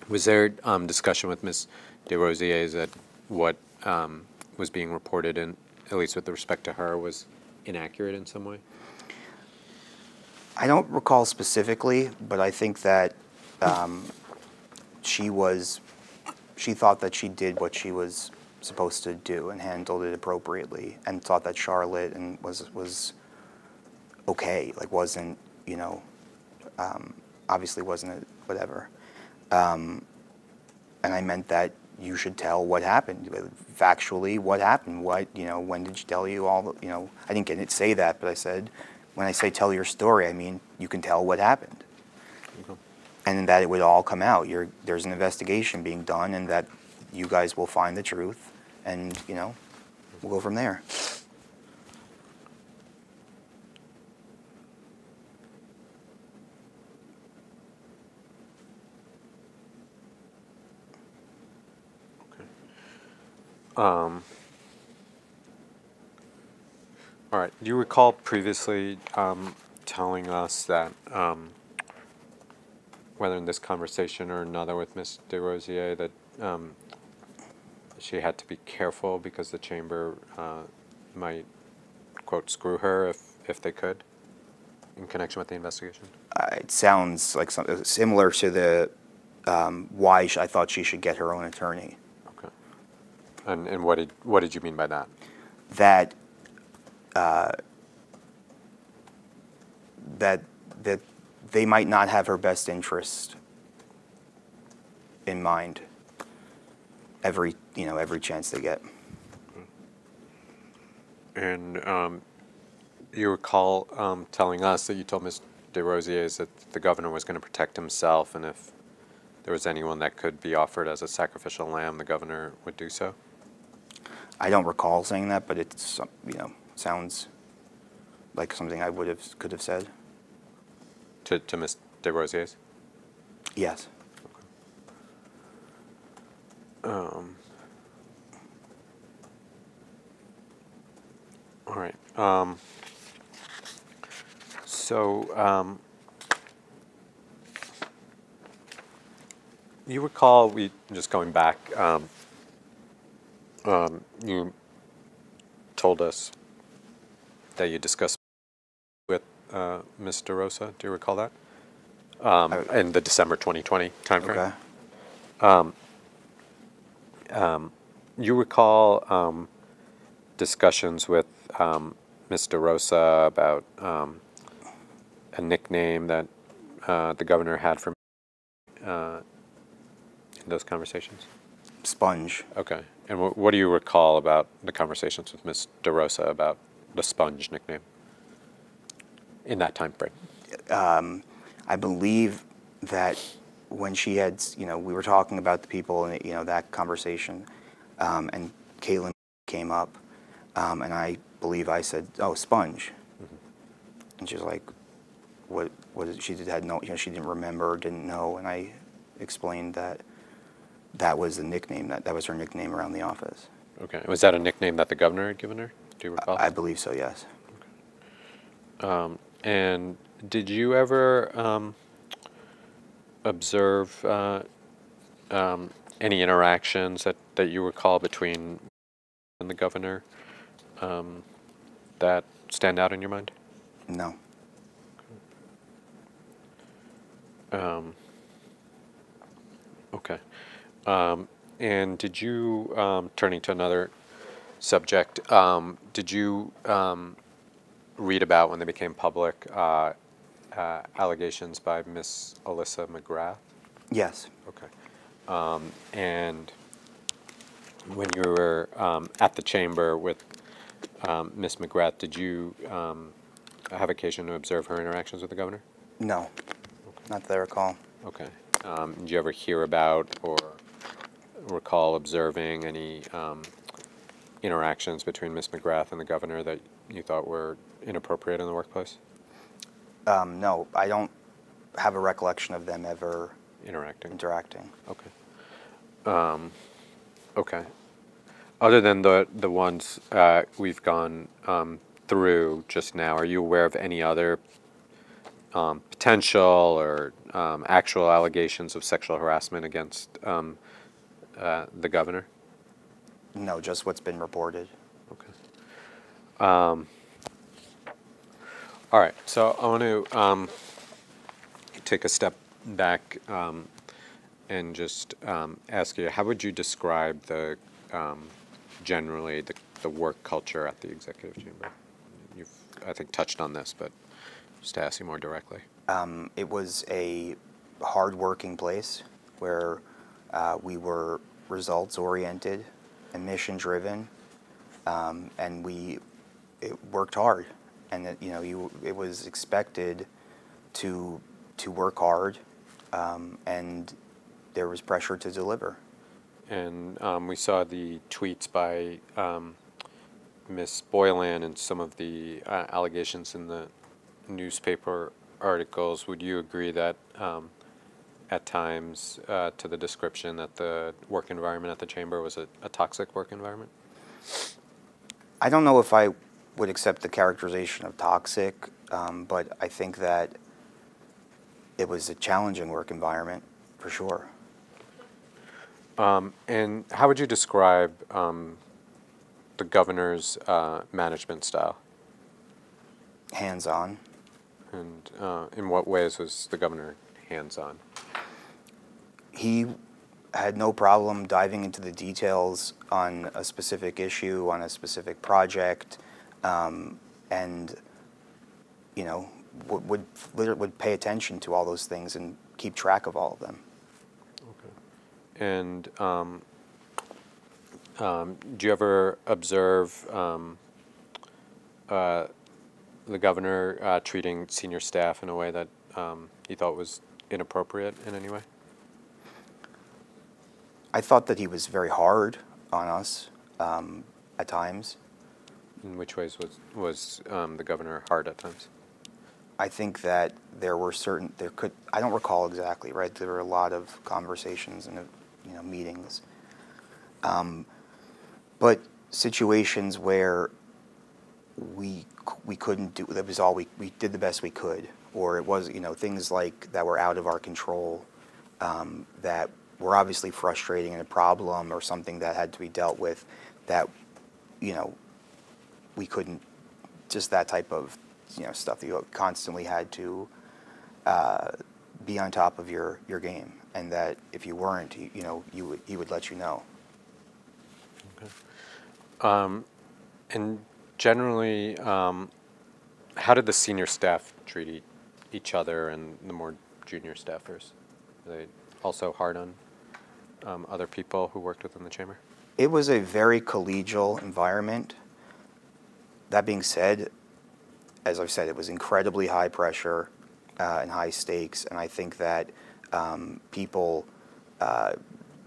was there discussion with Ms. DeRosa that what was being reported, in, at least with respect to her, was inaccurate in some way? I don't recall specifically, but I think that she thought that she did what she was supposed to do and handled it appropriately, and thought that Charlotte was okay, like wasn't, obviously wasn't whatever. And I meant that you should tell what happened, factually what happened, when did she tell you all, I didn't say that, but I said, when I say tell your story, I mean you can tell what happened. Okay. And that it would all come out. There's an investigation being done, and that you guys will find the truth, and, we'll go from there. Okay. All right. Do you recall previously telling us that, whether in this conversation or another with Ms. DeRosa, that she had to be careful because the chamber might, quote, screw her if they could, in connection with the investigation? It sounds like something similar to the why I thought she should get her own attorney. Okay. And what did you mean by that? That they might not have her best interest in mind every chance they get. And You recall telling us that you told Ms. DeRosa that the governor was going to protect himself, and if there was anyone that could be offered as a sacrificial lamb, the governor would do so? I don't recall saying that, but it's, sounds like something I could have said. To Ms. DeRosa? Yes. All right. So you recall, just going back, you told us that you discussed with Ms. DeRosa. Do you recall that? In the December 2020 timeframe? Okay. You recall discussions with Ms. DeRosa about a nickname that the governor had for in those conversations? Sponge. Okay. And what do you recall about the conversations with Ms. DeRosa about the Sponge nickname in that time frame? I believe that when she had, we were talking about the people and, that conversation, and Caitlin came up, and I believe I said, "Oh, Sponge," and she was like, "What is?" She had no, she didn't remember, didn't know, and I explained that was the nickname, that was her nickname around the office. Okay. Was that a nickname that the governor had given her? Do you recall? I believe so, yes. And did you ever observe any interactions that you recall between and the governor that stand out in your mind? No. Okay. And did you, turning to another subject, did you read about when they became public allegations by Miss Alyssa McGrath? Yes. Okay. And when you were at the chamber with Miss McGrath, did you have occasion to observe her interactions with the governor? No. Not that I recall. Okay. Did you ever hear about or recall observing any interactions between Miss McGrath and the governor that you thought were inappropriate in the workplace? No, I don't have a recollection of them ever Interacting. Okay. Okay. Other than the ones we've gone through just now, are you aware of any other potential or actual allegations of sexual harassment against the governor? No, just what's been reported. Okay. All right. So I want to take a step back and just ask you, how would you describe the generally the work culture at the executive chamber? You've, I think, touched on this, but just to ask you more directly. It was a hard-working place where we were results-oriented and mission-driven, and it worked hard. And that, it was expected to work hard, and there was pressure to deliver. And we saw the tweets by Ms. Boylan and some of the allegations in the newspaper articles. Would you agree that at times to the description that the work environment at the chamber was a toxic work environment? I don't know if I would accept the characterization of toxic, but I think that it was a challenging work environment, for sure. And how would you describe the governor's management style? Hands-on. And in what ways was the governor hands-on? He had no problem diving into the details on a specific issue, on a specific project, and would pay attention to all those things and keep track of all of them. Okay. And do you ever observe the governor treating senior staff in a way that you thought was inappropriate in any way? I thought that he was very hard on us at times. In which ways was the governor hard at times? I think that there could, I don't recall exactly, right? There were a lot of conversations and, meetings. But situations where we couldn't do, that was all we did the best we could, or it was, things like that were out of our control, that were obviously frustrating and a problem or something that had to be dealt with, that, we couldn't, just that type of, stuff that you constantly had to be on top of your game, and that if you weren't, he would let you know. Okay. And generally, how did the senior staff treat each other and the more junior staffers? Were they also hard on other people who worked within the chamber? It was a very collegial environment. That being said, as I've said, it was incredibly high pressure and high stakes, and I think that people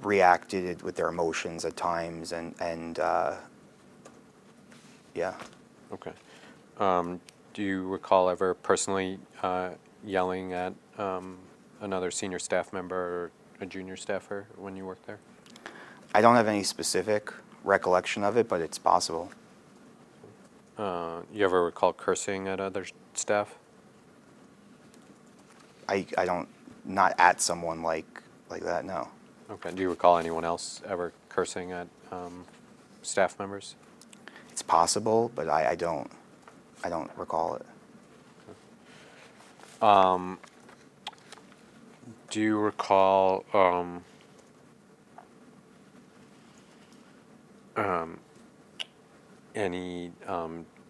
reacted with their emotions at times, and yeah. Okay. Do you recall ever personally yelling at another senior staff member or a junior staffer when you worked there? I don't have any specific recollection of it, but it's possible. You ever recall cursing at other staff? I don't, not at someone like that, no. Okay. Do you recall anyone else ever cursing at staff members? It's possible, but I don't recall it. Do you recall any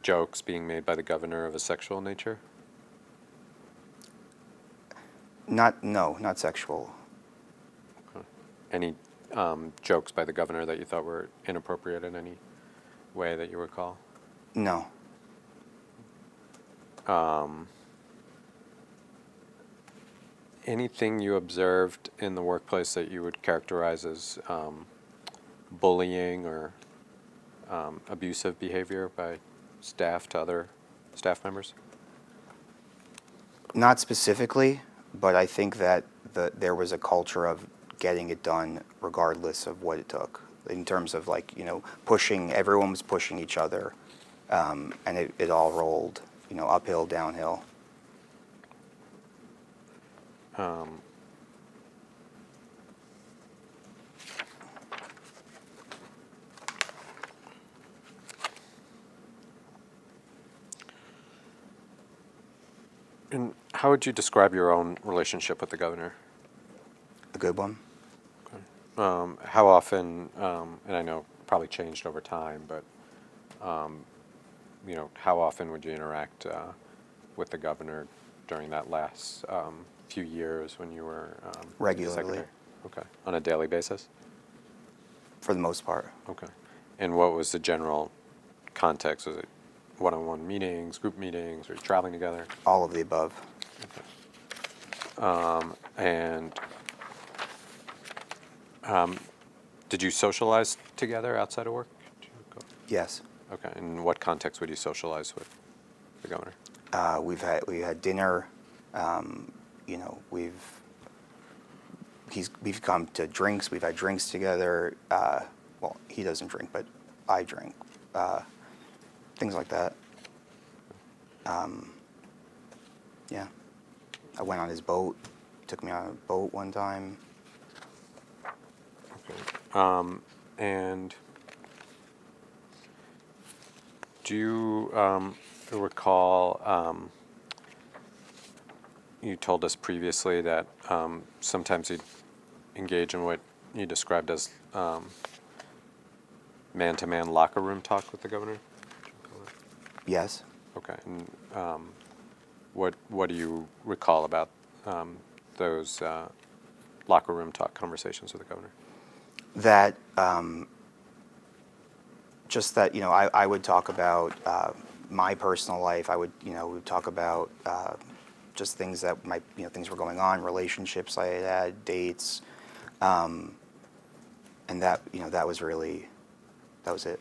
jokes being made by the governor of a sexual nature? No, not sexual. Okay. Any jokes by the governor that you thought were inappropriate in any way that you recall? No. Anything you observed in the workplace that you would characterize as bullying or abusive behavior by staff to other staff members? Not specifically, but I think that there was a culture of getting it done regardless of what it took. In terms of pushing, everyone was pushing each other, and it all rolled, uphill, downhill. And how would you describe your own relationship with the governor? A good one. Okay. How often, and I know probably changed over time, but how often would you interact with the governor during that last few years when you were regularly? Secretary? Okay, on a daily basis? For the most part. Okay. And what was the general context? Was it one-on-one meetings, group meetings, or traveling together? All of the above. Okay. Did you socialize together outside of work? Yes. Okay. In what context would you socialize with the governor? We had dinner. We've come to drinks. We've had drinks together. Well, he doesn't drink, but I drink. Things like that. Yeah. I went on his boat. He took me on a boat one time. Okay. And do you recall, you told us previously that sometimes you'd engage in what you described as man-to-man locker room talk with the governor? Yes. Okay. And what do you recall about those locker room talk conversations with the governor? That just that I would talk about my personal life, I would, we would talk about just things that might, things were going on, relationships I had, dates, and that, that was really, that was it.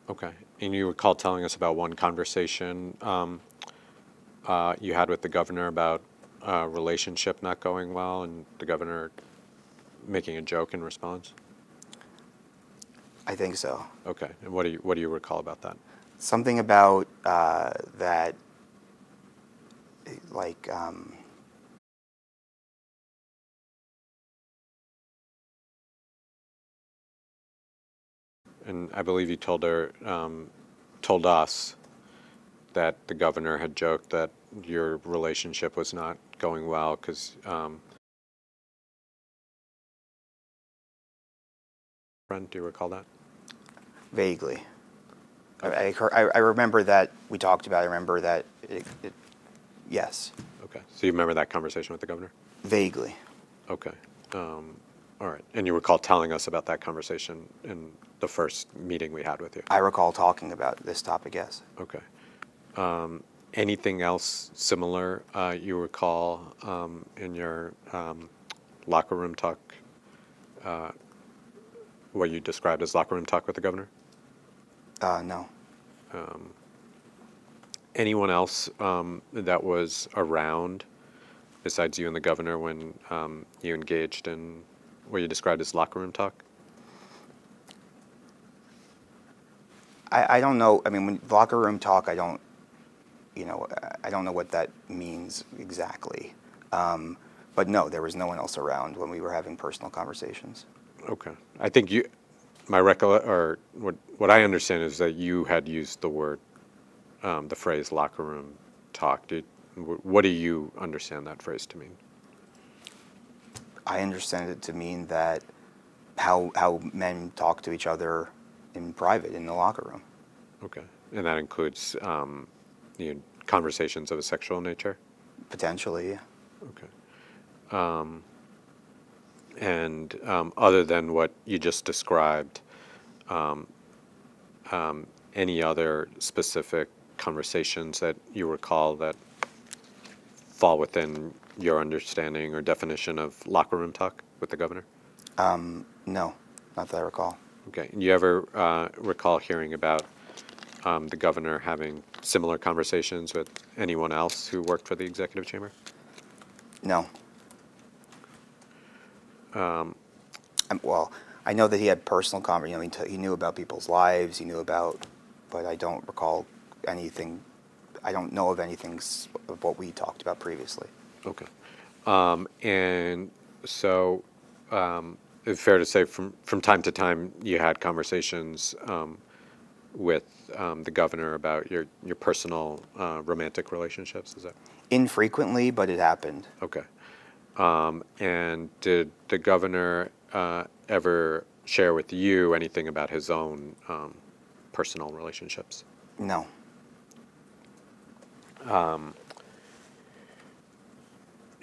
Okay. And you recall telling us about one conversation you had with the governor about a relationship not going well, and the governor making a joke in response? I think so. Okay. And what do you recall about that? Something about that, like, And I believe you told us that the governor had joked that your relationship was not going well because friend, do you recall that? vaguely. I remember that we talked about it. I remember that yes. Okay. So you remember that conversation with the governor? Vaguely. Okay. All right. And you recall telling us about that conversation in the first meeting we had with you? I recall talking about this topic, yes. Okay. Anything else similar you recall in your locker room talk, what you described as locker room talk with the governor? No. Anyone else that was around besides you and the governor when you engaged in what you described as locker room talk? I don't know. I mean, when locker room talk, I don't know what that means exactly. But no, there was no one else around when we were having personal conversations. Okay. I think or what I understand is that you had used the word, the phrase locker room talk. What do you understand that phrase to mean? I understand it to mean that how men talk to each other in private in the locker room. Okay. And that includes conversations of a sexual nature? Potentially, yeah. Okay. And other than what you just described, any other specific conversations that you recall that fall within your understanding or definition of locker room talk with the governor? No, not that I recall. Okay. And you ever recall hearing about the governor having similar conversations with anyone else who worked for the executive chamber? No. Well, I know that he had personal conversations. He knew about people's lives. He knew about, but I don't recall anything. I don't know of anything of what we talked about previously. Okay. And so it's fair to say from time to time you had conversations with the governor about your personal romantic relationships, is that? Infrequently, but it happened. Okay. And did the governor ever share with you anything about his own personal relationships? No.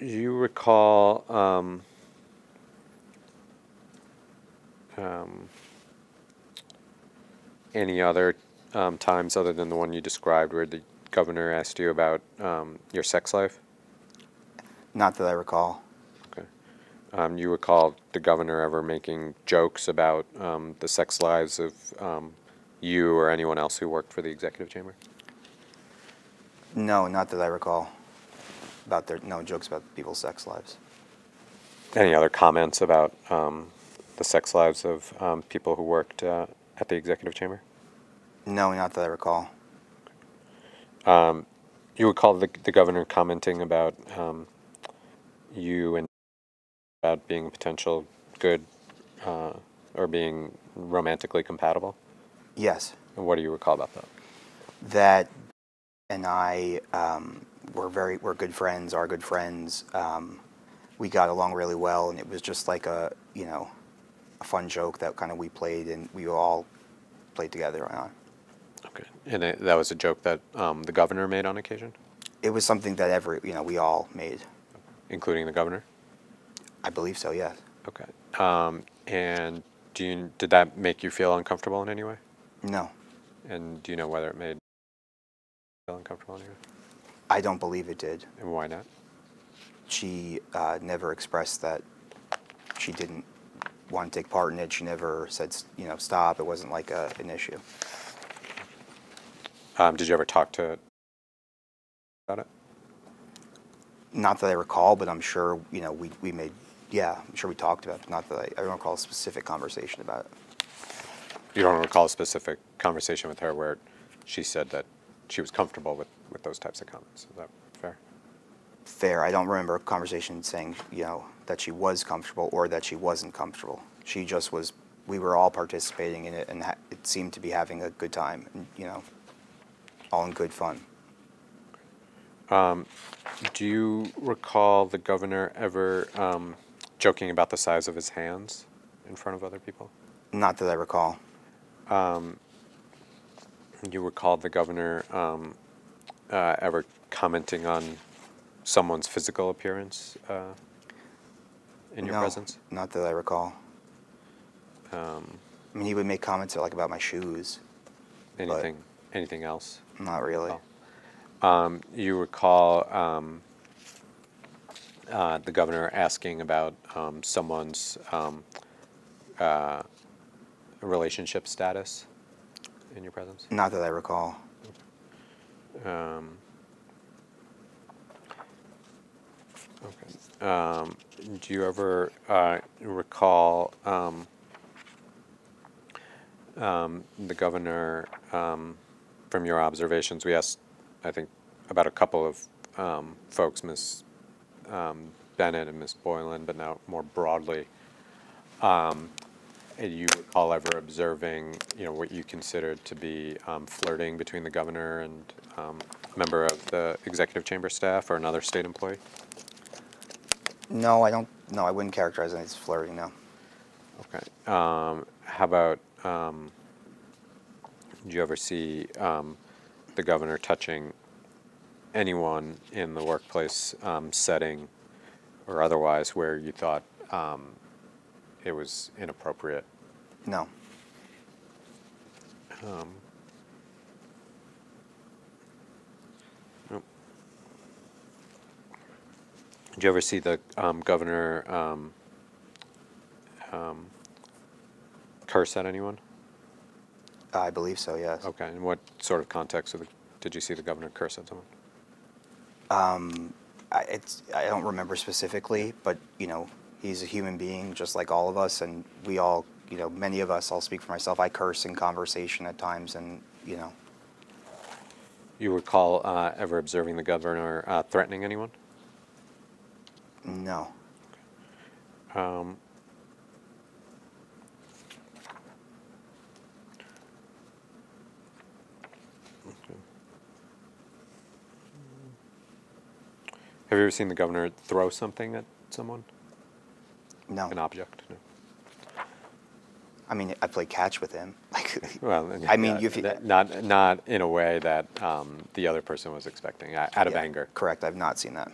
Do you recall any other times other than the one you described where the governor asked you about your sex life? Not that I recall. Okay. You recall the governor ever making jokes about the sex lives of you or anyone else who worked for the executive chamber? No, not that I recall. No jokes about people's sex lives. Any other comments about the sex lives of people who worked at the executive chamber? No, not that I recall. You recall the governor commenting about you and about being potential good or being romantically compatible? Yes. And what do you recall about that? That and I we're good friends, are good friends. We got along really well, and it was just like a fun joke that kind of we played, and we all played together on. Okay. And that was a joke that the governor made on occasion? It was something that we all made. Including the governor? I believe so, yes. Okay. And did that make you feel uncomfortable in any way? No. And do you know whether it made feel uncomfortable in here? I don't believe it did. And why not? She never expressed that she didn't want to take part in it. She never said, stop. It wasn't like an issue. Did you ever talk to about it? Not that I recall, but I'm sure, we made, I'm sure we talked about it, but not that I don't recall a specific conversation about it. You don't recall a specific conversation with her where she said that she was comfortable with those types of comments. Is that fair? Fair. I don't remember a conversation saying, that she was comfortable or that she wasn't comfortable. She just was, we were all participating in it, and it seemed to be having a good time, and, all in good fun. Do you recall the governor ever joking about the size of his hands in front of other people? Not that I recall. You recall the governor ever commenting on someone's physical appearance in your presence? Not that I recall. I mean, he would make comments like about my shoes. Anything else? Not really. Oh. You recall the governor asking about someone's relationship status in your presence? Not that I recall. Okay. Do you ever recall the governor, from your observations? We asked, I think, about a couple of folks, Ms. Bennett and Ms. Boylan, but now more broadly. Do you recall ever observing, what you considered to be flirting between the governor and a member of the executive chamber staff or another state employee? No, I don't. No, I wouldn't characterize it as flirting. No. Okay. How about? Did you ever see the governor touching anyone in the workplace setting or otherwise where you thought it was inappropriate? No. Nope. Did you ever see the governor curse at anyone? I believe so, yes. Okay. In what sort of context did you see the governor curse at someone? I don't remember specifically, but, he's a human being just like all of us, and we all, many of us, I'll speak for myself, I curse in conversation at times, and, You recall ever observing the governor threatening anyone? No. Okay. Have you ever seen the governor throw something at someone? No. An object? No. I mean, I played catch with him. Well, I mean, not in a way that the other person was expecting, out of anger. Correct. I've not seen that.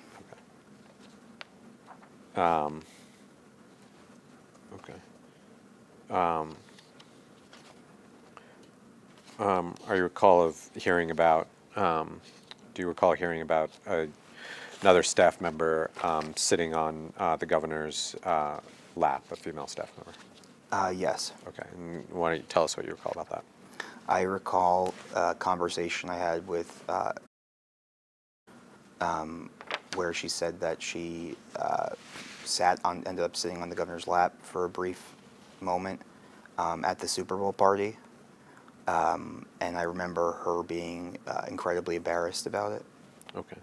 Okay. Are you recall of hearing about? Do you recall hearing about another staff member sitting on the governor's lap, a female staff member? Yes. Okay. And why don't you tell us what you recall about that? I recall a conversation I had with where she said that she ended up sitting on the governor's lap for a brief moment at the Super Bowl party. And I remember her being incredibly embarrassed about it. Okay.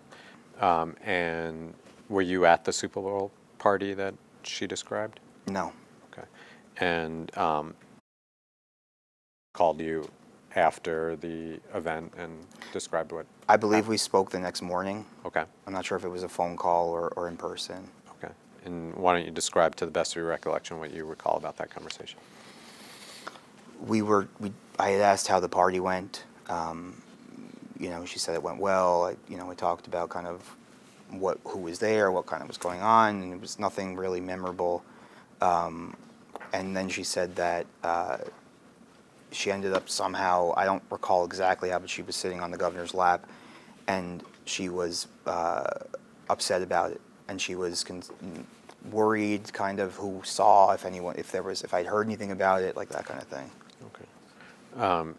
And were you at the Super Bowl party that she described? No. Okay. And called you after the event and described what? I believe we spoke the next morning. Okay. I'm not sure if it was a phone call or in person. Okay. And why don't you describe, to the best of your recollection, what you recall about that conversation? I had asked how the party went. She said it went well. We talked about kind of who was there, what kind of was going on, and it was nothing really memorable. And then she said that she ended up somehow, I don't recall exactly how, but she was sitting on the governor's lap, and she was upset about it, and she was worried, kind of, who saw, if I'd heard anything about it, like that kind of thing. Okay.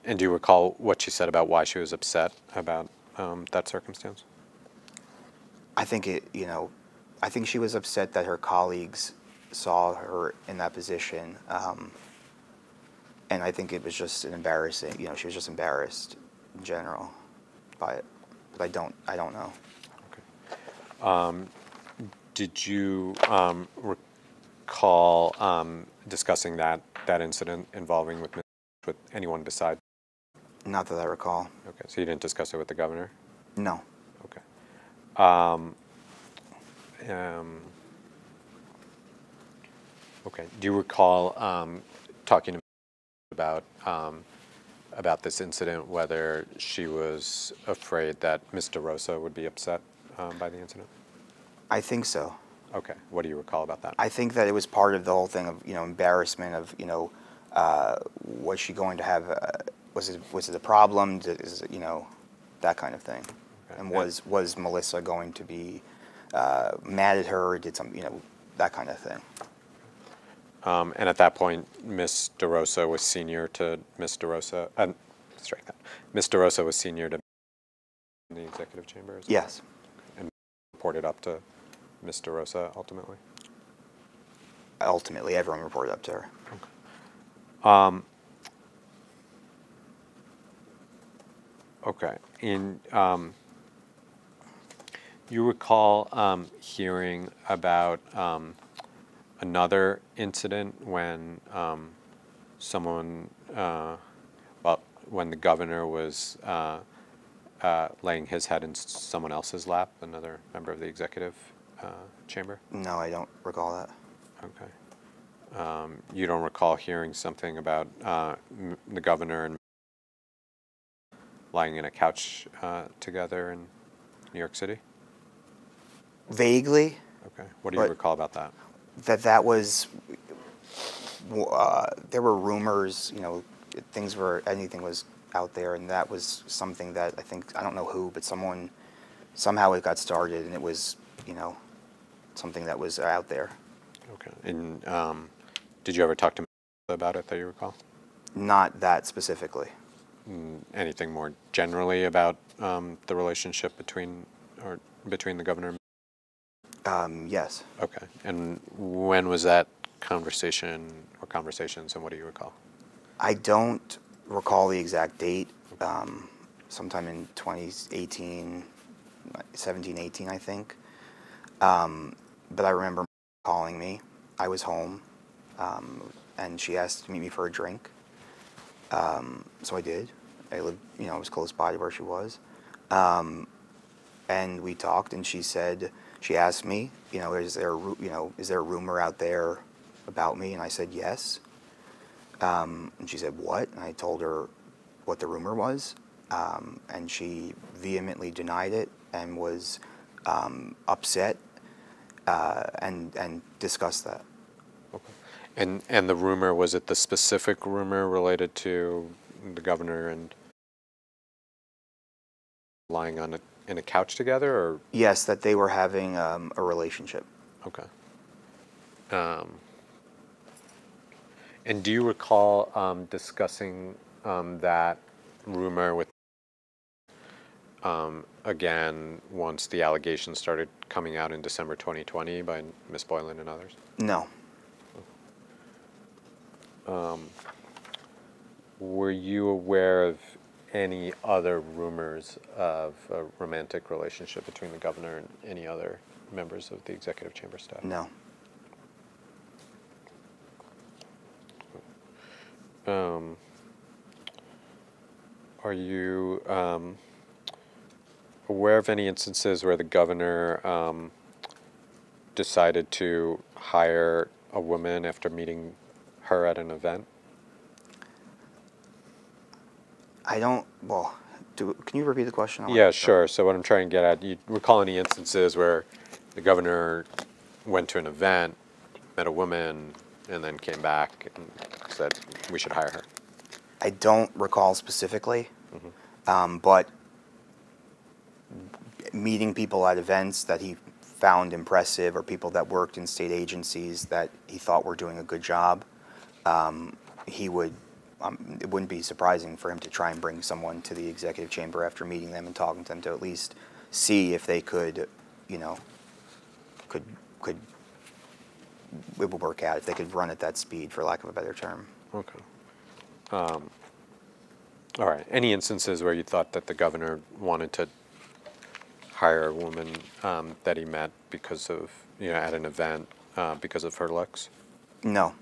And do you recall what she said about why she was upset about that circumstance? I think I think she was upset that her colleagues saw her in that position, and I think it was just an embarrassing. She was just embarrassed in general by it, but I don't know. Okay. Did you recall discussing that incident involving with anyone besides? Not that I recall. Okay, so you didn't discuss it with the governor? No. Okay. Okay. Do you recall talking about this incident, whether she was afraid that Ms. DeRosa would be upset by the incident? I think so. Okay. What do you recall about that? I think that it was part of the whole thing of embarrassment of was she going to have was it a problem? Is it, that kind of thing, Okay. and was Melissa going to be mad at her or did some that kind of thing? And at that point, Ms. DeRosa was senior to Ms. DeRosa. Strike that. Ms. DeRosa was senior to the executive chamber. Yes. And reported up to Ms. DeRosa ultimately. Ultimately, everyone reported up to her. Okay. You recall hearing about another incident when someone, when the governor was laying his head in someone else's lap, another member of the executive chamber? No, I don't recall that. Okay. You don't recall hearing something about the governor and lying in a couch together in New York City? Vaguely. Okay. What do you recall about that? That was there were rumors, anything was out there, and that was something that I don't know who, but somehow it got started, and it was something that was out there. Okay. And did you ever talk to Melissa about it that you recall? Not that specifically. Anything more generally about the relationship between the governor and Yes. Okay. And when was that conversation or conversations, and what do you recall? I don't recall the exact date. Sometime in 2018, 17, 18, I think. But I remember calling me. I was home, and she asked to meet me for a drink. So I did. I lived, I was close by to where she was. And we talked, and she asked me, is there a rumor out there about me? And I said yes. And she said, what? And I told her what the rumor was. And she vehemently denied it and was upset and discussed that. Okay. And the rumor, was it the specific rumor related to the governor and lying in a couch together, or? Yes, that they were having a relationship. Okay. And do you recall discussing that rumor with again once the allegations started coming out in December 2020 by Ms. Boylan and others? No. Were you aware of any other rumors of a romantic relationship between the governor and any other members of the executive chamber staff? No. Are you aware of any instances where the governor decided to hire a woman after meeting her at an event? I don't, can you repeat the question? Yeah, sure. So what I'm trying to get at, you recall any instances where the governor went to an event, met a woman, and then came back and said, we should hire her? I don't recall specifically, but meeting people at events that he found impressive, or people that worked in state agencies that he thought were doing a good job, he would, it wouldn't be surprising for him to try and bring someone to the executive chamber after meeting them and talking to them to at least see if they could, you know, could it would work out, if they could run at that speed, for lack of a better term. Okay. All right. Any instances where you thought that the governor wanted to hire a woman that he met because of, you know, at an event because of her looks? No.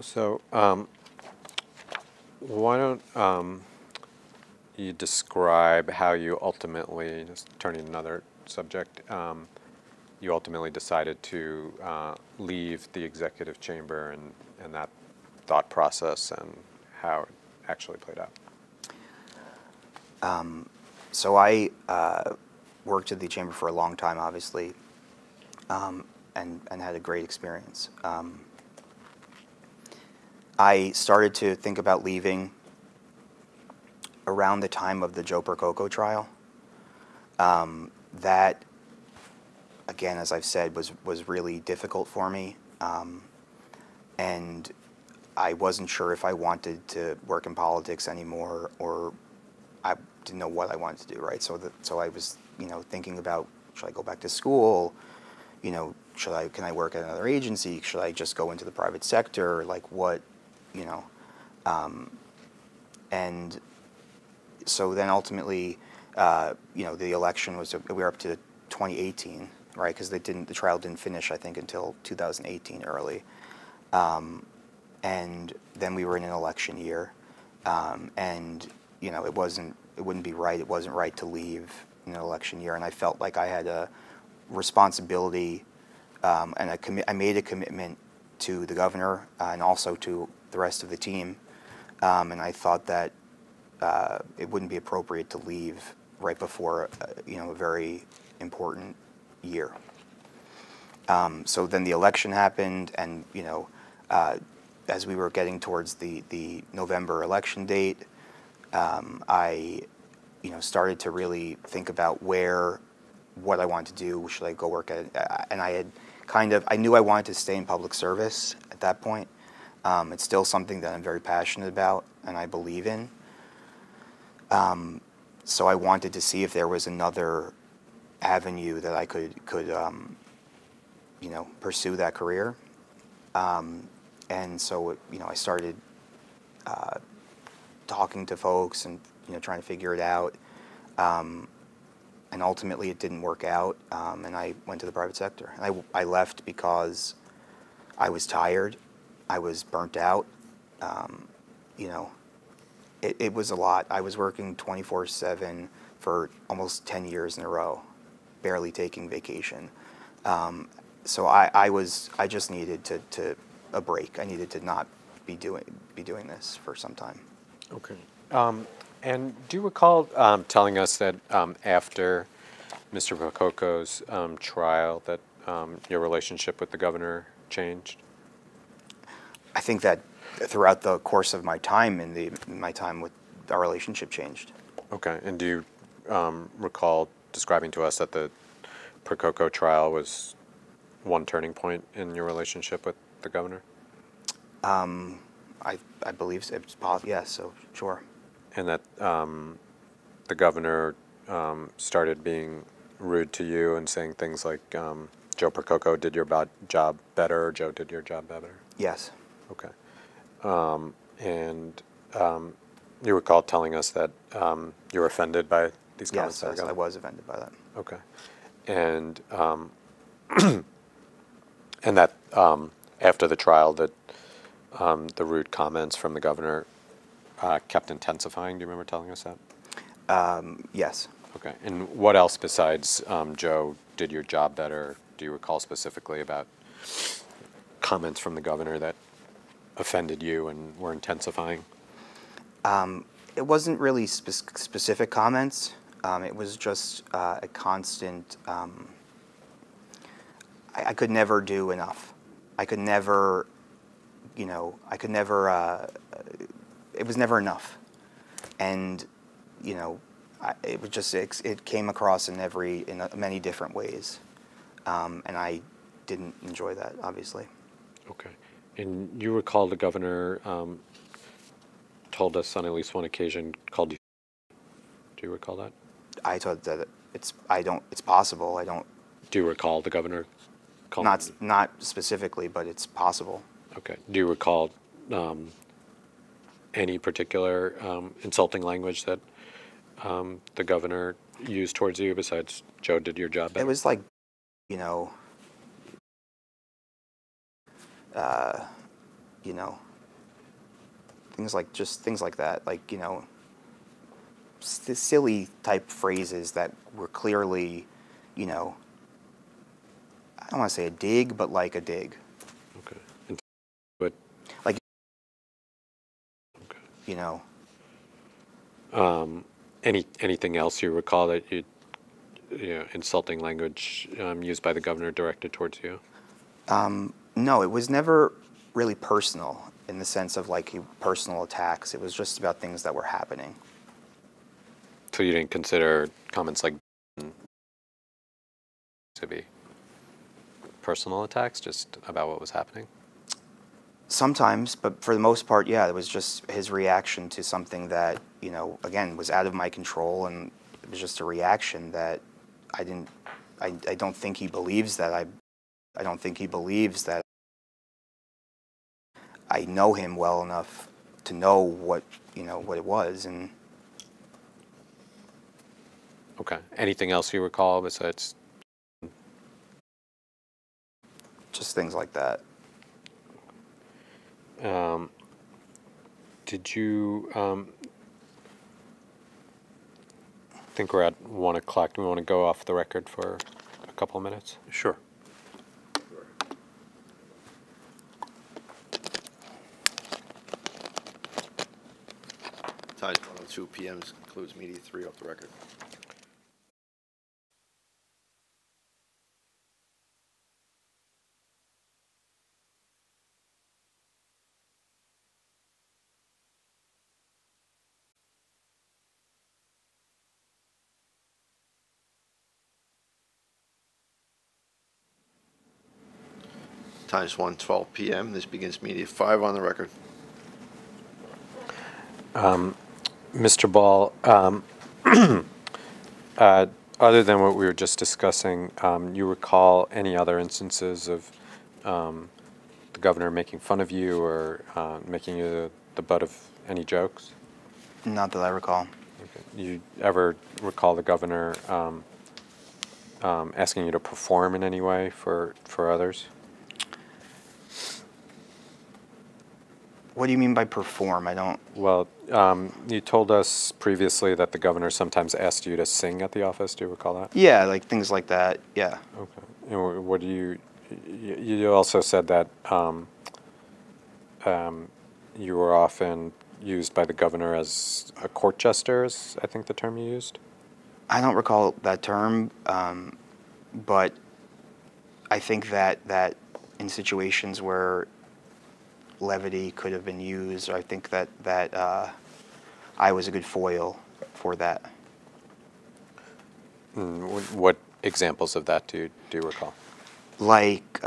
So why don't you describe how you ultimately, just turning to another subject, you ultimately decided to leave the executive chamber, and that thought process and how it actually played out? So I worked at the chamber for a long time, obviously, and had a great experience. I started to think about leaving around the time of the Joe Percoco trial. That, again, as I've said, was really difficult for me, and I wasn't sure if I wanted to work in politics anymore, or I didn't know what I wanted to do, right? So I was, you know, thinking about, should I go back to school? You know, can I work at another agency? Should I just go into the private sector? Like, what, you know? And so then ultimately, you know, the election was, we were up to 2018, right? Because the trial didn't finish, I think, until 2018 early. And then we were in an election year, and you know, it wasn't right to leave in an election year, and I felt like I had a responsibility, and I made a commitment to the governor and also to the rest of the team, and I thought that it wouldn't be appropriate to leave right before you know, a very important year. So then the election happened, and you know, as we were getting towards the November election date, I, you know, started to really think about what I wanted to do. Should I go work at? And I knew I wanted to stay in public service at that point. It's still something that I'm very passionate about and I believe in. So I wanted to see if there was another avenue that I could you know, pursue that career. And so, you know, I started talking to folks and, you know, trying to figure it out. And ultimately it didn't work out, and I went to the private sector. And I left because I was tired, I was burnt out. You know, it was a lot. I was working 24/7 for almost 10 years in a row, barely taking vacation. So I just needed to a break. I needed to not be doing this for some time. Okay. And do you recall telling us that after Mr. Percoco's trial that your relationship with the governor changed? I think that throughout the course of my time our relationship changed. Okay. And do you recall describing to us that the Percoco trial was one turning point in your relationship with the governor? I believe so. It's possible. Yes. So sure. And that the governor started being rude to you and saying things like, Joe Percoco did your job better, or Joe did your job better? Yes. Okay. And you recall telling us that you were offended by these comments? Yes, I was offended by that. Okay. And and that after the trial, that the rude comments from the governor kept intensifying. Do you remember telling us that? Yes. Okay. And what else besides Joe did your job better? Do you recall specifically about comments from the governor that offended you and were intensifying? It wasn't really specific comments. It was just a constant, I could never do enough. I could never you know, I could never, it was never enough. And, you know, it was just, it came across in many different ways. And I didn't enjoy that, obviously. Okay. And you recall the governor told us on at least one occasion, called you. Do you recall that? I thought that it's possible. I don't. Do you recall the governor calling you? Not specifically, but it's possible. Okay. Do you recall any particular insulting language that the governor used towards you besides Joe did your job better? It was like, you know, you know, things like that, like, you know, silly type phrases that were clearly, you know, I don't want to say a dig, but like a dig. Okay. But like, okay. You know. Anything else you recall that you know, insulting language used by the governor directed towards you? No, it was never really personal in the sense of like personal attacks. It was just about things that were happening. So you didn't consider comments like to be personal attacks, just about what was happening? Sometimes, but for the most part, yeah, it was just his reaction to something that, you know, again, was out of my control, and it was just a reaction that I don't think he believes that I don't think he believes that I know him well enough to know what, you know, what it was. And okay. Anything else you recall besides? Just things like that. Did you think we're at 1 o'clock? Do we want to go off the record for a couple of minutes? Sure. Time is 1:02 p.m. This concludes media 3 off the record. Time is 1:12 p.m. This begins media 5 on the record. Mr. Ball, other than what we were just discussing, you recall any other instances of the governor making fun of you or making you the butt of any jokes? Not that I recall. Okay. You ever recall the governor asking you to perform in any way for others? What do you mean by perform? I don't. Well, you told us previously that the governor sometimes asked you to sing at the office. Do you recall that? Yeah, like things like that. Yeah. Okay. And what do you also said that you were often used by the governor as a court jester, is I think the term you used? I don't recall that term, but I think that in situations where levity could have been used, I think that I was a good foil for that. What examples of that do you recall? Like,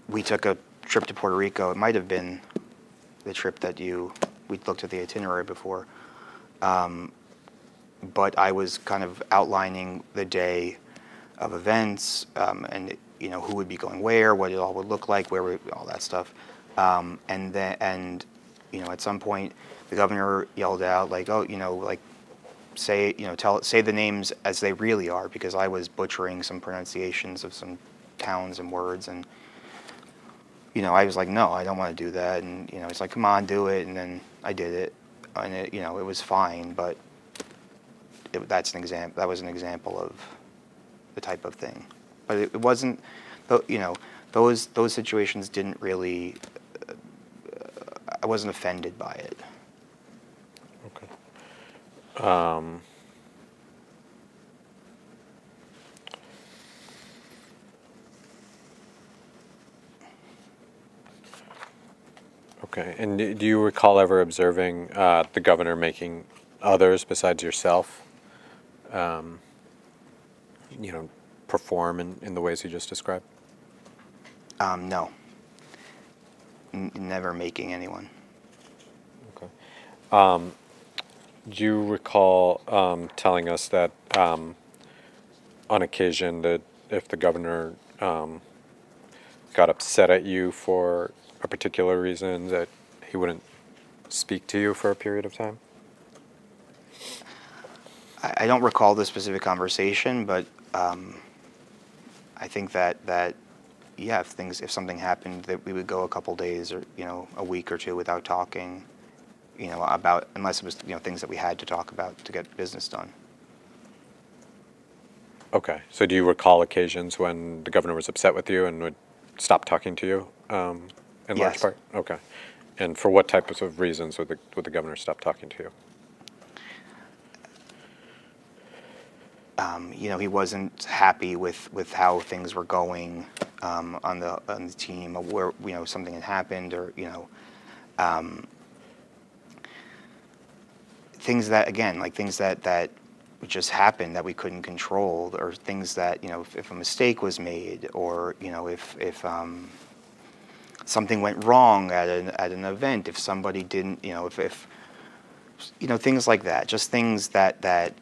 we took a trip to Puerto Rico. It might have been the trip that we looked at the itinerary before. But I was kind of outlining the day of events, and you know, who would be going where, what it all would look like, all that stuff. And you know, at some point, the governor yelled out like, "Oh, you know, like, say the names as they really are," because I was butchering some pronunciations of some towns and words, and you know, I was like, "No, I don't want to do that," and you know, it's like, "Come on, do it," and then I did it, and you know, it was fine, but that was an example of the type of thing, but it wasn't, you know, those situations didn't really. I wasn't offended by it. Okay. Okay. And do you recall ever observing the governor making others besides yourself, you know, perform in the ways you just described? No. Never making anyone. Okay. Do you recall telling us that on occasion that if the governor got upset at you for a particular reason that he wouldn't speak to you for a period of time? I don't recall the specific conversation, but I think that yeah, if something happened, that we would go a couple days or a week or two without talking, about, unless it was things that we had to talk about to get business done. Okay. So do you recall occasions when the governor was upset with you and would stop talking to you in large Yes. part? Okay. And for what types of reasons would the governor stop talking to you? He wasn't happy with how things were going on the team, where something had happened, or things that, again, like things that just happened that we couldn't control, or things that if a mistake was made, or if something went wrong at an event, if somebody didn't, if things like that, just things that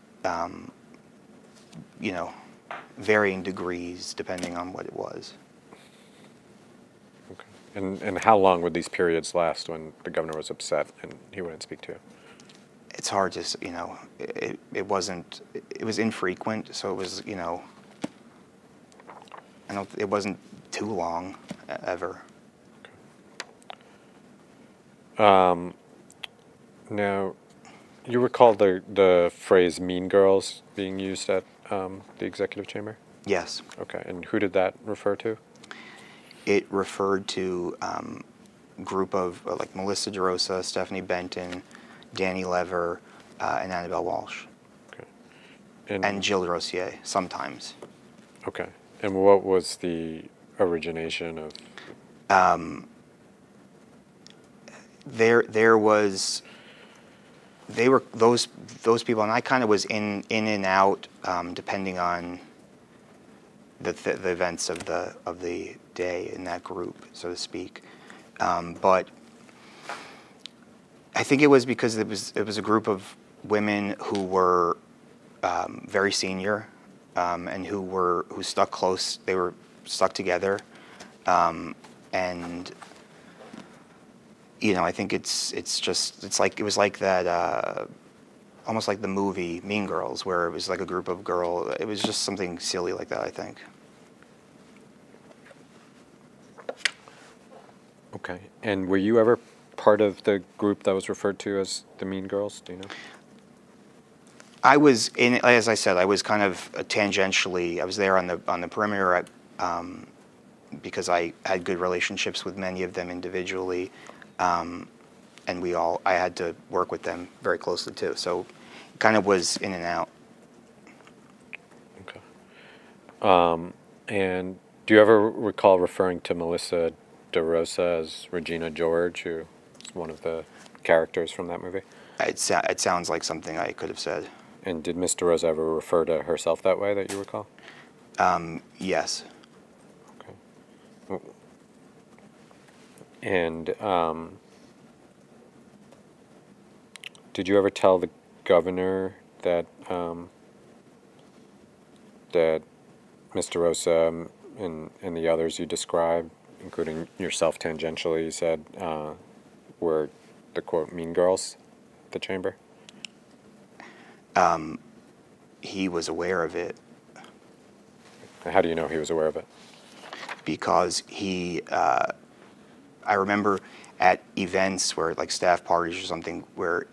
varying degrees depending on what it was. Okay. And how long would these periods last when the governor was upset and he wouldn't speak to you? It's hard to, it was infrequent, so it was, it wasn't too long ever. Now, you recall the phrase "mean girls" being used at the executive chamber? Yes. Okay, and who did that refer to? It referred to a group of like Melissa DeRosa, Stephanie Benton, Danny Lever, and Annabelle Walsh. Okay. And Jill DeRosier sometimes. Okay. And what was the origination of? They were those people, and I kind of was in and out depending on the events of the day in that group, so to speak. But I think it was because it was a group of women who were very senior and who stuck close. They were stuck together, and I think it was like that, almost like the movie Mean Girls, where it was like a group of girls. It was just something silly like that, I think. Okay. And were you ever part of the group that was referred to as the Mean Girls? Do you know? I was in, as I said, I was kind of tangentially. I was there on the perimeter because I had good relationships with many of them individually, and I had to work with them very closely too. So, kind of was in and out. Okay. And do you ever recall referring to Melissa DeRosa as Regina George, who is one of the characters from that movie? It sounds like something I could have said. And did Miss DeRosa ever refer to herself that way that you recall? Yes. Okay. And did you ever tell the governor that that Miss DeRosa and the others you described, including yourself tangentially, you said were the quote mean girls at the chamber? He was aware of it. How do you know he was aware of it? Because I remember at events where, like staff parties or something, where,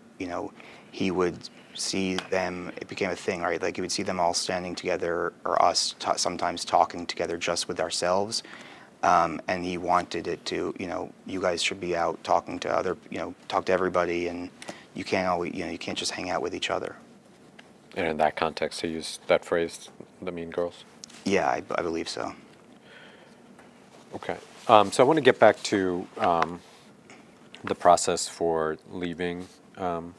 he would see them, it became a thing, right? Like he would see them all standing together, or us sometimes talking together just with ourselves. And he wanted it to, you guys should be out talking to other, talk to everybody, and you can't always, you can't just hang out with each other. And in that context, he used that phrase, the mean girls? Yeah, I believe so. Okay. So I want to get back to the process for leaving the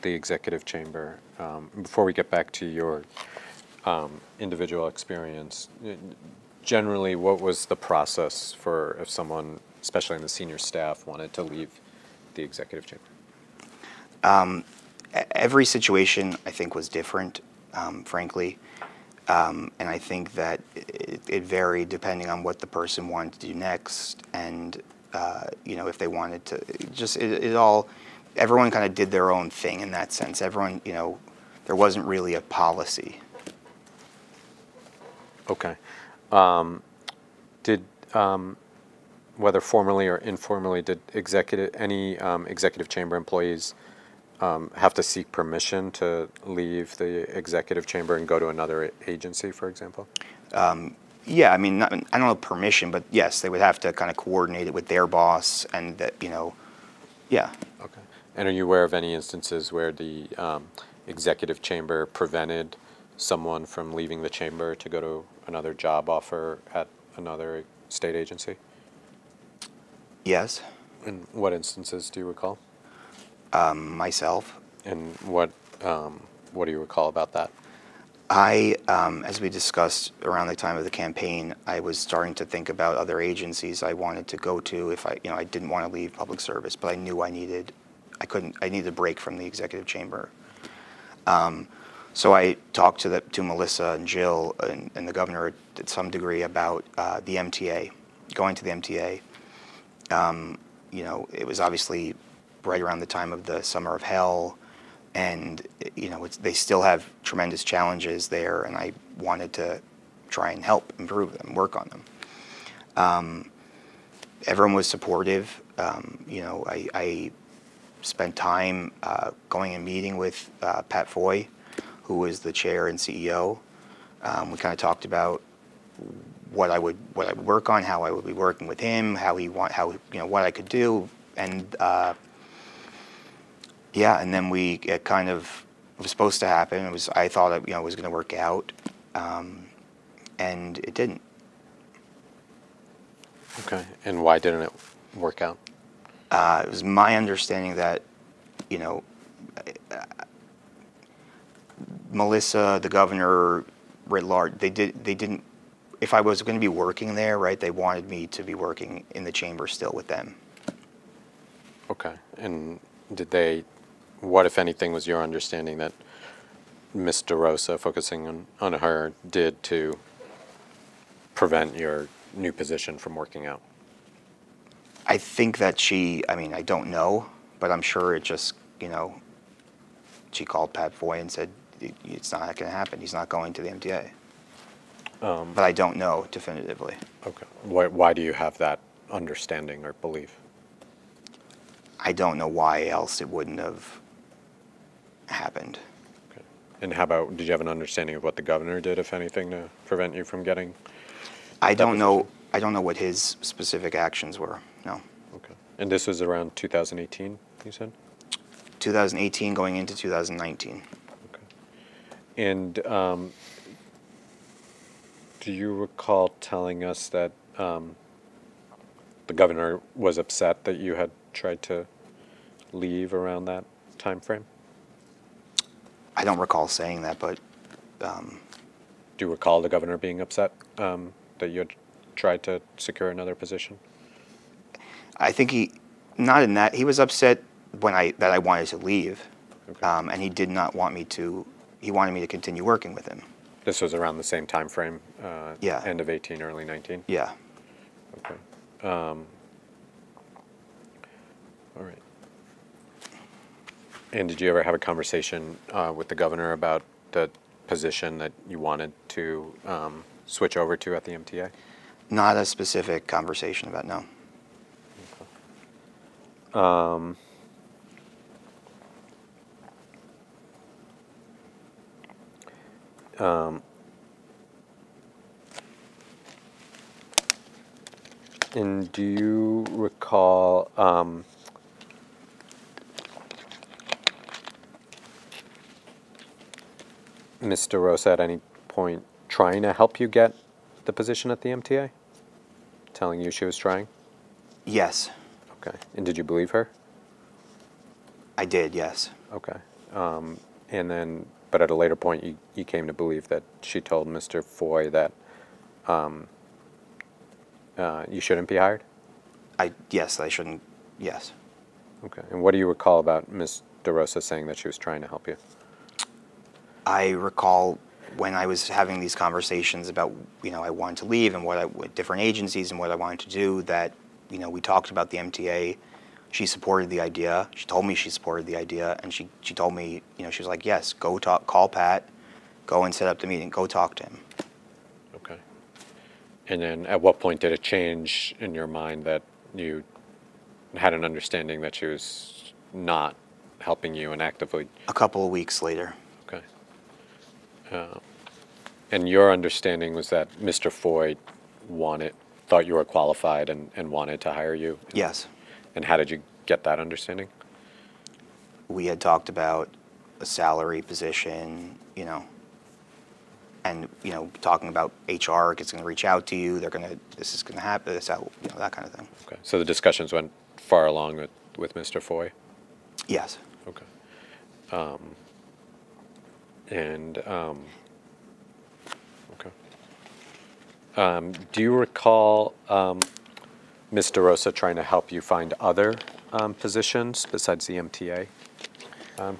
executive chamber. Before we get back to your individual experience, generally, what was the process for if someone, especially in the senior staff, wanted to leave the executive chamber? Every situation, I think, was different, frankly. And I think that it varied depending on what the person wanted to do next, and if they wanted to, it all, everyone kind of did their own thing in that sense. Everyone, there wasn't really a policy. Okay. Did whether formally or informally, did any executive chamber employees have to seek permission to leave the executive chamber and go to another agency, for example? Yeah, I mean, I don't know permission, but yes, they would have to kind of coordinate it with their boss, and that, yeah. Okay. And are you aware of any instances where the executive chamber prevented someone from leaving the chamber to go to another job offer at another state agency? Yes. And what instances do you recall? Myself. And what do you recall about that? As we discussed around the time of the campaign, I was starting to think about other agencies I wanted to go to if I didn't want to leave public service, but I knew I needed a break from the executive chamber. So I talked to Melissa and Jill and the governor to some degree about the MTA, going to the MTA. It was obviously right around the time of the Summer of Hell, and they still have tremendous challenges there, and I wanted to try and help improve them, work on them. Everyone was supportive. I spent time going and meeting with Pat Foy, who was the chair and CEO. We kind of talked about what I would work on, how I would be working with him, what I could do, and yeah, and then it kind of was supposed to happen. I thought it was going to work out, and it didn't. Okay, and why didn't it work out? It was my understanding that, Melissa, the governor, writ large, they didn't. If I was going to be working there, right, they wanted me to be working in the chamber still with them. Okay, and what, if anything, was your understanding that Ms. DeRosa, focusing on her, did to prevent your new position from working out? I think that I don't know, but I'm sure it just, she called Pat Foy and said, it's not going to happen. He's not going to the MTA. But I don't know definitively. Okay. Why do you have that understanding or belief? I don't know why else it wouldn't have happened. Okay. And how about, did you have an understanding of what the governor did, if anything, to prevent you from getting? I don't know what his specific actions were. No. Okay. And this was around 2018, you said? 2018 going into 2019. Okay. And do you recall telling us that the governor was upset that you had tried to leave around that time frame? I don't recall saying that, but... Do you recall the governor being upset that you had tried to secure another position? I think not in that. He was upset that I wanted to leave, okay. And he did not want me to. He wanted me to continue working with him. This was around the same time frame. Yeah. End of 18, early 19. Yeah. Okay. All right. And did you ever have a conversation with the governor about the position that you wanted to switch over to at the MTA? Not a specific conversation about, no. Okay. And do you recall Ms. DeRosa at any point trying to help you get the position at the MTA? Telling you she was trying? Yes. Okay. And did you believe her? I did, yes. Okay. And then, but at a later point, you came to believe that she told Mr. Foy that you shouldn't be hired? Yes, I shouldn't, yes. Okay. And what do you recall about Ms. DeRosa saying that she was trying to help you? I recall when I was having these conversations about, I wanted to leave and what different agencies and what I wanted to do, that, we talked about the MTA. She supported the idea. She told me she supported the idea, and she told me, she was like, yes, go call Pat, go and set up the meeting, go talk to him. Okay. And then at what point did it change in your mind that you had an understanding that she was not helping you and actively? A couple of weeks later. Okay. And your understanding was that Mr. Foy thought you were qualified and wanted to hire you? Yes. And how did you get that understanding? We had talked about a salary position, and, talking about HR is going to reach out to you, this is going to happen, this how, that kind of thing. Okay. So the discussions went far along with Mr. Foy? Yes. Okay. Okay. Do you recall Ms. DeRosa trying to help you find other positions besides the MTA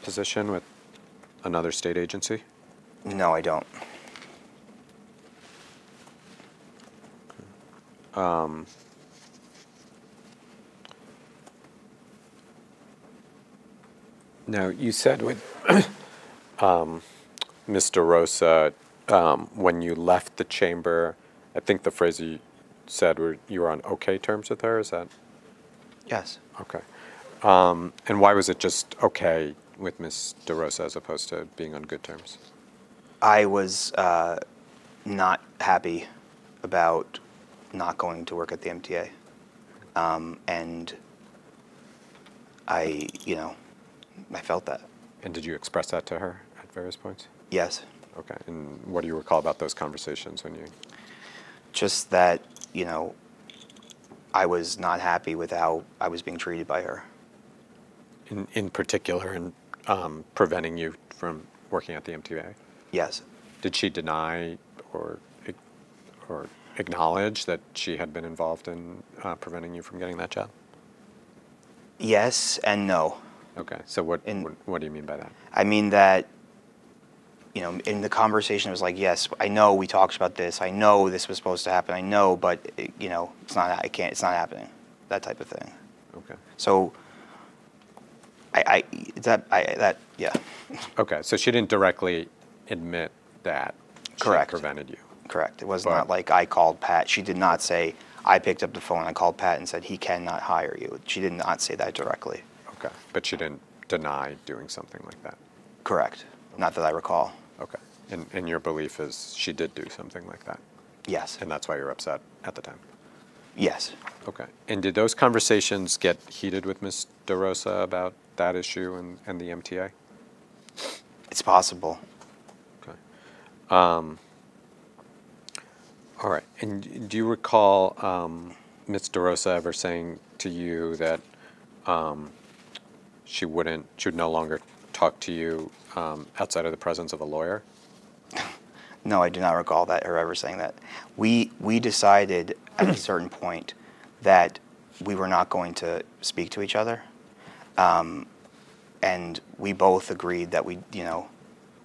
position with another state agency? No, I don't. Now, you said with Ms. DeRosa, when you left the chamber, I think the phrase you said were you were on okay terms with her, is that? Yes. Okay. And why was it just okay with Ms. DeRosa as opposed to being on good terms? I was not happy about not going to work at the MTA. And I felt that. And did you express that to her at various points? Yes. Okay. And what do you recall about those conversations when you? Just that, I was not happy with how I was being treated by her. In particular, in preventing you from working at the MTA? Yes. Did she deny or acknowledge that she had been involved in preventing you from getting that job? Yes and no. Okay. So what do you mean by that? I mean that, in the conversation, it was like, yes, I know we talked about this. I know this was supposed to happen. I know, but, it's not, it's not happening. That type of thing. Okay. So, yeah. Okay. So she didn't directly admit that she Correct. prevented you. Correct. It was not like I called Pat. She did not say, I picked up the phone, I called Pat and said, he cannot hire you. She did not say that directly. Okay. But she didn't deny doing something like that? Correct. Not that I recall. Okay. And your belief is she did do something like that? Yes. And that's why you're upset at the time? Yes. Okay. And did those conversations get heated with Ms. DeRosa about that issue and the MTA? It's possible. Okay. All right. And do you recall Ms. DeRosa ever saying to you that she would no longer talk to you outside of the presence of a lawyer? No, I do not recall that her ever saying that. We decided at a certain point that we were not going to speak to each other, and we both agreed that we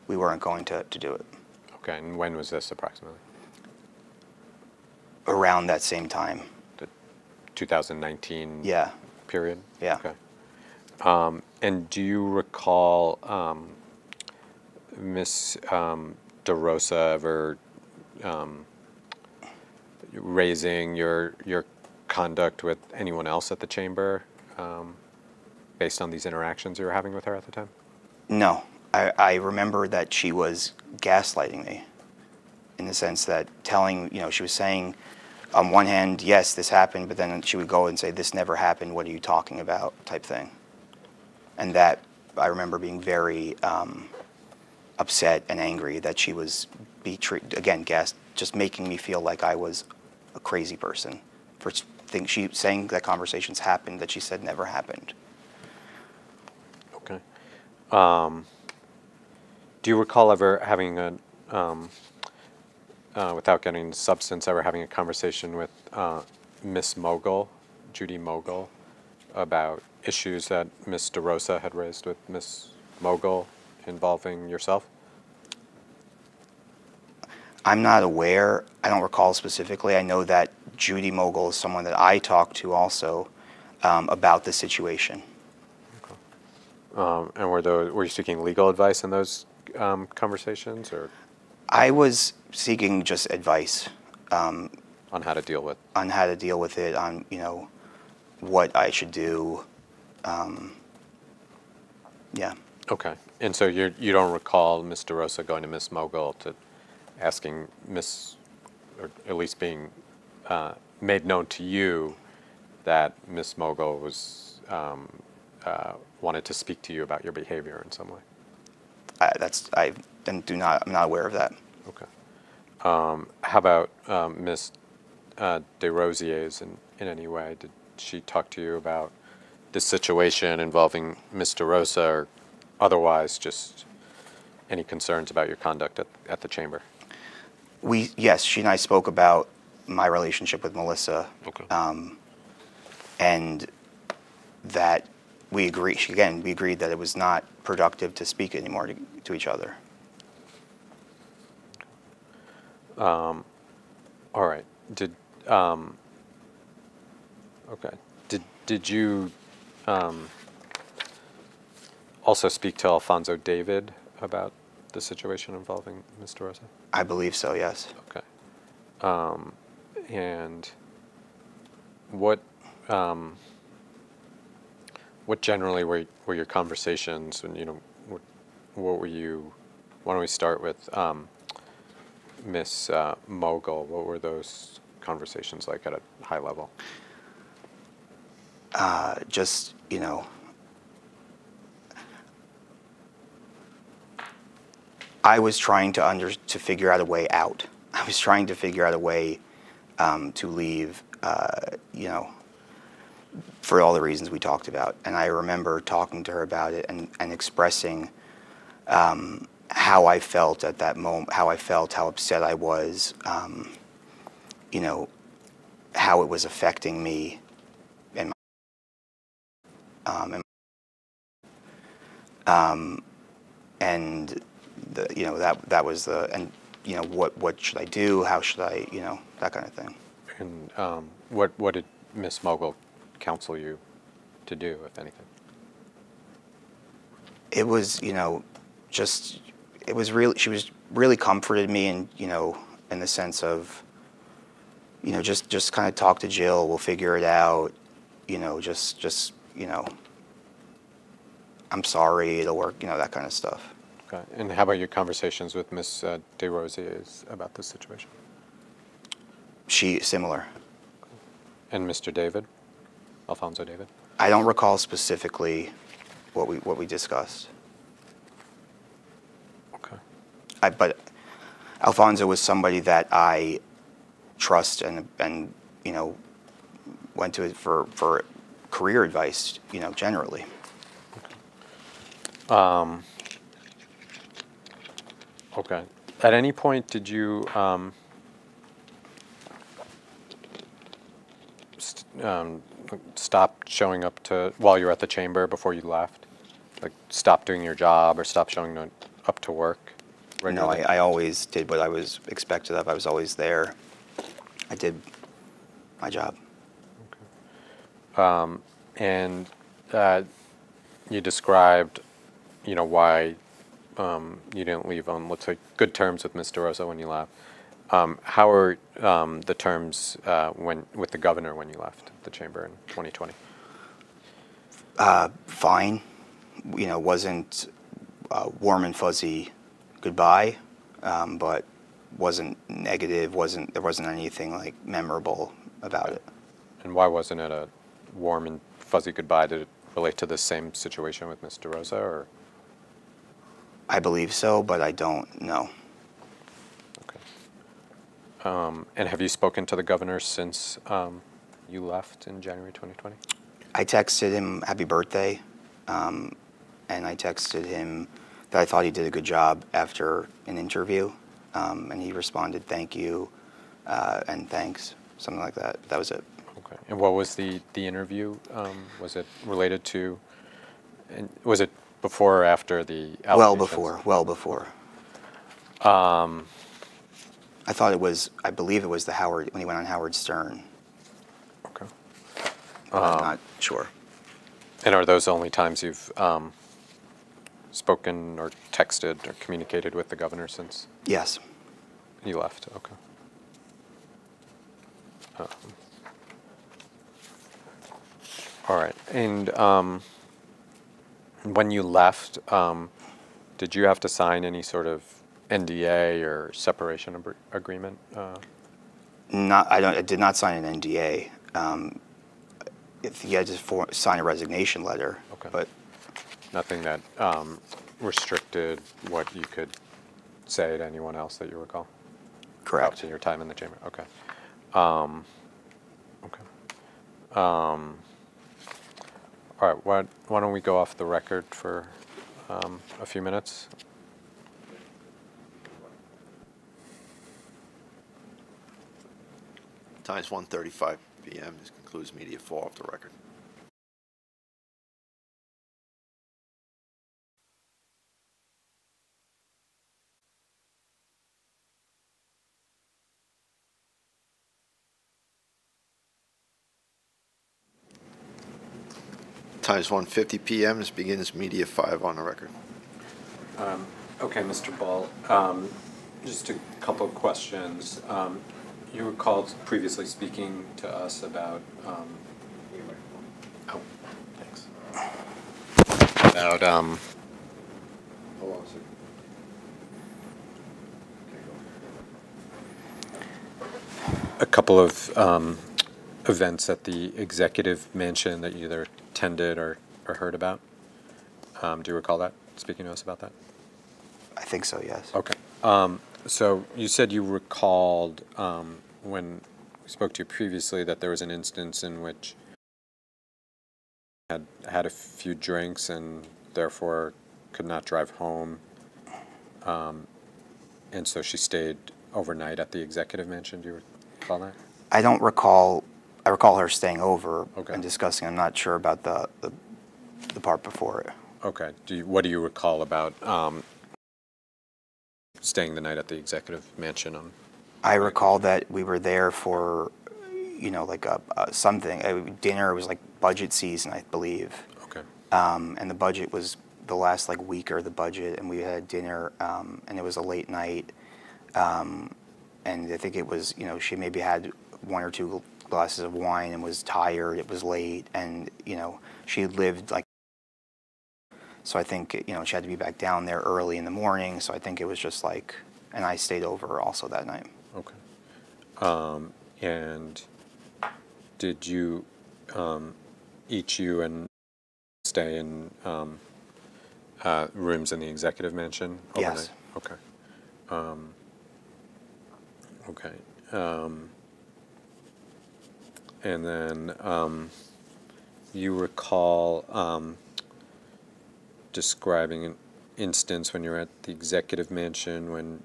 weren't going to do it. Okay. And when was this approximately? Around that same time. The 2019 Yeah. period? Yeah. Okay. And do you recall Ms. DeRosa ever raising your conduct with anyone else at the chamber based on these interactions you were having with her at the time? No. I remember that she was gaslighting me in the sense that she was saying, on one hand, yes, this happened, but then she would go and say, this never happened, what are you talking about, type thing. And that, I remember being very upset and angry that she was just making me feel like I was a crazy person for saying that conversations happened that she said never happened. Okay. Do you recall ever having a, without getting into substance, ever having a conversation with Miss Mogul, Judy Mogul, about issues that Miss DeRosa had raised with Miss Mogul involving yourself? I'm not aware. I don't recall specifically. I know that Judy Mogul is someone that I talked to also about the situation. And were you seeking legal advice in those conversations, or I was seeking just advice on how to deal with? on how to deal with it, on what I should do. Yeah. Okay. And so you don't recall Miss DeRosa going to Miss Mogul to asking or at least being made known to you that Miss Mogul was wanted to speak to you about your behavior in some way? I'm not aware of that. Okay. How about Miss DeRosiers in any way? Did she talk to you about this situation involving Miss DeRosa, or otherwise just any concerns about your conduct at the chamber? Yes, she and I spoke about my relationship with Melissa. Okay. And that we agreed that it was not productive to speak anymore to each other. All right. Did you also speak to Alfonso David about the situation involving Ms. DeRosa? I believe so, yes. Okay. And what generally were your conversations, and what were you? Why don't we start with Miss Mogul? What were those conversations like at a high level? Just I was trying to figure out a way out. I was trying to figure out a way to leave, for all the reasons we talked about. And I remember talking to her about it and expressing how I felt at that moment, how upset I was, how it was affecting me and and that was what should I do? How should I, that kind of thing. And what did Miss Mogul counsel you to do, if anything? It was, she was really comforted me, and in the sense of, just kind of talk to Jill, we'll figure it out, I'm sorry, it'll work, that kind of stuff. Okay. And how about your conversations with Miss DeRosiers about this situation? Similar. And Mr. David, Alfonso David? I don't recall specifically what we discussed. Okay. But Alfonso was somebody that I trust and went to it for career advice, generally. Okay. At any point, did you stop showing up while you were at the chamber before you left? Like, stop doing your job or stop showing up to work regularly? No, I always did what I was expected of. I was always there. I did my job. Okay. And you described, why you didn't leave on, let's say, good terms with Ms. DeRosa when you left. How are the terms with the governor when you left the chamber in 2020? Fine. Wasn't warm and fuzzy goodbye, but wasn't negative. There wasn't anything like memorable about it. And why wasn't it a warm and fuzzy goodbye? Did it relate to the same situation with Ms. DeRosa, or? I believe so, but I don't know. Okay. And have you spoken to the governor since you left in January 2020? I texted him happy birthday, and I texted him that I thought he did a good job after an interview, and he responded, "Thank you," and "Thanks," something like that. That was it. Okay. And what was the interview? Was it related to, and was it before or after the allegations? Well before. I thought it was, I believe it was the Howard, when he went on Howard Stern. Okay. I'm not sure. And are those the only times you've spoken or texted or communicated with the governor since Yes. he left? Okay. All right. And when you left, did you have to sign any sort of NDA or separation agreement? I did not sign an NDA. If you had to sign a resignation letter, Okay. but Nothing that restricted what you could say to anyone else that you recall? correct. In your time in the chamber? Okay. Okay. All right, why don't we go off the record for a few minutes? Time is 1:35 p.m. This concludes media fall off the record. Time is 1:50 p.m. This begins media 5 on the record. Okay, Mr. Ball, just a couple of questions. You recalled previously speaking to us about, oh, thanks. About, Hold on a second. a couple of events at the executive mansion that you either attended or heard about. Do you recall that, speaking to us about that? I think so, yes. Okay. So you said you recalled when we spoke to you previously that there was an instance in which had a few drinks and therefore could not drive home, and so she stayed overnight at the executive mansion. Do you recall that? I don't recall. I recall her staying over Okay. and discussing. I'm not sure about the part before it. Okay. What do you recall about staying the night at the executive mansion on? I recall that we were there for, like something, dinner. It was like budget season, I believe. Okay. And the budget was the last week of the budget, and we had dinner, and it was a late night. And I think it was, she maybe had one or two glasses of wine and was tired. It was late, and she lived so I think she had to be back down there early in the morning. So I think it was just and I stayed over also that night. Okay. And did you, each you and stay in rooms in the executive mansion overnight? Yes. Okay. Okay. And then you recall describing an instance when you were at the executive mansion when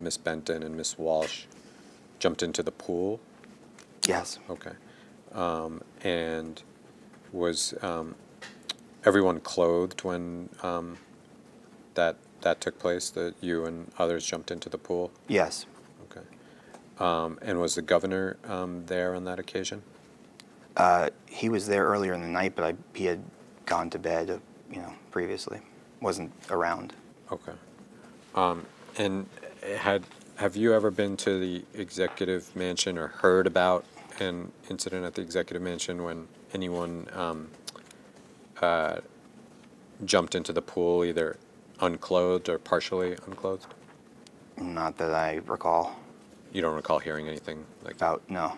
Miss Benton and Miss Walsh jumped into the pool? Yes. Okay. And was everyone clothed when that took place, that you and others jumped into the pool? Yes. Okay. And was the governor there on that occasion? He was there earlier in the night, but he had gone to bed, previously. Wasn't around. Okay. And have you ever been to the executive mansion or heard about an incident at the executive mansion when anyone jumped into the pool either unclothed or partially unclothed? Not that I recall. You don't recall hearing anything like that? No.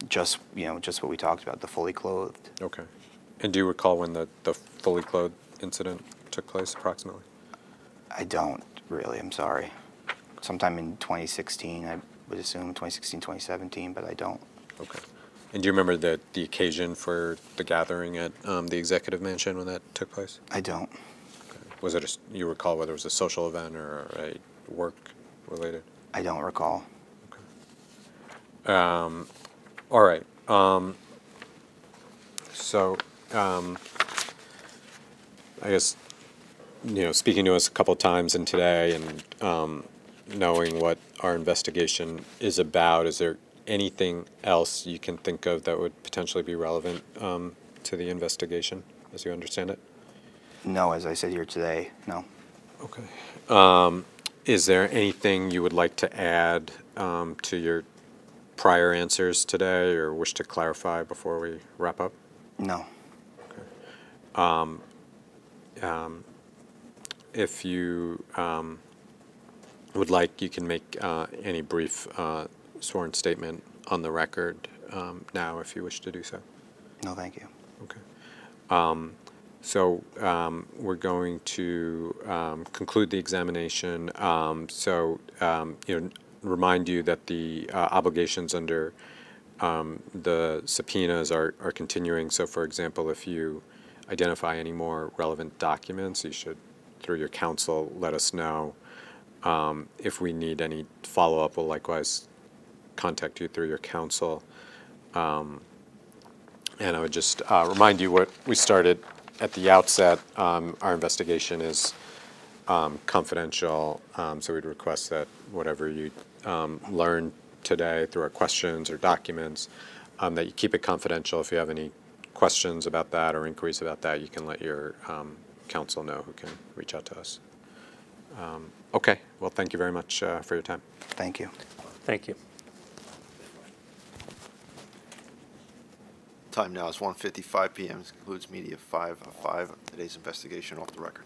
Just what we talked about, the fully clothed. Okay. And do you recall when the fully clothed incident took place approximately? I don't really, I'm sorry. sometime in 2016, I would assume 2016, 2017, but I don't. Okay. And do you remember the occasion for the gathering at the executive mansion when that took place? I don't. Okay. Was it you recall whether it was a social event or a work related? I don't recall. All right. So I guess, speaking to us a couple times and today and knowing what our investigation is about, is there anything else you can think of that would potentially be relevant to the investigation as you understand it? No, as I said here today, no. Okay. Is there anything you would like to add to your prior answers today or wish to clarify before we wrap up? No. If you would like, you can make any brief sworn statement on the record now if you wish to do so. No, thank you. Okay. So we're going to conclude the examination. Remind you that the obligations under the subpoenas are continuing. So, for example, if you identify any more relevant documents, you should, through your counsel, let us know. If we need any follow-up, we'll likewise contact you through your counsel. And I would just remind you what we started at the outset. Our investigation is confidential, so we'd request that whatever you learn today through our questions or documents, that you keep it confidential. If you have any questions about that or inquiries about that, you can let your counsel know, who can reach out to us. Okay, well, thank you very much for your time. Thank you. Thank you. Time now is 1:55 p.m. This concludes media 5 of today's investigation off the record.